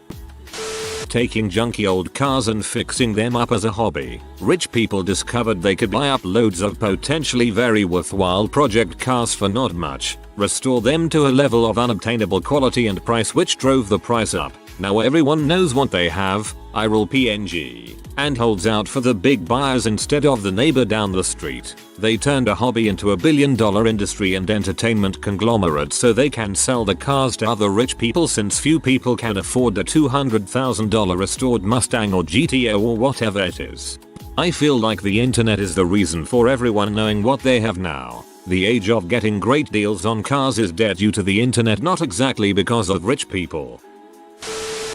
Taking junky old cars and fixing them up as a hobby. Rich people discovered they could buy up loads of potentially very worthwhile project cars for not much, restore them to a level of unobtainable quality and price which drove the price up. Now everyone knows what they have, IRL PNG, and holds out for the big buyers instead of the neighbor down the street. They turned a hobby into a billion-dollar industry and entertainment conglomerate so they can sell the cars to other rich people, since few people can afford a $200,000 restored Mustang or GTO or whatever it is. I feel like the internet is the reason for everyone knowing what they have now. The age of getting great deals on cars is dead due to the internet, not exactly because of rich people.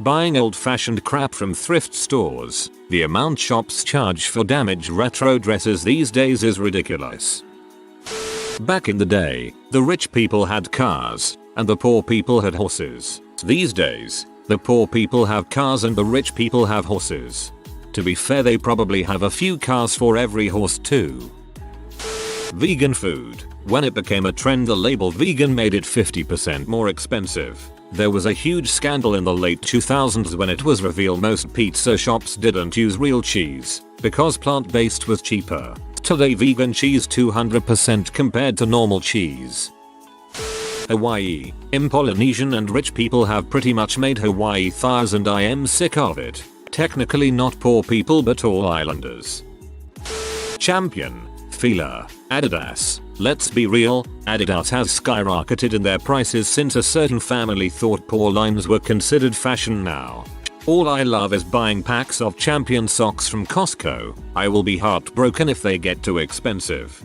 Buying old-fashioned crap from thrift stores. The amount shops charge for damaged retro dresses these days is ridiculous. Back in the day, the rich people had cars, and the poor people had horses. These days, the poor people have cars and the rich people have horses. To be fair, they probably have a few cars for every horse too. Vegan food. When it became a trend, the label vegan made it 50% more expensive. There was a huge scandal in the late 2000s when it was revealed most pizza shops didn't use real cheese because plant-based was cheaper. Today vegan cheese 200% compared to normal cheese. Hawaii. Polynesian and rich people have pretty much made Hawaii theirs and I am sick of it. Technically not poor people but all islanders. Champion. Fila. Adidas. Let's be real, Adidas has skyrocketed in their prices since a certain family thought poor lines were considered fashion now. All I love is buying packs of Champion socks from Costco. I will be heartbroken if they get too expensive.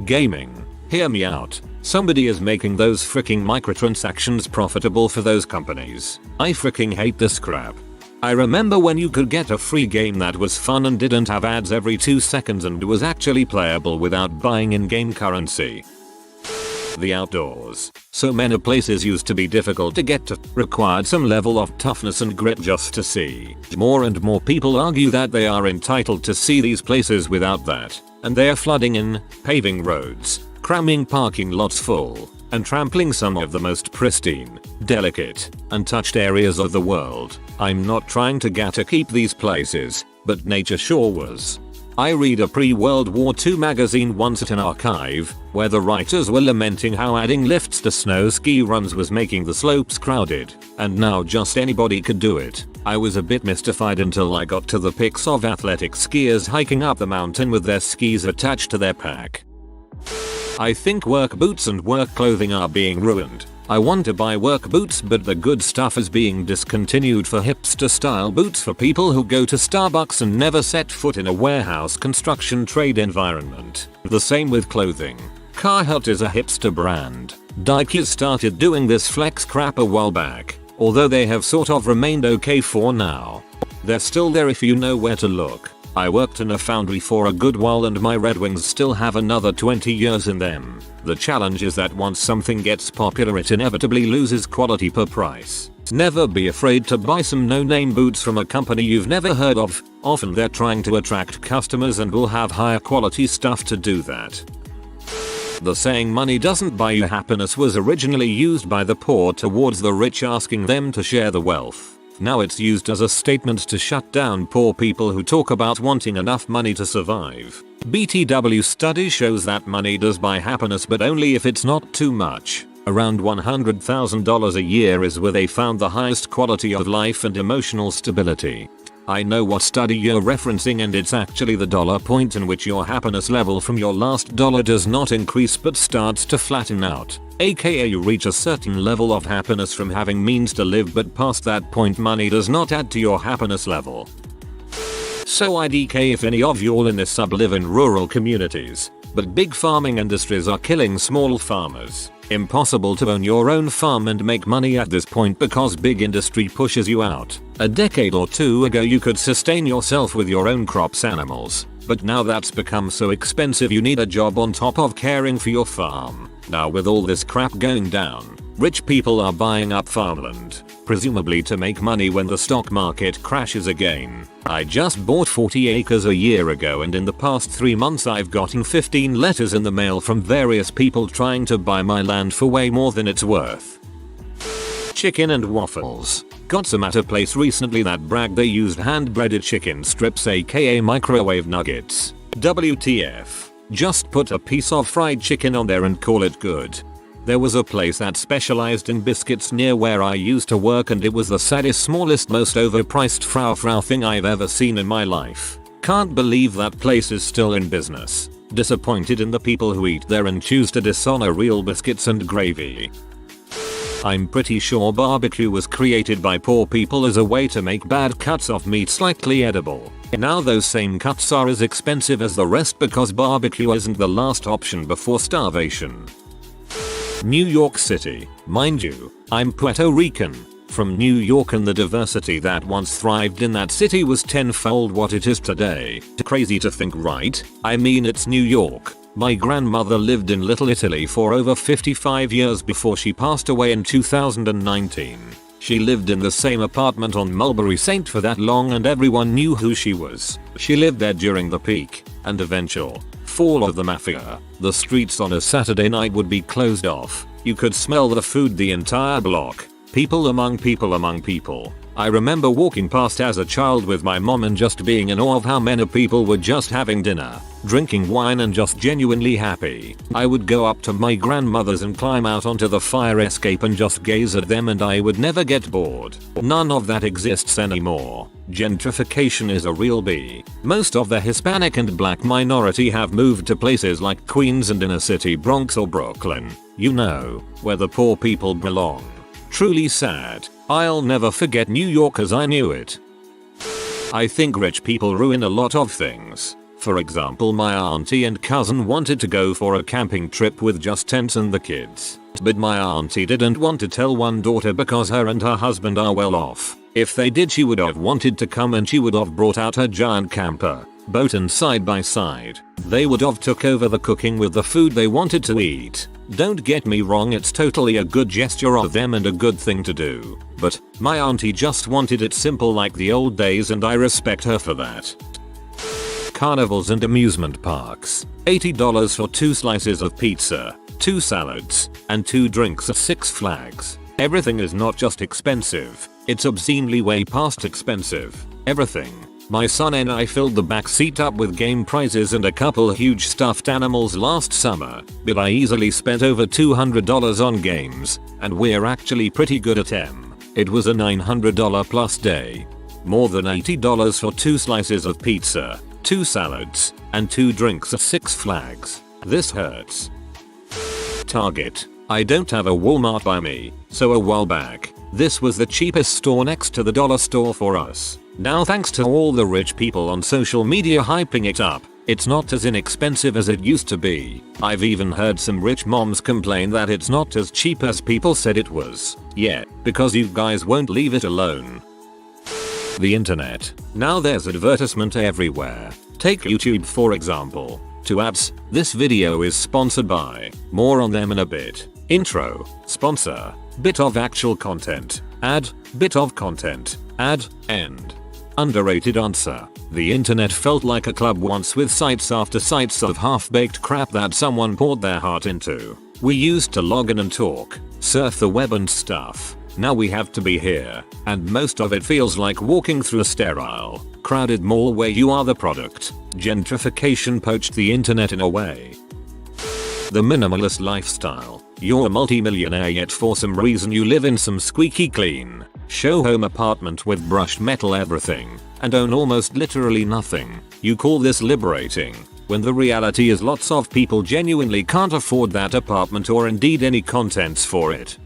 Gaming. Hear me out. Somebody is making those freaking microtransactions profitable for those companies. I freaking hate this crap. I remember when you could get a free game that was fun and didn't have ads every 2 seconds and was actually playable without buying in-game currency. The outdoors. So many places used to be difficult to get to, required some level of toughness and grit just to see. More and more people argue that they are entitled to see these places without that, and they are flooding in, paving roads, cramming parking lots full, and trampling some of the most pristine, delicate, untouched areas of the world. I'm not trying to gatekeep these places, but nature sure was. I read a pre-World War II magazine once at an archive, where the writers were lamenting how adding lifts to snow ski runs was making the slopes crowded, and now just anybody could do it. I was a bit mystified until I got to the pics of athletic skiers hiking up the mountain with their skis attached to their pack. I think work boots and work clothing are being ruined. I want to buy work boots but the good stuff is being discontinued for hipster style boots for people who go to Starbucks and never set foot in a warehouse construction trade environment. The same with clothing. Carhartt is a hipster brand. Dickies started doing this flex crap a while back, although they have sort of remained okay for now. They're still there if you know where to look. I worked in a foundry for a good while and my Red Wings still have another 20 years in them. The challenge is that once something gets popular it inevitably loses quality per price. Never be afraid to buy some no-name boots from a company you've never heard of. Often they're trying to attract customers and will have higher quality stuff to do that. The saying money doesn't buy you happiness was originally used by the poor towards the rich, asking them to share the wealth. Now it's used as a statement to shut down poor people who talk about wanting enough money to survive. BTW study shows that money does buy happiness, but only if it's not too much. Around $100,000 a year is where they found the highest quality of life and emotional stability. I know what study you're referencing, and it's actually the dollar point in which your happiness level from your last dollar does not increase but starts to flatten out. AKA you reach a certain level of happiness from having means to live, but past that point money does not add to your happiness level. So IDK if any of y'all in this sub live in rural communities, but big farming industries are killing small farmers. Impossible to own your own farm and make money at this point because big industry pushes you out. A decade or two ago you could sustain yourself with your own crops, animals, but now that's become so expensive you need a job on top of caring for your farm. Now with all this crap going down, rich people are buying up farmland, presumably to make money when the stock market crashes again. I just bought 40 acres a year ago and in the past 3 months I've gotten 15 letters in the mail from various people trying to buy my land for way more than it's worth. Chicken and waffles. Got some at a place recently that bragged they used hand-breaded chicken strips aka microwave nuggets. WTF. Just put a piece of fried chicken on there and call it good. There was a place that specialized in biscuits near where I used to work and it was the saddest, smallest, most overpriced frou thing I've ever seen in my life. Can't believe that place is still in business. Disappointed in the people who eat there and choose to dishonor real biscuits and gravy. I'm pretty sure barbecue was created by poor people as a way to make bad cuts of meat slightly edible. Now those same cuts are as expensive as the rest because barbecue isn't the last option before starvation. New York City. Mind you, I'm Puerto Rican. from New York, and the diversity that once thrived in that city was tenfold what it is today. Crazy to think, right? I mean, it's New York. My grandmother lived in Little Italy for over 55 years before she passed away in 2019. She lived in the same apartment on Mulberry St for that long and everyone knew who she was. She lived there during the peak and eventual fall of the mafia. The streets on a Saturday night would be closed off. You could smell the food the entire block. People among people among people. I remember walking past as a child with my mom and just being in awe of how many people were just having dinner, drinking wine and just genuinely happy. I would go up to my grandmother's and climb out onto the fire escape and just gaze at them and I would never get bored. None of that exists anymore. Gentrification is a real B. Most of the Hispanic and black minority have moved to places like Queens and inner city Bronx or Brooklyn. You know, where the poor people belong. Truly sad. I'll never forget New York as I knew it. I think rich people ruin a lot of things. For example, my auntie and cousin wanted to go for a camping trip with just tents and the kids. But my auntie didn't want to tell one daughter because her and her husband are well off. If they did, she would have wanted to come and she would have brought out her giant camper, boat, and side by side. They would have took over the cooking with the food they wanted to eat. Don't get me wrong, it's totally a good gesture of them and a good thing to do. But my auntie just wanted it simple like the old days and I respect her for that. Carnivals and amusement parks. $80 for 2 slices of pizza, 2 salads, and 2 drinks at Six Flags. Everything is not just expensive, it's obscenely way past expensive. Everything. My son and I filled the back seat up with game prizes and a couple huge stuffed animals last summer, but I easily spent over $200 on games, and we're actually pretty good at them. It was a $900 plus day. More than $80 for 2 slices of pizza, 2 salads, and 2 drinks at Six Flags. This hurts. Target. I don't have a Walmart by me, so a while back, this was the cheapest store next to the dollar store for us. Now, thanks to all the rich people on social media hyping it up, it's not as inexpensive as it used to be. I've even heard some rich moms complain that it's not as cheap as people said it was. Yeah, because you guys won't leave it alone. The internet. Now there's advertisement everywhere. Take YouTube for example. 2 ads. This video is sponsored by. More on them in a bit. Intro. Sponsor. Bit of actual content. Ad. Bit of content. Ad. End. Underrated answer. The internet felt like a club once with sites after sites of half-baked crap that someone poured their heart into. We used to log in and talk, surf the web and stuff. Now we have to be here, and most of it feels like walking through a sterile, crowded mall where you are the product. Gentrification poached the internet in a way. The minimalist lifestyle. You're a multi-millionaire yet for some reason you live in some squeaky clean, show home apartment with brushed metal everything, and own almost literally nothing. You call this liberating, when the reality is lots of people genuinely can't afford that apartment or indeed any contents for it.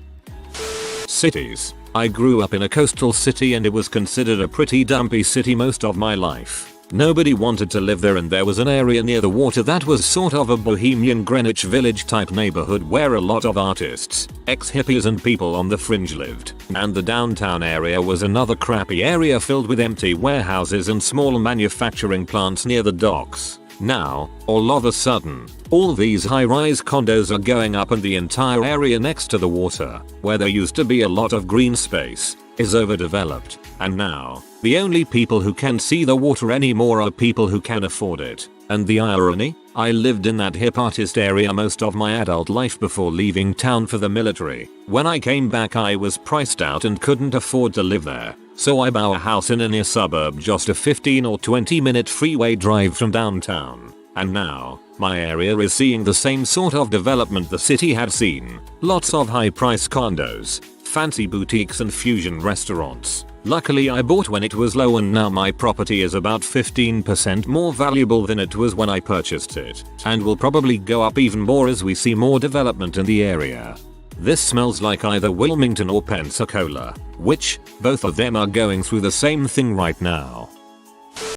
Cities. I grew up in a coastal city and it was considered a pretty dumpy city most of my life. Nobody wanted to live there and there was an area near the water that was sort of a bohemian Greenwich Village type neighborhood where a lot of artists, ex-hippies and people on the fringe lived. And the downtown area was another crappy area filled with empty warehouses and small manufacturing plants near the docks. Now, all of a sudden, all these high-rise condos are going up and the entire area next to the water, where there used to be a lot of green space, is overdeveloped. And now, the only people who can see the water anymore are people who can afford it. And the irony? I lived in that hip artist area most of my adult life before leaving town for the military. When I came back I was priced out and couldn't afford to live there. So I bought a house in a near suburb just a 15 or 20 minute freeway drive from downtown. And now, my area is seeing the same sort of development the city had seen. Lots of high price condos, fancy boutiques and fusion restaurants. Luckily I bought when it was low and now my property is about 15% more valuable than it was when I purchased it, and will probably go up even more as we see more development in the area. This smells like either Wilmington or Pensacola, which, both of them are going through the same thing right now.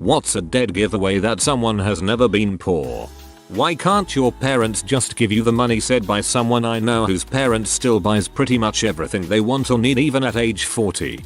What's a dead giveaway that someone has never been poor? Why can't your parents just give you the money? Said by someone I know whose parents still buys pretty much everything they want or need even at age 40.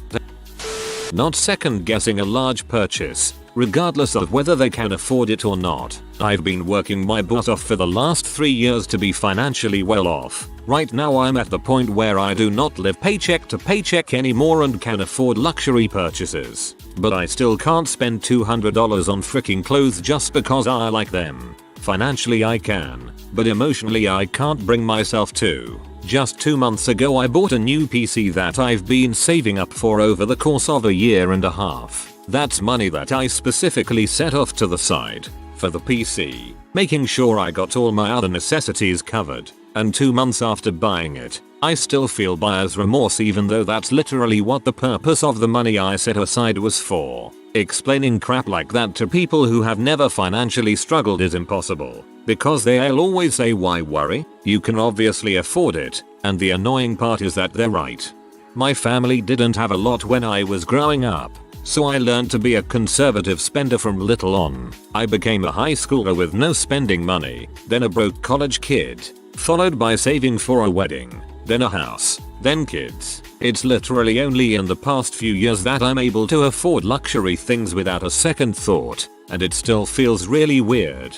Not second guessing a large purchase, regardless of whether they can afford it or not. I've been working my butt off for the last 3 years to be financially well off. Right now I'm at the point where I do not live paycheck to paycheck anymore and can afford luxury purchases. But I still can't spend $200 on freaking clothes just because I like them. Financially I can, but emotionally I can't bring myself to. Just 2 months ago I bought a new PC that I've been saving up for over the course of a year and a half. That's money that I specifically set off to the side for the PC, making sure I got all my other necessities covered. And 2 months after buying it, I still feel buyer's remorse even though that's literally what the purpose of the money I set aside was for. Explaining crap like that to people who have never financially struggled is impossible, because they'll always say why worry? You can obviously afford it, and the annoying part is that they're right. My family didn't have a lot when I was growing up, so I learned to be a conservative spender from little on. I became a high schooler with no spending money, then a broke college kid, followed by saving for a wedding, then a house, then kids. It's literally only in the past few years that I'm able to afford luxury things without a second thought, and it still feels really weird.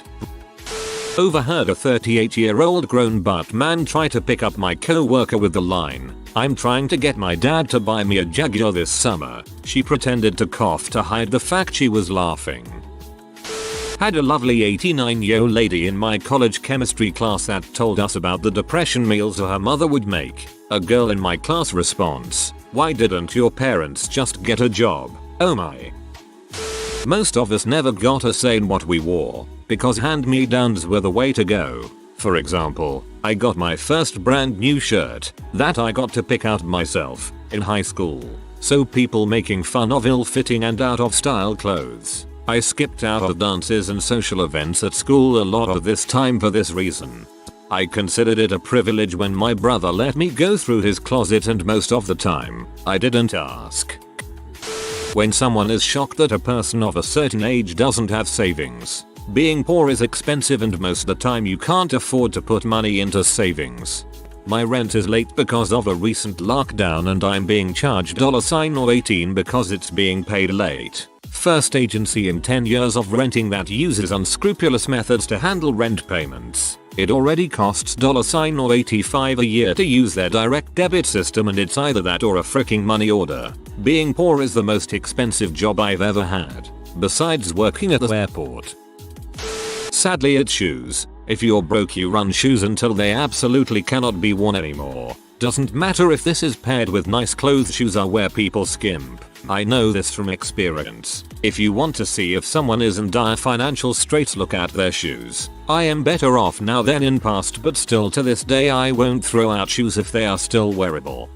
Overheard a 38-year-old grown-butt man try to pick up my co-worker with the line, "I'm trying to get my dad to buy me a Jaguar this summer." She pretended to cough to hide the fact she was laughing. Had a lovely 89-year-old lady in my college chemistry class that told us about the depression meals her mother would make. A girl in my class response, "Why didn't your parents just get a job? Oh my." Most of us never got a say in what we wore, because hand-me-downs were the way to go. For example, I got my first brand new shirt that I got to pick out myself in high school, so people making fun of ill-fitting and out-of-style clothes. I skipped out of dances and social events at school a lot of this time for this reason. I considered it a privilege when my brother let me go through his closet, and most of the time, I didn't ask. When someone is shocked that a person of a certain age doesn't have savings. Being poor is expensive and most of the time you can't afford to put money into savings. My rent is late because of a recent lockdown and I'm being charged $18 because it's being paid late. First agency in 10 years of renting that uses unscrupulous methods to handle rent payments. It already costs $85 a year to use their direct debit system, and it's either that or a freaking money order. Being poor is the most expensive job I've ever had, besides working at the airport. Sadly it's shoes. If you're broke you run shoes until they absolutely cannot be worn anymore. Doesn't matter if this is paired with nice clothes, shoes are where people skimp. I know this from experience. If you want to see if someone is in dire financial straits, look at their shoes. I am better off now than in past, but still to this day I won't throw out shoes if they are still wearable.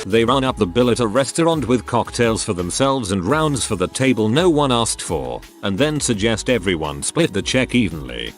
They run up the bill at a restaurant with cocktails for themselves and rounds for the table no one asked for, and then suggest everyone split the check evenly.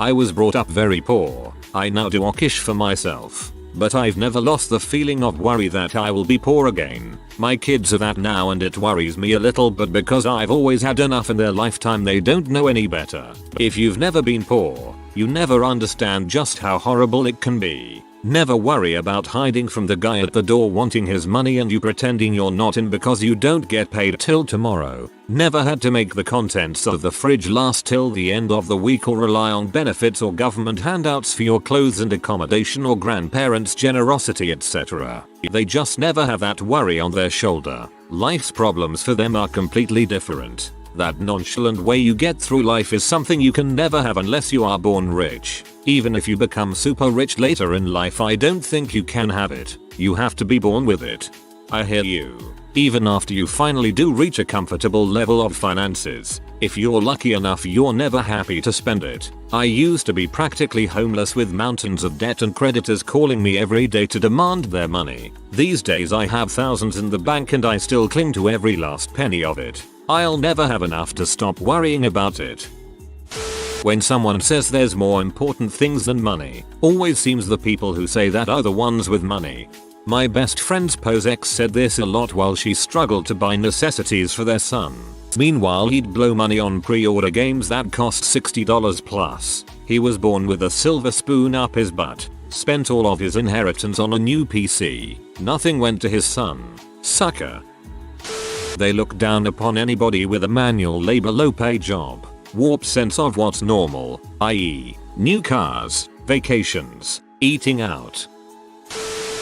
I was brought up very poor. I now do okish for myself, but I've never lost the feeling of worry that I will be poor again. My kids are that now and it worries me a little, but because I've always had enough in their lifetime they don't know any better. If you've never been poor, you never understand just how horrible it can be. Never worry about hiding from the guy at the door wanting his money and you pretending you're not in because you don't get paid till tomorrow. Never had to make the contents of the fridge last till the end of the week or rely on benefits or government handouts for your clothes and accommodation or grandparents' generosity, etc. They just never have that worry on their shoulder. Life's problems for them are completely different. That nonchalant way you get through life is something you can never have unless you are born rich. Even if you become super rich later in life, I don't think you can have it. You have to be born with it. I hear you. Even after you finally do reach a comfortable level of finances, if you're lucky enough you're never happy to spend it. I used to be practically homeless with mountains of debt and creditors calling me every day to demand their money. These days I have thousands in the bank and I still cling to every last penny of it. I'll never have enough to stop worrying about it. When someone says there's more important things than money, always seems the people who say that are the ones with money. My best friend's pose ex said this a lot while she struggled to buy necessities for their son. Meanwhile he'd blow money on pre-order games that cost $60 plus. He was born with a silver spoon up his butt. Spent all of his inheritance on a new PC. Nothing went to his son. Sucker. They look down upon anybody with a manual labor low pay job. Warped sense of what's normal, i.e. new cars, vacations, eating out.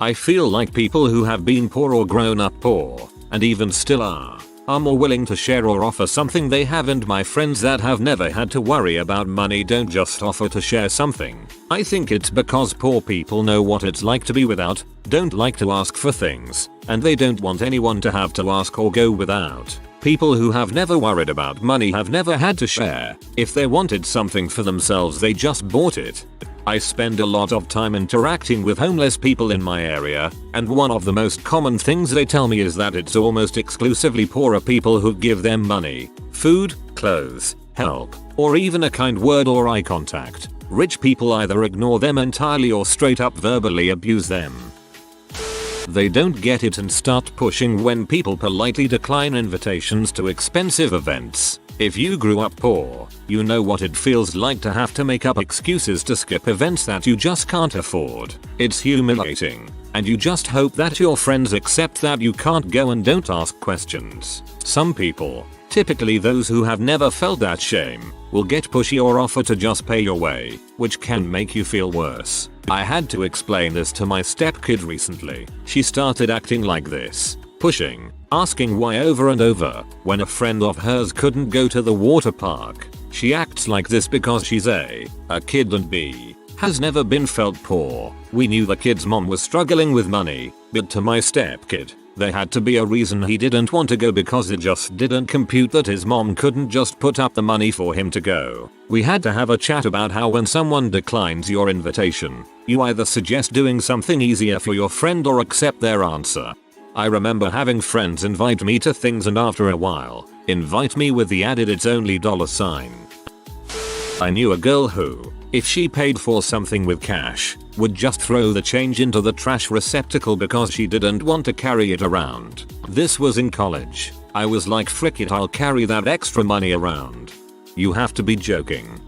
I feel like people who have been poor or grown up poor, and even still are more willing to share or offer something they have, and my friends that have never had to worry about money don't just offer to share something. I think it's because poor people know what it's like to be without, don't like to ask for things, and they don't want anyone to have to ask or go without. People who have never worried about money have never had to share. If they wanted something for themselves they just bought it. I spend a lot of time interacting with homeless people in my area, and one of the most common things they tell me is that it's almost exclusively poorer people who give them money, food, clothes, help, or even a kind word or eye contact. Rich people either ignore them entirely or straight up verbally abuse them. They don't get it and start pushing when people politely decline invitations to expensive events. If you grew up poor, you know what it feels like to have to make up excuses to skip events that you just can't afford. It's humiliating, and you just hope that your friends accept that you can't go and don't ask questions. Some people, typically those who have never felt that shame, will get pushy or offer to just pay your way, which can make you feel worse. I had to explain this to my stepkid recently. She started acting like this, pushing, asking why over and over, when a friend of hers couldn't go to the water park. She acts like this because she's A kid, and B, has never been felt poor. We knew the kid's mom was struggling with money, but to my stepkid, there had to be a reason he didn't want to go, because it just didn't compute that his mom couldn't just put up the money for him to go. We had to have a chat about how when someone declines your invitation, you either suggest doing something easier for your friend or accept their answer. I remember having friends invite me to things and after a while, invite me with the added "it's only $." I knew a girl who, if she paid for something with cash, would just throw the change into the trash receptacle because she didn't want to carry it around. This was in college. I was like, frick it, I'll carry that extra money around. You have to be joking.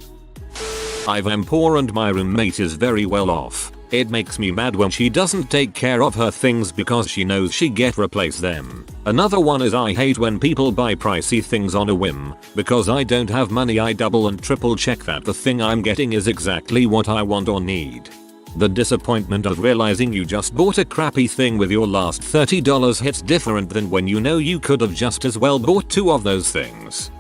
I'm poor and my roommate is very well off. It makes me mad when she doesn't take care of her things because she knows she get replace them. Another one is I hate when people buy pricey things on a whim. Because I don't have money, I double and triple check that the thing I'm getting is exactly what I want or need. The disappointment of realizing you just bought a crappy thing with your last $30 hits different than when you know you could have just as well bought 2 of those things.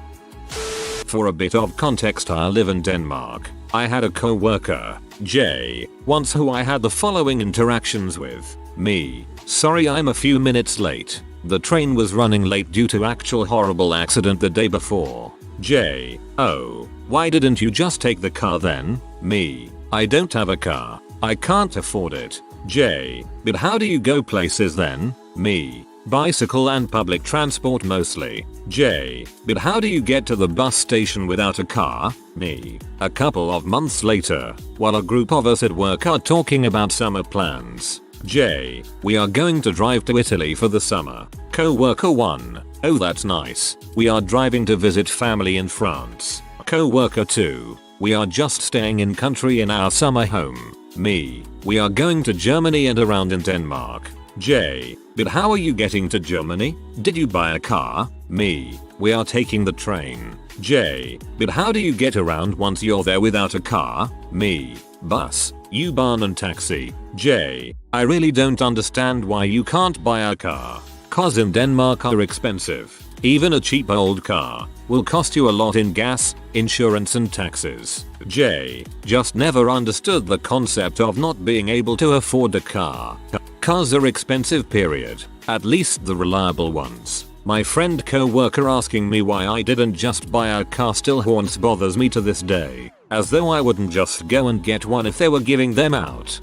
For a bit of context, I live in Denmark. I had a co-worker, Jay, once who I had the following interactions with. Me: sorry I'm a few minutes late. The train was running late due to actual horrible accident the day before. Jay: oh, why didn't you just take the car then? Me: I don't have a car. I can't afford it. Jay: but how do you go places then? Me: bicycle and public transport mostly. Jay: but how do you get to the bus station without a car? Me: a couple of months later, while a group of us at work are talking about summer plans. Jay: we are going to drive to Italy for the summer. Co-worker 1: oh that's nice. We are driving to visit family in France. Co-worker 2: we are just staying in country in our summer home. Me: we are going to Germany and around in Denmark. Jay: but how are you getting to Germany? Did you buy a car? Me: we are taking the train. Jay: but how do you get around once you're there without a car? Me: bus, U-Bahn and taxi. Jay: I really don't understand why you can't buy a car. Cars in Denmark are expensive. Even a cheap old car will cost you a lot in gas, insurance and taxes. Jay: just never understood the concept of not being able to afford a car. Cars are expensive period. At least the reliable ones. My friend co-worker asking me why I didn't just buy a car still haunts bothers me to this day. As though I wouldn't just go and get one if they were giving them out.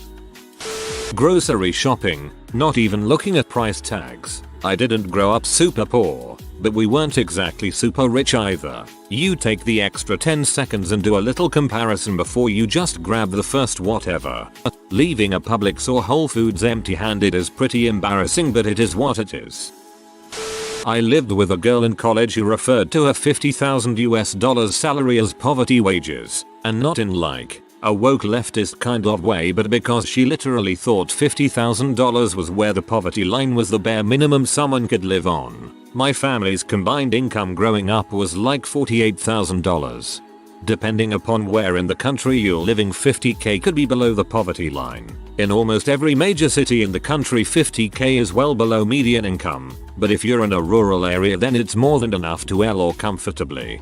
Grocery shopping, not even looking at price tags. I didn't grow up super poor, but we weren't exactly super rich either. You take the extra 10 seconds and do a little comparison before you just grab the first whatever. Leaving a Publix or Whole Foods empty-handed is pretty embarrassing, but it is what it is. I lived with a girl in college who referred to her $50,000 salary as poverty wages, and not in like a woke leftist kind of way, but because she literally thought $50,000 was where the poverty line was, the bare minimum someone could live on. My family's combined income growing up was like $48,000. Depending upon where in the country you're living, $50k could be below the poverty line. In almost every major city in the country, $50k is well below median income, but if you're in a rural area then it's more than enough to live comfortably.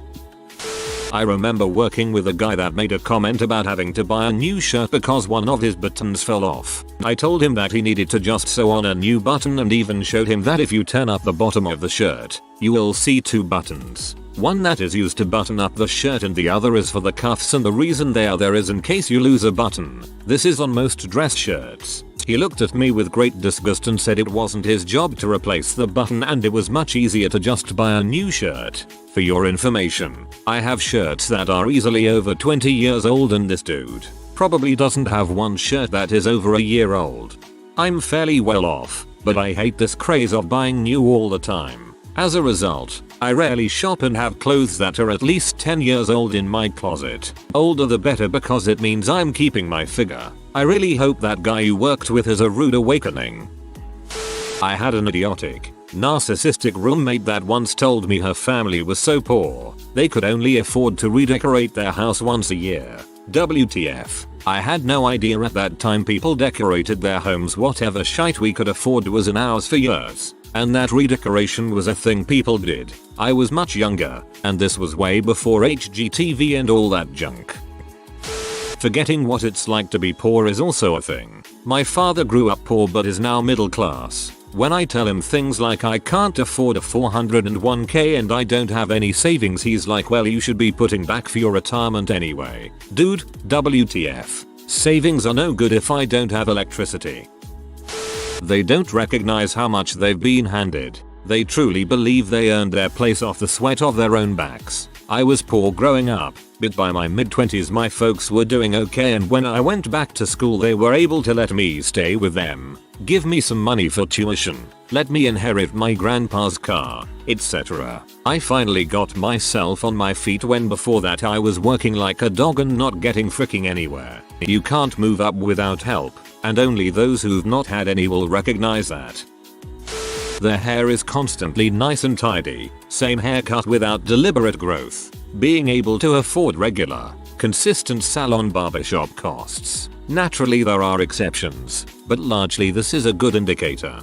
I remember working with a guy that made a comment about having to buy a new shirt because one of his buttons fell off. I told him that he needed to just sew on a new button, and even showed him that if you turn up the bottom of the shirt, you will see two buttons. One that is used to button up the shirt and the other is for the cuffs, and the reason they are there is in case you lose a button. This is on most dress shirts. He looked at me with great disgust and said it wasn't his job to replace the button and it was much easier to just buy a new shirt. For your information, I have shirts that are easily over 20 years old, and this dude probably doesn't have one shirt that is over a year old. I'm fairly well off, but I hate this craze of buying new all the time. As a result, I rarely shop and have clothes that are at least 10 years old in my closet. Older the better, because it means I'm keeping my figure. I really hope that guy you worked with has a rude awakening. I had an idiotic, narcissistic roommate that once told me her family was so poor, they could only afford to redecorate their house once a year. WTF. I had no idea at that time people decorated their homes whatever shite we could afford was in ours for years, and that redecoration was a thing people did. I was much younger, and this was way before HGTV and all that junk. Forgetting what it's like to be poor is also a thing. My father grew up poor but is now middle class. When I tell him things like I can't afford a 401k and I don't have any savings, he's like, well, you should be putting back for your retirement anyway. Dude, WTF. Savings are no good if I don't have electricity. They don't recognize how much they've been handed. They truly believe they earned their place off the sweat of their own backs. I was poor growing up, but by my mid-20s my folks were doing okay, and when I went back to school they were able to let me stay with them, give me some money for tuition, let me inherit my grandpa's car, etc. I finally got myself on my feet when before that I was working like a dog and not getting freaking anywhere. You can't move up without help, and only those who've not had any will recognize that. Their hair is constantly nice and tidy, same haircut without deliberate growth, being able to afford regular, consistent salon barbershop costs. Naturally there are exceptions, but largely this is a good indicator.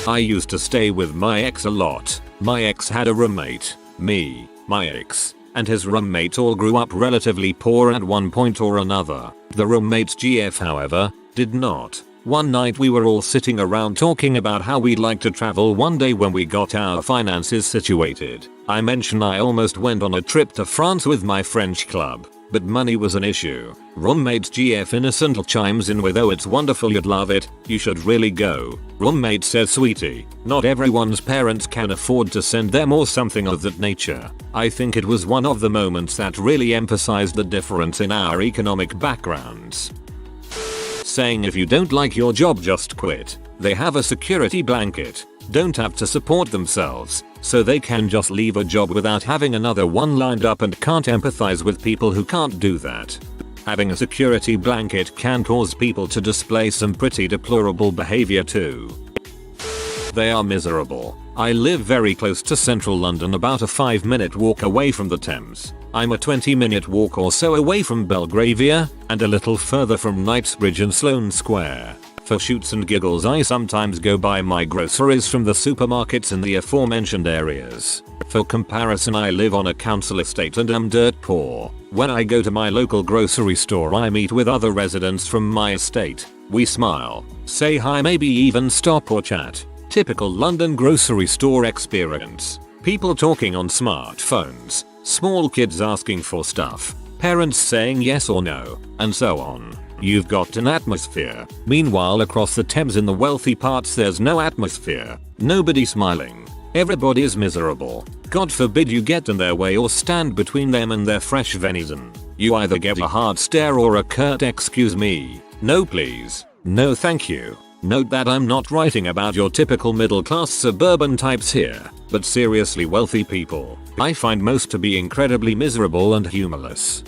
I used to stay with my ex a lot. My ex had a roommate, me, my ex, and his roommate all grew up relatively poor at one point or another. The roommate's GF, however, did not. One night we were all sitting around talking about how we'd like to travel one day when we got our finances situated. I mentioned I almost went on a trip to France with my French club, but money was an issue. Roommate's GF innocently chimes in with, oh, it's wonderful, you'd love it, you should really go. Roommate says, sweetie, not everyone's parents can afford to send them, or something of that nature. I think it was one of the moments that really emphasized the difference in our economic backgrounds. Saying if you don't like your job just quit. They have a security blanket, don't have to support themselves, so they can just leave a job without having another one lined up, and can't empathize with people who can't do that. Having a security blanket can cause people to display some pretty deplorable behavior too. They are miserable. I live very close to central London, about a 5-minute walk away from the Thames. I'm a 20-minute walk or so away from Belgravia, and a little further from Knightsbridge and Sloane Square. For shoots and giggles I sometimes go buy my groceries from the supermarkets in the aforementioned areas. For comparison, I live on a council estate and am dirt poor. When I go to my local grocery store I meet with other residents from my estate. We smile, say hi, maybe even stop or chat. Typical London grocery store experience. People talking on smartphones, small kids asking for stuff, parents saying yes or no, and so on. You've got an atmosphere. Meanwhile across the Thames in the wealthy parts there's no atmosphere. Nobody smiling. Everybody's miserable. God forbid you get in their way or stand between them and their fresh venison. You either get a hard stare or a curt "excuse me." No please. No thank you. Note that I'm not writing about your typical middle class suburban types here, but seriously wealthy people. I find most to be incredibly miserable and humorless.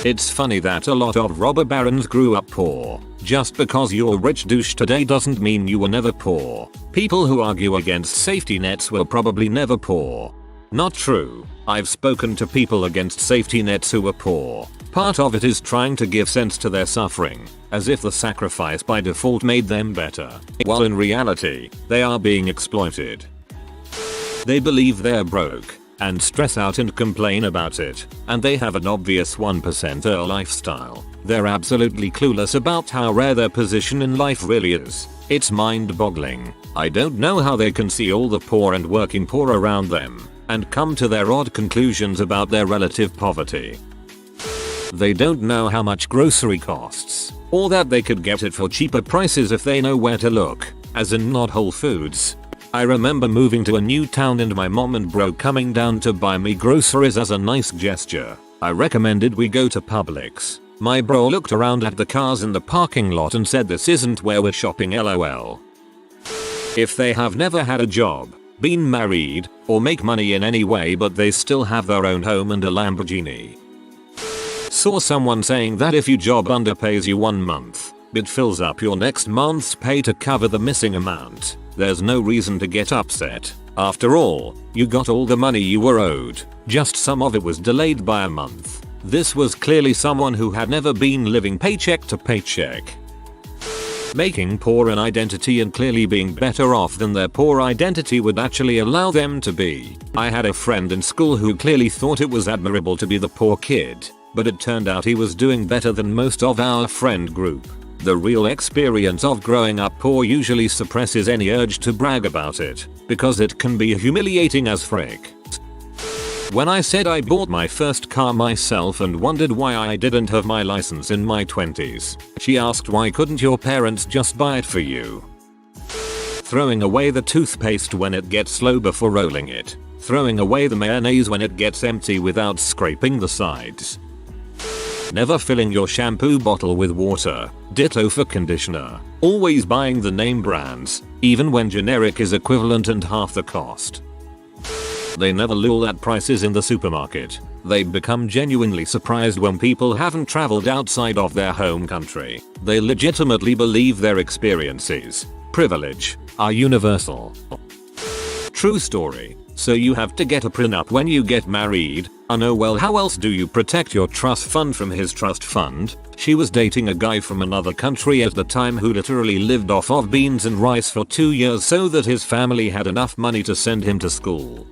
It's funny that a lot of robber barons grew up poor. Just because you're rich douche today doesn't mean you were never poor. People who argue against safety nets were probably never poor. Not true. I've spoken to people against safety nets who were poor. Part of it is trying to give sense to their suffering, as if the sacrifice by default made them better, while in reality, they are being exploited. They believe they're broke, and stress out and complain about it, and they have an obvious 1%er lifestyle. They're absolutely clueless about how rare their position in life really is. It's mind-boggling. I don't know how they can see all the poor and working poor around them, and come to their odd conclusions about their relative poverty. They don't know how much grocery costs, or that they could get it for cheaper prices if they know where to look, as in not Whole Foods. I remember moving to a new town and my mom and bro coming down to buy me groceries as a nice gesture. I recommended we go to Publix. My bro looked around at the cars in the parking lot and said this isn't where we're shopping lol. If they have never had a job, been married, or make money in any way but they still have their own home and a Lamborghini. Saw someone saying that if your job underpays you 1 month, it fills up your next month's pay to cover the missing amount. There's no reason to get upset. After all, you got all the money you were owed, just some of it was delayed by a month. This was clearly someone who had never been living paycheck to paycheck. Making poor an identity and clearly being better off than their poor identity would actually allow them to be. I had a friend in school who clearly thought it was admirable to be the poor kid, but it turned out he was doing better than most of our friend group. The real experience of growing up poor usually suppresses any urge to brag about it, because it can be humiliating as frick. When I said I bought my first car myself and wondered why I didn't have my license in my 20s, she asked why couldn't your parents just buy it for you? Throwing away the toothpaste when it gets slow before rolling it. Throwing away the mayonnaise when it gets empty without scraping the sides. Never filling your shampoo bottle with water. Ditto for conditioner. Always buying the name brands, even when generic is equivalent and half the cost. They never lool at prices in the supermarket. They become genuinely surprised when people haven't traveled outside of their home country. They legitimately believe their experiences, privilege, are universal. True story. So you have to get a prenup when you get married. I know, well, how else do you protect your trust fund from his trust fund? She was dating a guy from another country at the time who literally lived off of beans and rice for 2 years so that his family had enough money to send him to school.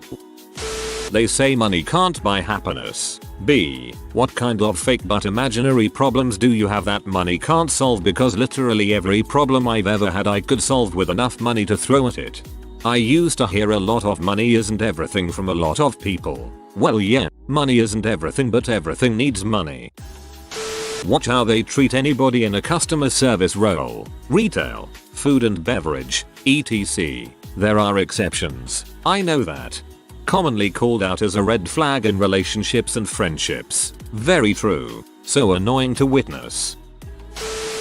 They say money can't buy happiness. B. What kind of fake but imaginary problems do you have that money can't solve? Because literally every problem I've ever had I could solve with enough money to throw at it. I used to hear a lot of money isn't everything from a lot of people. Well, yeah, money isn't everything, but everything needs money. Watch how they treat anybody in a customer service role, retail, food and beverage, etc. There are exceptions. I know that. Commonly called out as a red flag in relationships and friendships. Very true. So annoying to witness.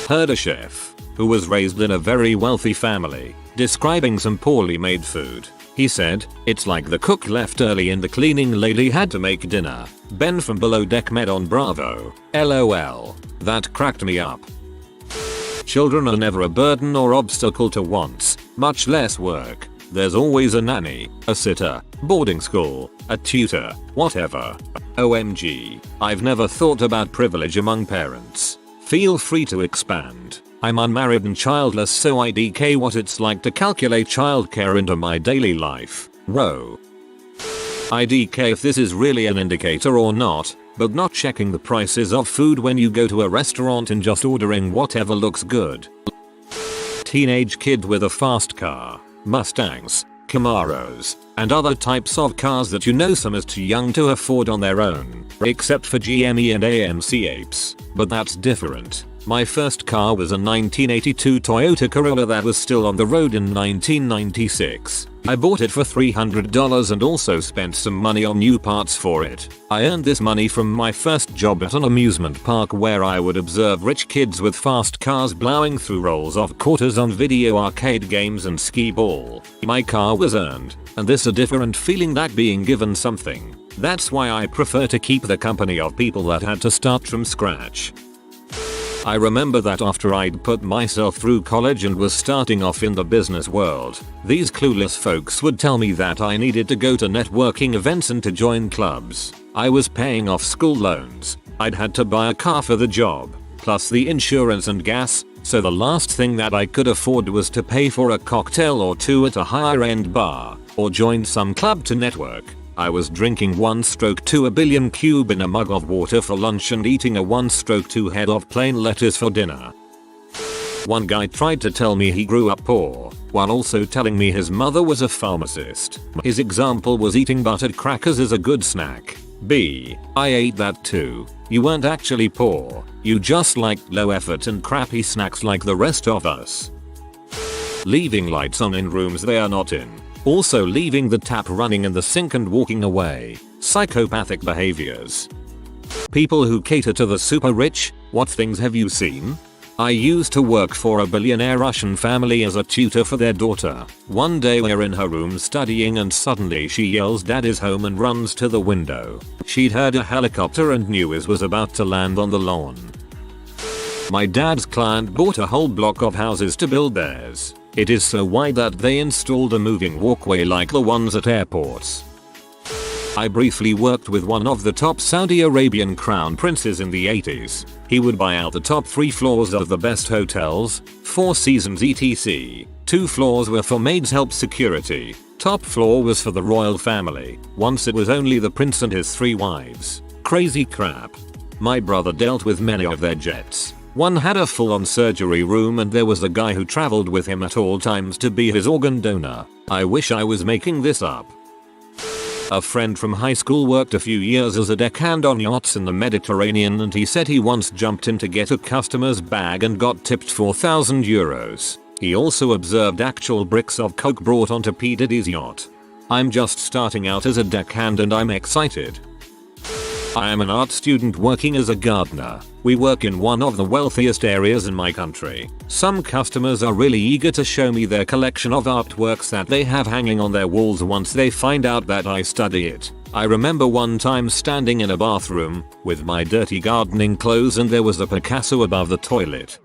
Heard a chef who was raised in a very wealthy family describing some poorly made food. He said, "It's like the cook left early and the cleaning lady had to make dinner." Ben from Below Deck Med on Bravo. LOL. That cracked me up. Children are never a burden or obstacle to wants, much less work. There's always a nanny, a sitter, boarding school, a tutor, whatever. OMG. I've never thought about privilege among parents. Feel free to expand. I'm unmarried and childless, so I DK what it's like to calculate childcare into my daily life. Row. I DK if this is really an indicator or not, but not checking the prices of food when you go to a restaurant and just ordering whatever looks good. Teenage kid with a fast car, Mustangs, Camaros, and other types of cars that you know some is too young to afford on their own, except for GME and AMC apes, but that's different. My first car was a 1982 Toyota Corolla that was still on the road in 1996. I bought it for $300 and also spent some money on new parts for it. I earned this money from my first job at an amusement park where I would observe rich kids with fast cars blowing through rolls of quarters on video arcade games and skee ball. My car was earned, and this a different feeling than being given something. That's why I prefer to keep the company of people that had to start from scratch. I remember that after I'd put myself through college and was starting off in the business world, these clueless folks would tell me that I needed to go to networking events and to join clubs. I was paying off school loans. I'd had to buy a car for the job, plus the insurance and gas, so the last thing that I could afford was to pay for a cocktail or two at a higher end bar, or join some club to network. I was drinking 1/2 a billion cube in a mug of water for lunch and eating a 1/2 head of plain lettuce for dinner. One guy tried to tell me he grew up poor, while also telling me his mother was a pharmacist. His example was eating buttered crackers as a good snack. I ate that too. You weren't actually poor, you just liked low effort and crappy snacks like the rest of us. Leaving lights on in rooms they are not in. Also leaving the tap running in the sink and walking away. Psychopathic behaviors. People who cater to the super rich, what things have you seen? I used to work for a billionaire Russian family as a tutor for their daughter. One day we're in her room studying and suddenly she yells "Dad is home" and runs to the window. She'd heard a helicopter and knew it was about to land on the lawn. My dad's client bought a whole block of houses to build theirs. It is so wide that they installed a moving walkway like the ones at airports. I briefly worked with one of the top Saudi Arabian crown princes in the 80s. He would buy out the top 3 floors of the best hotels, 4 seasons etc. 2 floors were for maids help security. Top floor was for the royal family. Once it was only the prince and his 3 wives. Crazy crap. My brother dealt with many of their jets. One had a full-on surgery room and there was a guy who traveled with him at all times to be his organ donor. I wish I was making this up. A friend from high school worked a few years as a deckhand on yachts in the Mediterranean and he said he once jumped in to get a customer's bag and got tipped 4,000 euros. He also observed actual bricks of coke brought onto P. Diddy's yacht. I'm just starting out as a deckhand and I'm excited. I am an art student working as a gardener. We work in one of the wealthiest areas in my country. Some customers are really eager to show me their collection of artworks that they have hanging on their walls once they find out that I study it. I remember one time standing in a bathroom with my dirty gardening clothes and there was a Picasso above the toilet.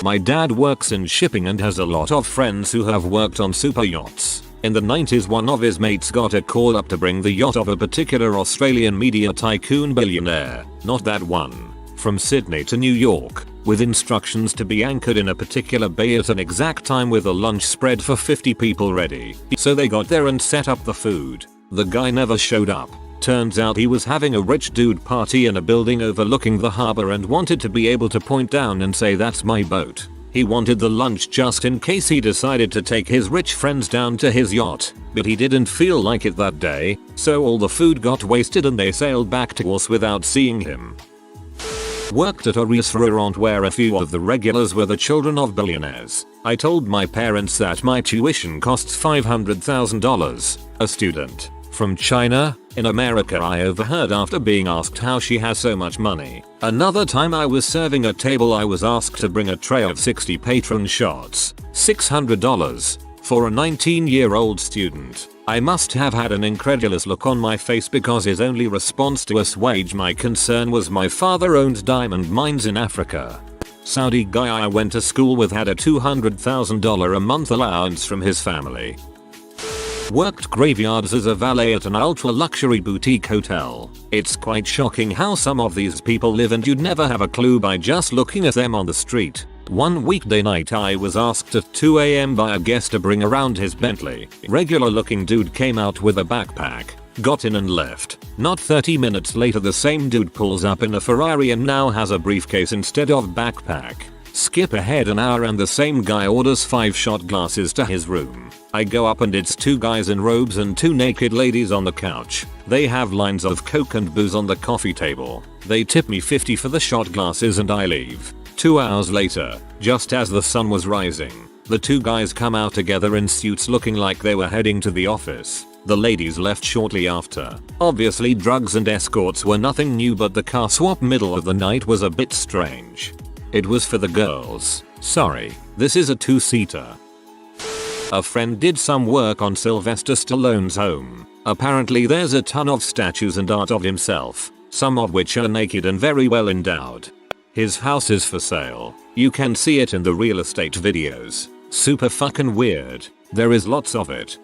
My dad works in shipping and has a lot of friends who have worked on super yachts. In the 90s one of his mates got a call up to bring the yacht of a particular Australian media tycoon billionaire, not that one, from Sydney to New York, with instructions to be anchored in a particular bay at an exact time with a lunch spread for 50 people ready. So they got there and set up the food. The guy never showed up. Turns out he was having a rich dude party in a building overlooking the harbor and wanted to be able to point down and say "That's my boat." He wanted the lunch just in case he decided to take his rich friends down to his yacht, but he didn't feel like it that day, so all the food got wasted and they sailed back to us without seeing him. Worked at a restaurant where a few of the regulars were the children of billionaires. I told my parents that my tuition costs $500,000 a student. From China, in America. I overheard after being asked how she has so much money. Another time I was serving a table I was asked to bring a tray of 60 patron shots. $600 for a 19-year-old student. I must have had an incredulous look on my face because his only response to assuage my concern was my father owned diamond mines in Africa. Saudi guy I went to school with had a $200,000 a month allowance from his family. Worked graveyards as a valet at an ultra-luxury boutique hotel. It's quite shocking how some of these people live and you'd never have a clue by just looking at them on the street. One weekday night I was asked at 2 AM by a guest to bring around his Bentley. Regular looking dude came out with a backpack, got in and left. Not 30 minutes later the same dude pulls up in a Ferrari and now has a briefcase instead of backpack. Skip ahead an hour and the same guy orders 5 shot glasses to his room. I go up and it's 2 guys in robes and 2 naked ladies on the couch. They have lines of coke and booze on the coffee table. They tip me $50 for the shot glasses and I leave. 2 hours later, just as the sun was rising, the two guys come out together in suits looking like they were heading to the office. The ladies left shortly after. Obviously drugs and escorts were nothing new, but the car swap middle of the night was a bit strange. It was for the girls. Sorry, this is a two-seater. A friend did some work on Sylvester Stallone's home. Apparently there's a ton of statues and art of himself, some of which are naked and very well endowed. His house is for sale. You can see it in the real estate videos. Super fucking weird. There is lots of it.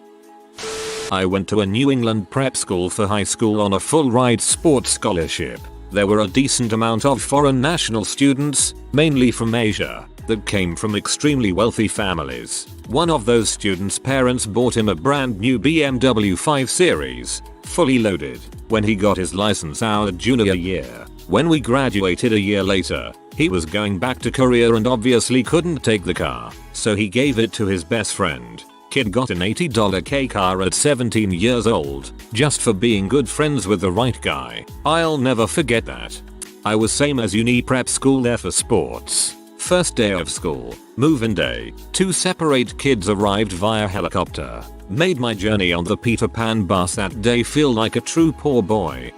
I went to a New England prep school for high school on a full-ride sports scholarship. There were a decent amount of foreign national students, mainly from Asia, that came from extremely wealthy families. One of those students' parents bought him a brand new BMW 5 Series, fully loaded, when he got his license our junior year. When we graduated a year later, he was going back to Korea and obviously couldn't take the car, so he gave it to his best friend. Kid got an $80 K car at 17 years old, just for being good friends with the right guy. I'll never forget that. I was same as uni prep school there for sports. First day of school, move-in day, 2 separate kids arrived via helicopter. Made my journey on the Peter Pan bus that day feel like a true poor boy.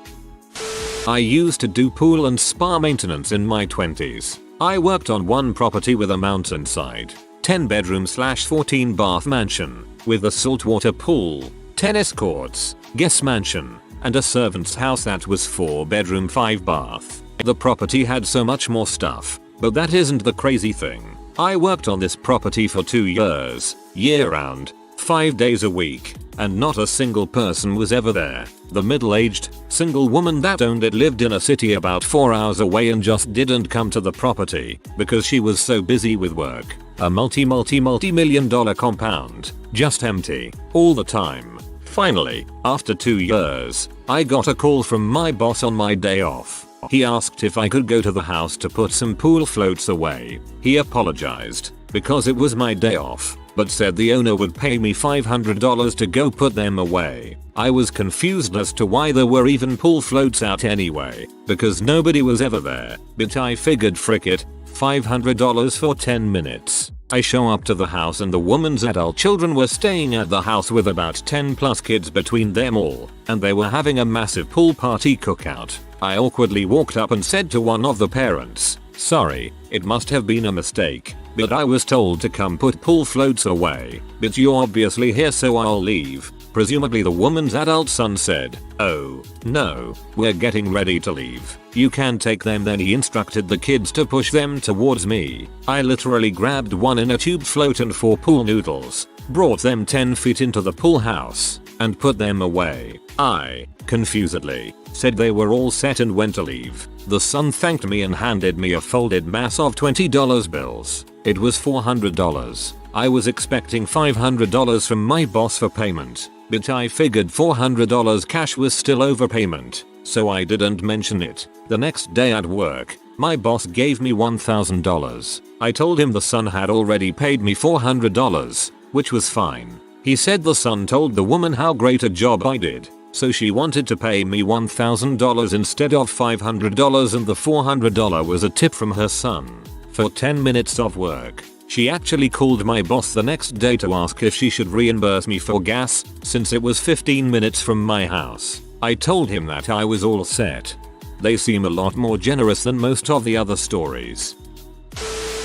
I used to do pool and spa maintenance in my 20s. I worked on one property with a mountainside, 10-bedroom/14 bath mansion, with a saltwater pool, tennis courts, guest mansion, and a servant's house that was 4-bedroom 5-bath. The property had so much more stuff, but that isn't the crazy thing. I worked on this property for 2 years, year-round, 5 days a week, and not a single person was ever there. The middle-aged, single woman that owned it lived in a city about 4 hours away and just didn't come to the property because she was so busy with work. A multi-million-dollar compound, just empty, all the time. Finally, after 2 years, I got a call from my boss on my day off. He asked if I could go to the house to put some pool floats away. He apologized, because it was my day off, but said the owner would pay me $500 to go put them away. I was confused as to why there were even pool floats out anyway, because nobody was ever there, but I figured frick it, $500 for 10 minutes. I show up to the house and the woman's adult children were staying at the house with about 10 plus kids between them all, and they were having a massive pool party cookout. I awkwardly walked up and said to one of the parents, "Sorry, it must have been a mistake, but I was told to come put pool floats away, but you're obviously here so I'll leave." Presumably the woman's adult son said, "Oh, no, we're getting ready to leave. You can take them." Then he instructed the kids to push them towards me. I literally grabbed one in a tube float and 4 pool noodles, brought them 10 feet into the pool house, and put them away. I, confusedly, said they were all set and went to leave. The son thanked me and handed me a folded mass of $20 bills. It was $400. I was expecting $500 from my boss for payment, but I figured $400 cash was still overpayment, so I didn't mention it. The next day at work, my boss gave me $1,000. I told him the son had already paid me $400, which was fine. He said the son told the woman how great a job I did, so she wanted to pay me $1,000 instead of $500, and the $400 was a tip from her son. For 10 minutes of work, she actually called my boss the next day to ask if she should reimburse me for gas, since it was 15 minutes from my house. I told him that I was all set. They seem a lot more generous than most of the other stories.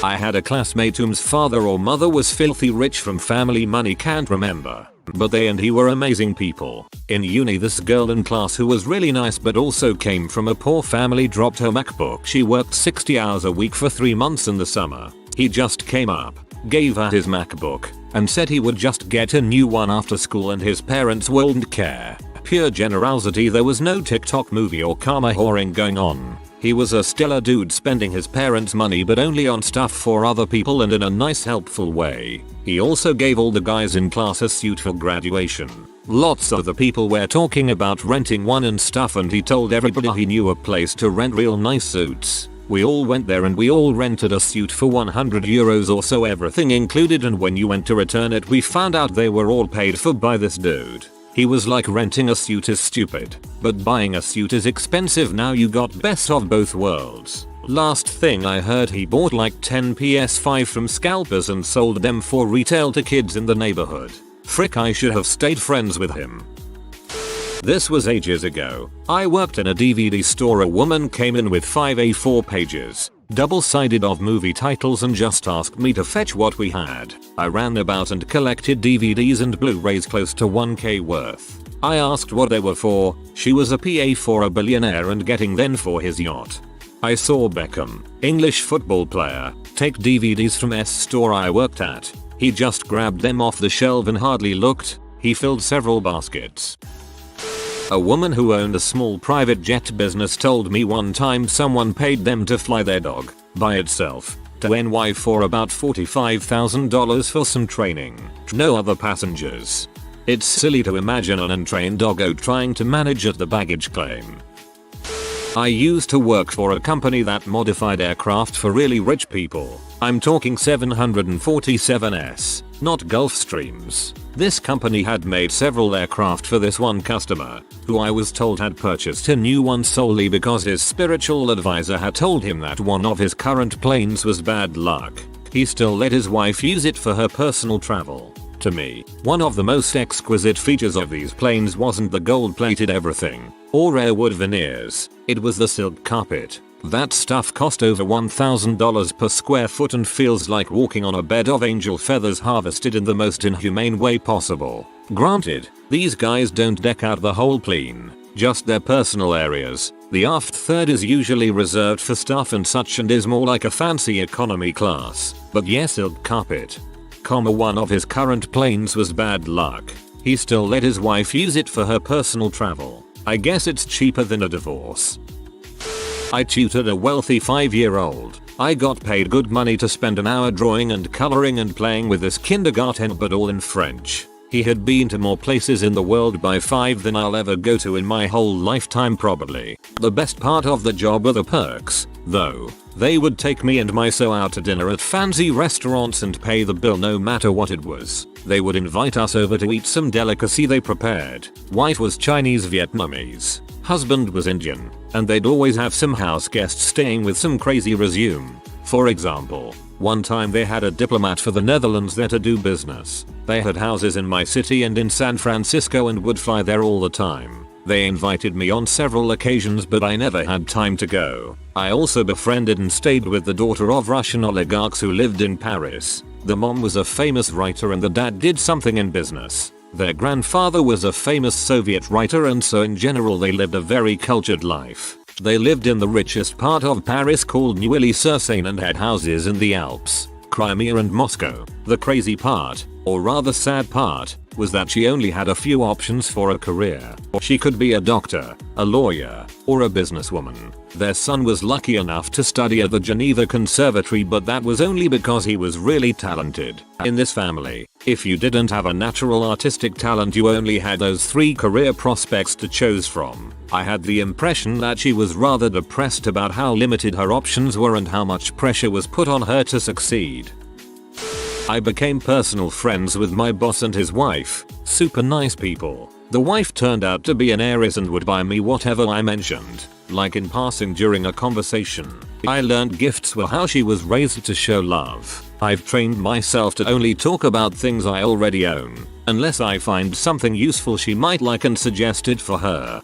I had a classmate whose father or mother was filthy rich from family money, can't remember, but they and he were amazing people. In uni, this girl in class who was really nice but also came from a poor family dropped her MacBook. She worked 60 hours a week for 3 months in the summer. He just came up, gave her his MacBook, and said he would just get a new one after school and his parents wouldn't care. Pure generosity. There was no TikTok movie or karma whoring going on. He was a stellar dude, spending his parents' money but only on stuff for other people and in a nice helpful way. He also gave all the guys in class a suit for graduation. Lots of the people were talking about renting one and stuff, and he told everybody he knew a place to rent real nice suits. We all went there and we all rented a suit for €100 or so, everything included, and when you went to return it we found out they were all paid for by this dude. He was like, renting a suit is stupid, but buying a suit is expensive. Now you got best of both worlds. Last thing I heard, he bought like 10 PS5 from scalpers and sold them for retail to kids in the neighborhood. Frick, I should have stayed friends with him. This was ages ago. I worked in a DVD store. A woman came in with 5 A4 pages, double-sided, of movie titles and just asked me to fetch what we had. I ran about and collected DVDs and Blu-rays close to 1K worth. I asked what they were for. She was a PA for a billionaire and getting them for his yacht. I saw Beckham, English football player, take DVDs from S store I worked at. He just grabbed them off the shelf and hardly looked. He filled several baskets. A woman who owned a small private jet business told me one time someone paid them to fly their dog, by itself, to NY for about $45,000 for some training. No other passengers. It's silly to imagine an untrained doggo trying to manage at the baggage claim. I used to work for a company that modified aircraft for really rich people. I'm talking 747s, not Gulfstreams. This company had made several aircraft for this one customer, who I was told had purchased a new one solely because his spiritual advisor had told him that one of his current planes was bad luck. He still let his wife use it for her personal travel. To me, one of the most exquisite features of these planes wasn't the gold-plated everything, or rare wood veneers, it was the silk carpet. That stuff cost over $1,000 per square foot and feels like walking on a bed of angel feathers harvested in the most inhumane way possible. Granted, these guys don't deck out the whole plane, just their personal areas. The aft third is usually reserved for staff and such and is more like a fancy economy class. But yes, silk carpet. One of his current planes was bad luck. He still let his wife use it for her personal travel. I guess it's cheaper than a divorce. I tutored a wealthy 5-year-old. I got paid good money to spend an hour drawing and coloring and playing with this kindergarten, but all in French. He had been to more places in the world by 5 than I'll ever go to in my whole lifetime probably. The best part of the job were the perks, though. They would take me and my so out to dinner at fancy restaurants and pay the bill no matter what it was. They would invite us over to eat some delicacy they prepared. Wife was Chinese Vietnamese, husband was Indian, and they'd always have some house guests staying with some crazy resume. For example, one time they had a diplomat for the Netherlands there to do business. They had houses in my city and in San Francisco and would fly there all the time. They invited me on several occasions, but I never had time to go. I also befriended and stayed with the daughter of Russian oligarchs who lived in Paris. The mom was a famous writer and the dad did something in business. Their grandfather was a famous Soviet writer, and so in general they lived a very cultured life. They lived in the richest part of Paris called Neuilly-sur-Seine and had houses in the Alps, Crimea and Moscow. The crazy part, or rather sad part, was that she only had a few options for a career. She could be a doctor, a lawyer, or a businesswoman. Their son was lucky enough to study at the Geneva Conservatory, but that was only because he was really talented. In this family, if you didn't have a natural artistic talent, you only had those 3 career prospects to choose from. I had the impression that she was rather depressed about how limited her options were and how much pressure was put on her to succeed. I became personal friends with my boss and his wife, super nice people. The wife turned out to be an heiress and would buy me whatever I mentioned, like in passing during a conversation. I learned gifts were how she was raised to show love. I've trained myself to only talk about things I already own, unless I find something useful she might like and suggest it for her.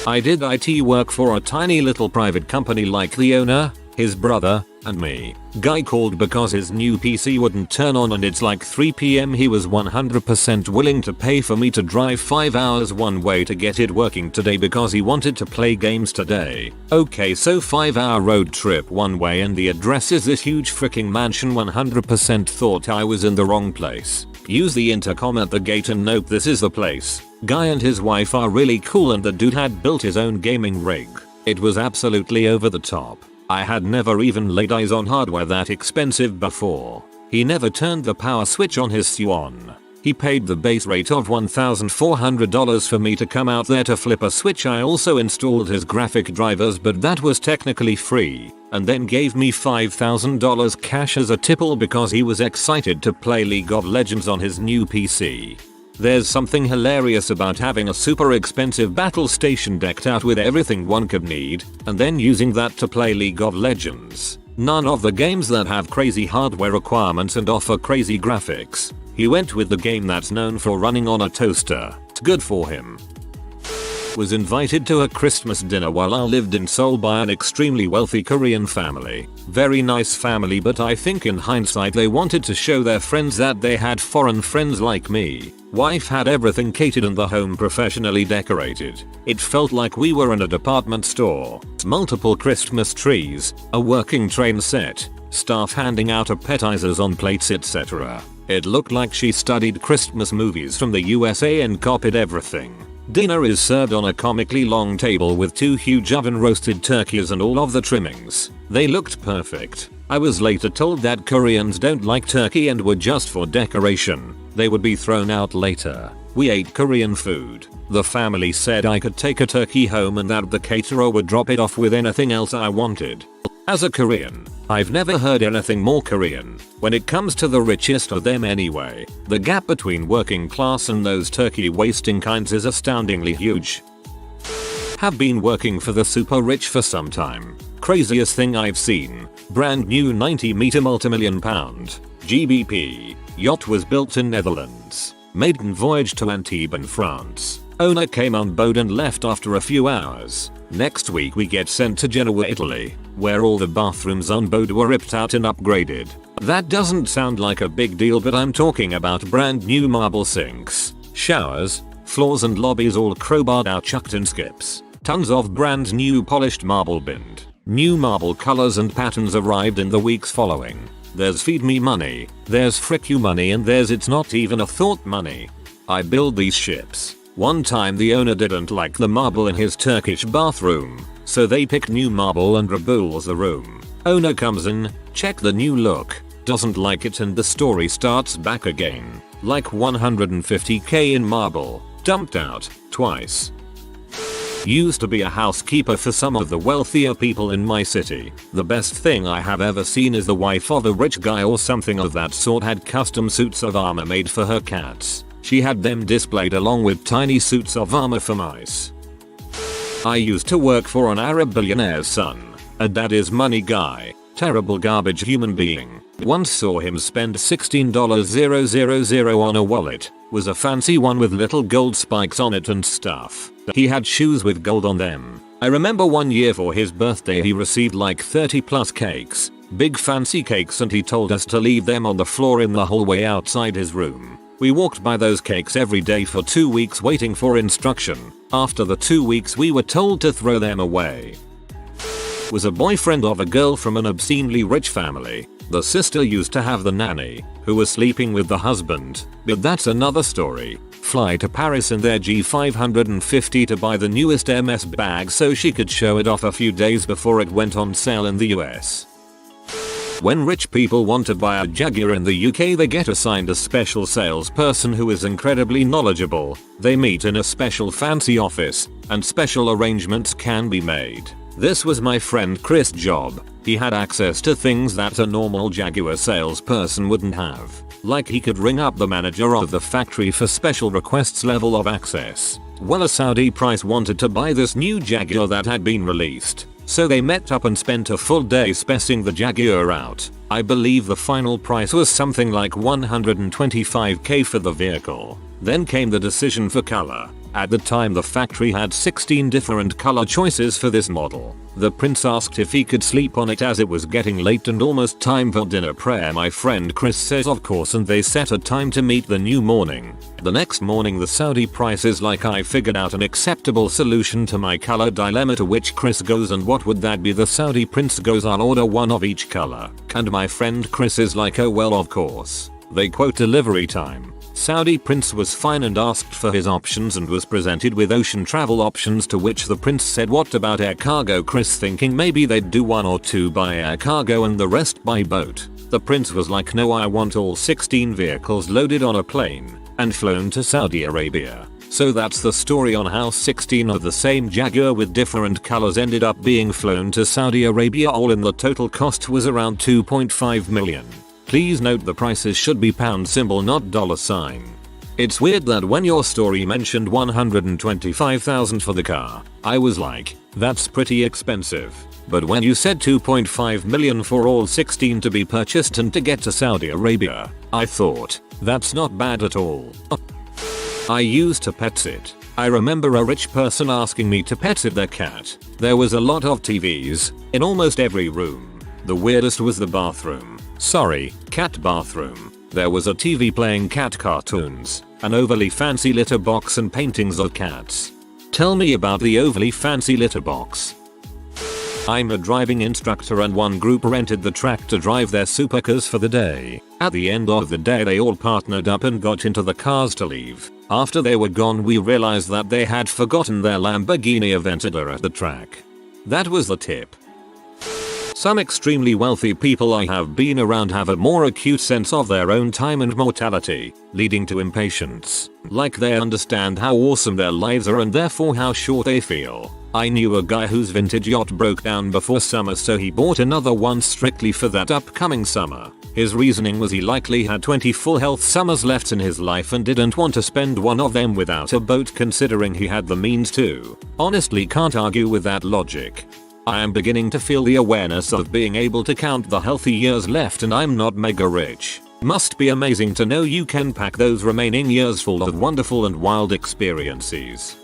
I did IT work for a tiny little private company like the owner, his brother, and me. Guy called because his new PC wouldn't turn on and it's like 3 PM. He was 100% willing to pay for me to drive 5 hours one way to get it working today because he wanted to play games today. Okay, so 5-hour road trip one way and the address is this huge freaking mansion. 100% thought I was in the wrong place. Use the intercom at the gate and nope, this is the place. Guy and his wife are really cool and the dude had built his own gaming rig. It was absolutely over the top. I had never even laid eyes on hardware that expensive before. He never turned the power switch on his Swan. He paid the base rate of $1,400 for me to come out there to flip a switch. I also installed his graphic drivers, but that was technically free, and then gave me $5,000 cash as a tipple because he was excited to play League of Legends on his new PC. There's something hilarious about having a super expensive battle station decked out with everything one could need, and then using that to play League of Legends. None of the games that have crazy hardware requirements and offer crazy graphics. He went with the game that's known for running on a toaster. It's good for him. Was invited to a Christmas dinner while I lived in Seoul by an extremely wealthy Korean family. Very nice family, but I think in hindsight they wanted to show their friends that they had foreign friends like me. Wife had everything catered and the home professionally decorated. It felt like we were in a department store. Multiple Christmas trees, a working train set, staff handing out appetizers on plates, etc. It looked like she studied Christmas movies from the USA and copied everything. Dinner is served on a comically long table with 2 huge oven roasted turkeys and all of the trimmings. They looked perfect. I was later told that Koreans don't like turkey and were just for decoration. They would be thrown out later. We ate Korean food. The family said I could take a turkey home and that the caterer would drop it off with anything else I wanted. As a Korean, I've never heard anything more Korean. When it comes to the richest of them anyway, the gap between working class and those turkey wasting kinds is astoundingly huge. Have been working for the super rich for some time. Craziest thing I've seen. Brand new 90-meter multi-million pound GBP yacht was built in Netherlands. Maiden voyage to Antibes, France. Owner came on board and left after a few hours. Next week we get sent to Genoa, Italy, where all the bathrooms on board were ripped out and upgraded. That doesn't sound like a big deal, but I'm talking about brand new marble sinks, showers, floors and lobbies all crowbarred out, chucked in skips. Tons of brand new polished marble binned. New marble colors and patterns arrived in the weeks following. There's feed me money, there's frick you money, and there's it's not even a thought money. I build these ships. One time the owner didn't like the marble in his Turkish bathroom, so they picked new marble and rebools the room. Owner comes in, check the new look, doesn't like it, and the story starts back again. Like 150k in marble, dumped out, twice. Used to be a housekeeper for some of the wealthier people in my city. The best thing I have ever seen is the wife of a rich guy or something of that sort had custom suits of armor made for her cats. She had them displayed along with tiny suits of armor for mice. I used to work for an Arab billionaire's son. A daddy's money guy. Terrible garbage human being. Once saw him spend $16,000 on a wallet. Was a fancy one with little gold spikes on it and stuff. He had shoes with gold on them. I remember one year for his birthday he received like 30 plus cakes. Big fancy cakes, and he told us to leave them on the floor in the hallway outside his room. We walked by those cakes every day for 2 weeks waiting for instruction. After the 2 weeks we were told to throw them away. Was a boyfriend of a girl from an obscenely rich family. The sister used to have the nanny, who was sleeping with the husband, but that's another story. Fly to Paris in their G550 to buy the newest MS bag so she could show it off a few days before it went on sale in the US. When rich people want to buy a Jaguar in the UK, they get assigned a special salesperson who is incredibly knowledgeable. They meet in a special fancy office, and special arrangements can be made. This was my friend Chris' job. He had access to things that a normal Jaguar salesperson wouldn't have. Like he could ring up the manager of the factory for special requests level of access. Well, a Saudi price wanted to buy this new Jaguar that had been released. So they met up and spent a full day specing the Jaguar out. I believe the final price was something like 125k for the vehicle. Then came the decision for color. At the time the factory had 16 different color choices for this model. The prince asked if he could sleep on it as it was getting late and almost time for dinner prayer. My friend Chris says of course, and they set a time to meet the new morning. The next morning the Saudi price is like, I figured out an acceptable solution to my color dilemma, to which Chris goes, and what would that be? The Saudi prince goes, I'll order one of each color. And my friend Chris is like, oh well, of course. They quote delivery time. Saudi prince was fine and asked for his options and was presented with ocean travel options, to which the prince said, what about air cargo? Chris thinking maybe they'd do 1 or 2 by air cargo and the rest by boat. The prince was like, no, I want all 16 vehicles loaded on a plane and flown to Saudi Arabia. So that's the story on how 16 of the same Jaguar with different colors ended up being flown to Saudi Arabia. All in, the total cost was around 2.5 million. Please note the prices should be pound symbol, not dollar sign. It's weird that when your story mentioned $125,000 for the car, I was like, that's pretty expensive. But when you said $2.5 million for all 16 to be purchased and to get to Saudi Arabia, I thought, that's not bad at all. I used to pet sit. I remember a rich person asking me to pet sit their cat. There was a lot of TVs in almost every room. The weirdest was the bathroom. Sorry, cat bathroom. There was a TV playing cat cartoons, an overly fancy litter box and paintings of cats. Tell me about the overly fancy litter box. I'm a driving instructor and one group rented the track to drive their supercars for the day. At the end of the day they all partnered up and got into the cars to leave. After they were gone we realized that they had forgotten their Lamborghini Aventador at the track. That was the tip. Some extremely wealthy people I have been around have a more acute sense of their own time and mortality, leading to impatience. Like they understand how awesome their lives are and therefore how short they feel. I knew a guy whose vintage yacht broke down before summer so he bought another one strictly for that upcoming summer. His reasoning was he likely had 20 full health summers left in his life and didn't want to spend one of them without a boat considering he had the means to. Honestly can't argue with that logic. I am beginning to feel the awareness of being able to count the healthy years left and I'm not mega rich. Must be amazing to know you can pack those remaining years full of wonderful and wild experiences.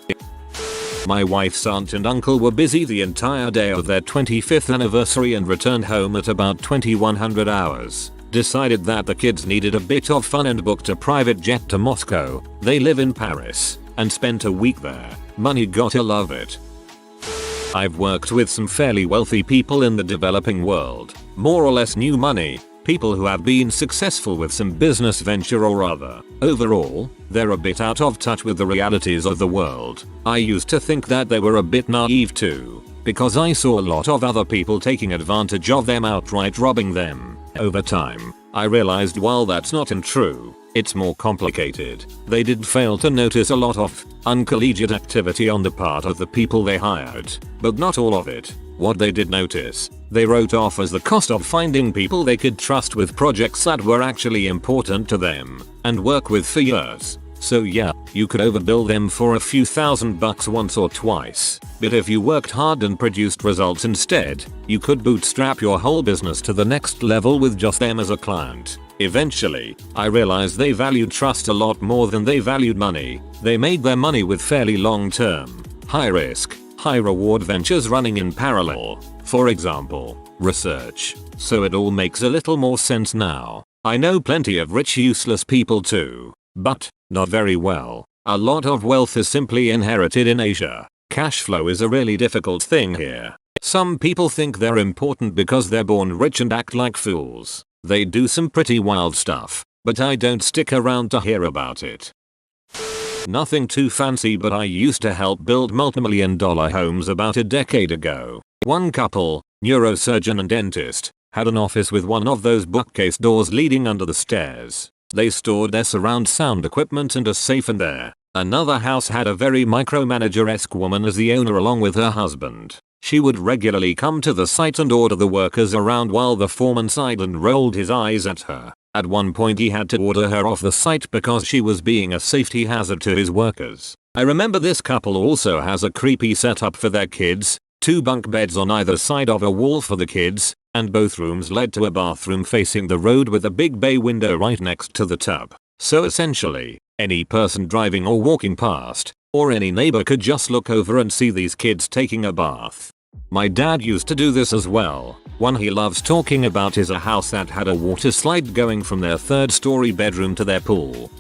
My wife's aunt and uncle were busy the entire day of their 25th anniversary and returned home at about 2100 hours. Decided that the kids needed a bit of fun and booked a private jet to Moscow. They live in Paris and spent a week there. Money, gotta love it. I've worked with some fairly wealthy people in the developing world, more or less new money, people who have been successful with some business venture or other. Overall, they're a bit out of touch with the realities of the world. I used to think that they were a bit naive too, because I saw a lot of other people taking advantage of them, outright robbing them. Over time, I realized while that's not untrue, it's more complicated. They did fail to notice a lot of uncollegiate activity on the part of the people they hired, but not all of it. What they did notice, they wrote off as the cost of finding people they could trust with projects that were actually important to them and work with for years. So yeah, you could overbill them for a few $1,000 once or twice, but if you worked hard and produced results instead, you could bootstrap your whole business to the next level with just them as a client. Eventually, I realized they valued trust a lot more than they valued money. They made their money with fairly long-term, high-risk, high-reward ventures running in parallel. For example, research. So it all makes a little more sense now. I know plenty of rich useless people too, but not very well. A lot of wealth is simply inherited in Asia. Cash flow is a really difficult thing here. Some people think they're important because they're born rich and act like fools. They do some pretty wild stuff, but I don't stick around to hear about it. Nothing too fancy, but I used to help build multimillion-dollar homes about a decade ago. One couple, neurosurgeon and dentist, had an office with one of those bookcase doors leading under the stairs. They stored their surround sound equipment and a safe in there. Another house had a very micromanager-esque woman as the owner along with her husband. She would regularly come to the site and order the workers around while the foreman sighed and rolled his eyes at her. At one point he had to order her off the site because she was being a safety hazard to his workers. I remember this couple also has a creepy setup for their kids, 2 bunk beds on either side of a wall for the kids, and both rooms led to a bathroom facing the road with a big bay window right next to the tub. So essentially, any person driving or walking past, or any neighbor could just look over and see these kids taking a bath. My dad used to do this as well. One he loves talking about is a house that had a water slide going from their 3rd-story bedroom to their pool.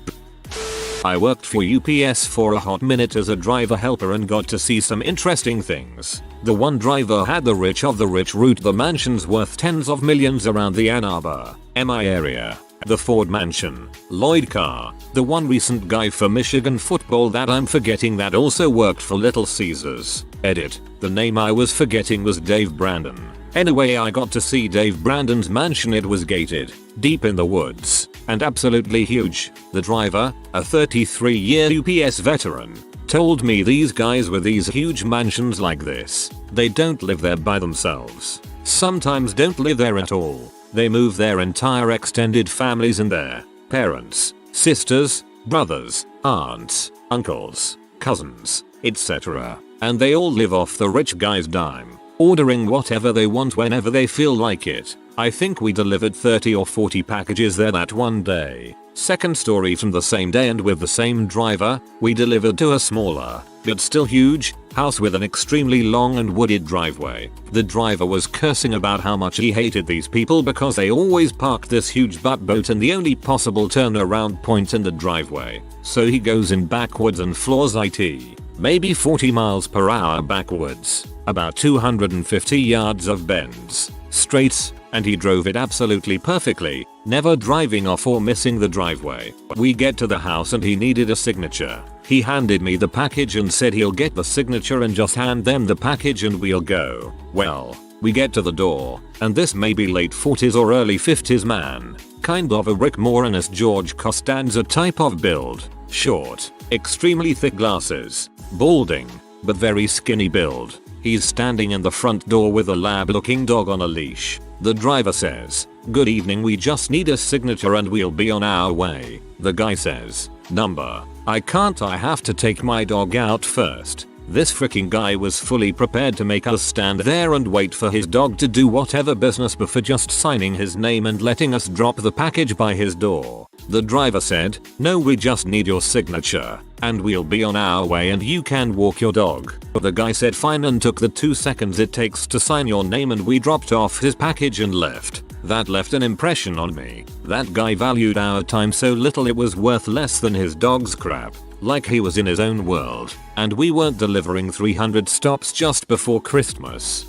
I worked for UPS for a hot minute as a driver helper and got to see some interesting things. The one driver had the rich of the rich route the mansions worth tens of millions around the Ann Arbor, MI area. The Ford Mansion, Lloyd Carr, the one recent guy for Michigan football that I'm forgetting that also worked for Little Caesars. Edit, the name I was forgetting was Dave Brandon. Anyway, I got to see Dave Brandon's mansion. It was gated, deep in the woods, and absolutely huge. The driver, a 33-year UPS veteran, told me these guys with these huge mansions like this, they don't live there by themselves. Sometimes don't live there at all. They move their entire extended families and their parents, sisters, brothers, aunts, uncles, cousins, etc. And they all live off the rich guy's dime, ordering whatever they want whenever they feel like it. I think we delivered 30 or 40 packages there that one day. Second story from the same day and with the same driver, we delivered to a smaller, but still huge, house with an extremely long and wooded driveway. The driver was cursing about how much he hated these people because they always park this huge butt boat in the only possible turnaround point in the driveway. So he goes in backwards and floors it. Maybe 40 miles per hour backwards, about 250 yards of bends, straights, and he drove it absolutely perfectly, never driving off or missing the driveway. We get to the house and he needed a signature. He handed me the package and said he'll get the signature and just hand them the package and we'll go. Well, we get to the door, and this may be late 40s or early 50s man, kind of a Rick Moranis George Costanza type of build, short, extremely thick glasses, balding, but very skinny build. He's standing in the front door with a lab-looking dog on a leash. The driver says, "Good evening, we just need a signature and we'll be on our way." The guy says, "Number, I can't, I have to take my dog out first." This freaking guy was fully prepared to make us stand there and wait for his dog to do whatever business before just signing his name and letting us drop the package by his door. The driver said, "No, we just need your signature, and we'll be on our way and you can walk your dog." The guy said fine and took the 2 seconds it takes to sign your name, and we dropped off his package and left. That left an impression on me. That guy valued our time so little it was worth less than his dog's crap. Like he was in his own world, and we weren't delivering 300 stops just before Christmas.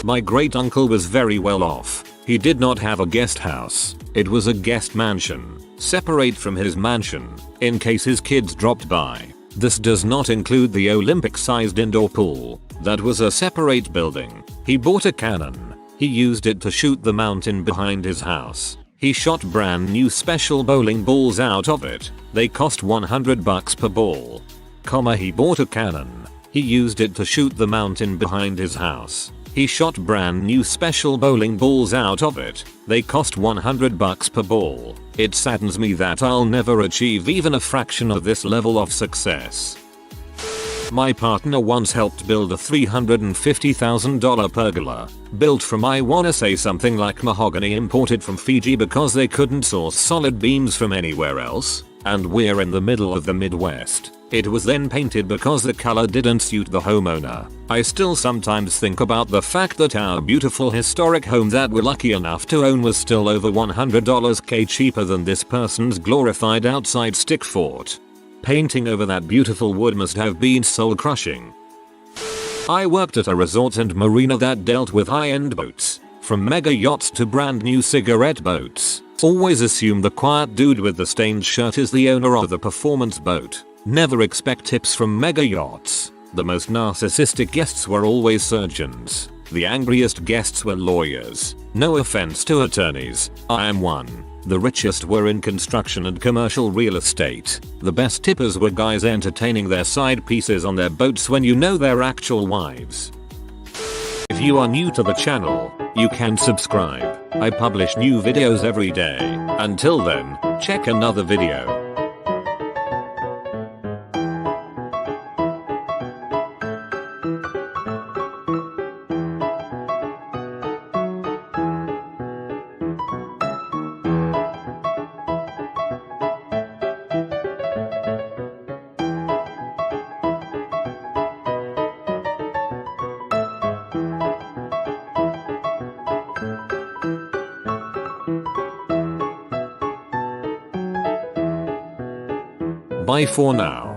My great uncle was very well off. He did not have a guest house. It was a guest mansion, separate from his mansion, in case his kids dropped by. This does not include the Olympic-sized indoor pool. That was a separate building. He bought a cannon. He used it to shoot the mountain behind his house. He shot brand new special bowling balls out of it. They cost $100 per ball. He bought a cannon. He used it to shoot the mountain behind his house. He shot brand new special bowling balls out of it. They cost $100 per ball. It saddens me that I'll never achieve even a fraction of this level of success. My partner once helped build a $350,000 pergola, built from I wanna say something like mahogany imported from Fiji because they couldn't source solid beams from anywhere else, and we're in the middle of the Midwest. It was then painted because the color didn't suit the homeowner. I still sometimes think about the fact that our beautiful historic home that we're lucky enough to own was still over $100k cheaper than this person's glorified outside stick fort. Painting over that beautiful wood must have been soul crushing. I worked at a resort and marina that dealt with high-end boats, from mega yachts to brand new cigarette boats. Always assume the quiet dude with the stained shirt is the owner of the performance boat. Never expect tips from mega yachts. The most narcissistic guests were always surgeons. The angriest guests were lawyers. No offense to attorneys, I am one. The richest were in construction and commercial real estate. The best tippers were guys entertaining their side pieces on their boats when you know their actual wives. If you are new to the channel, you can subscribe. I publish new videos every day. Until then, check another video. Bye for now.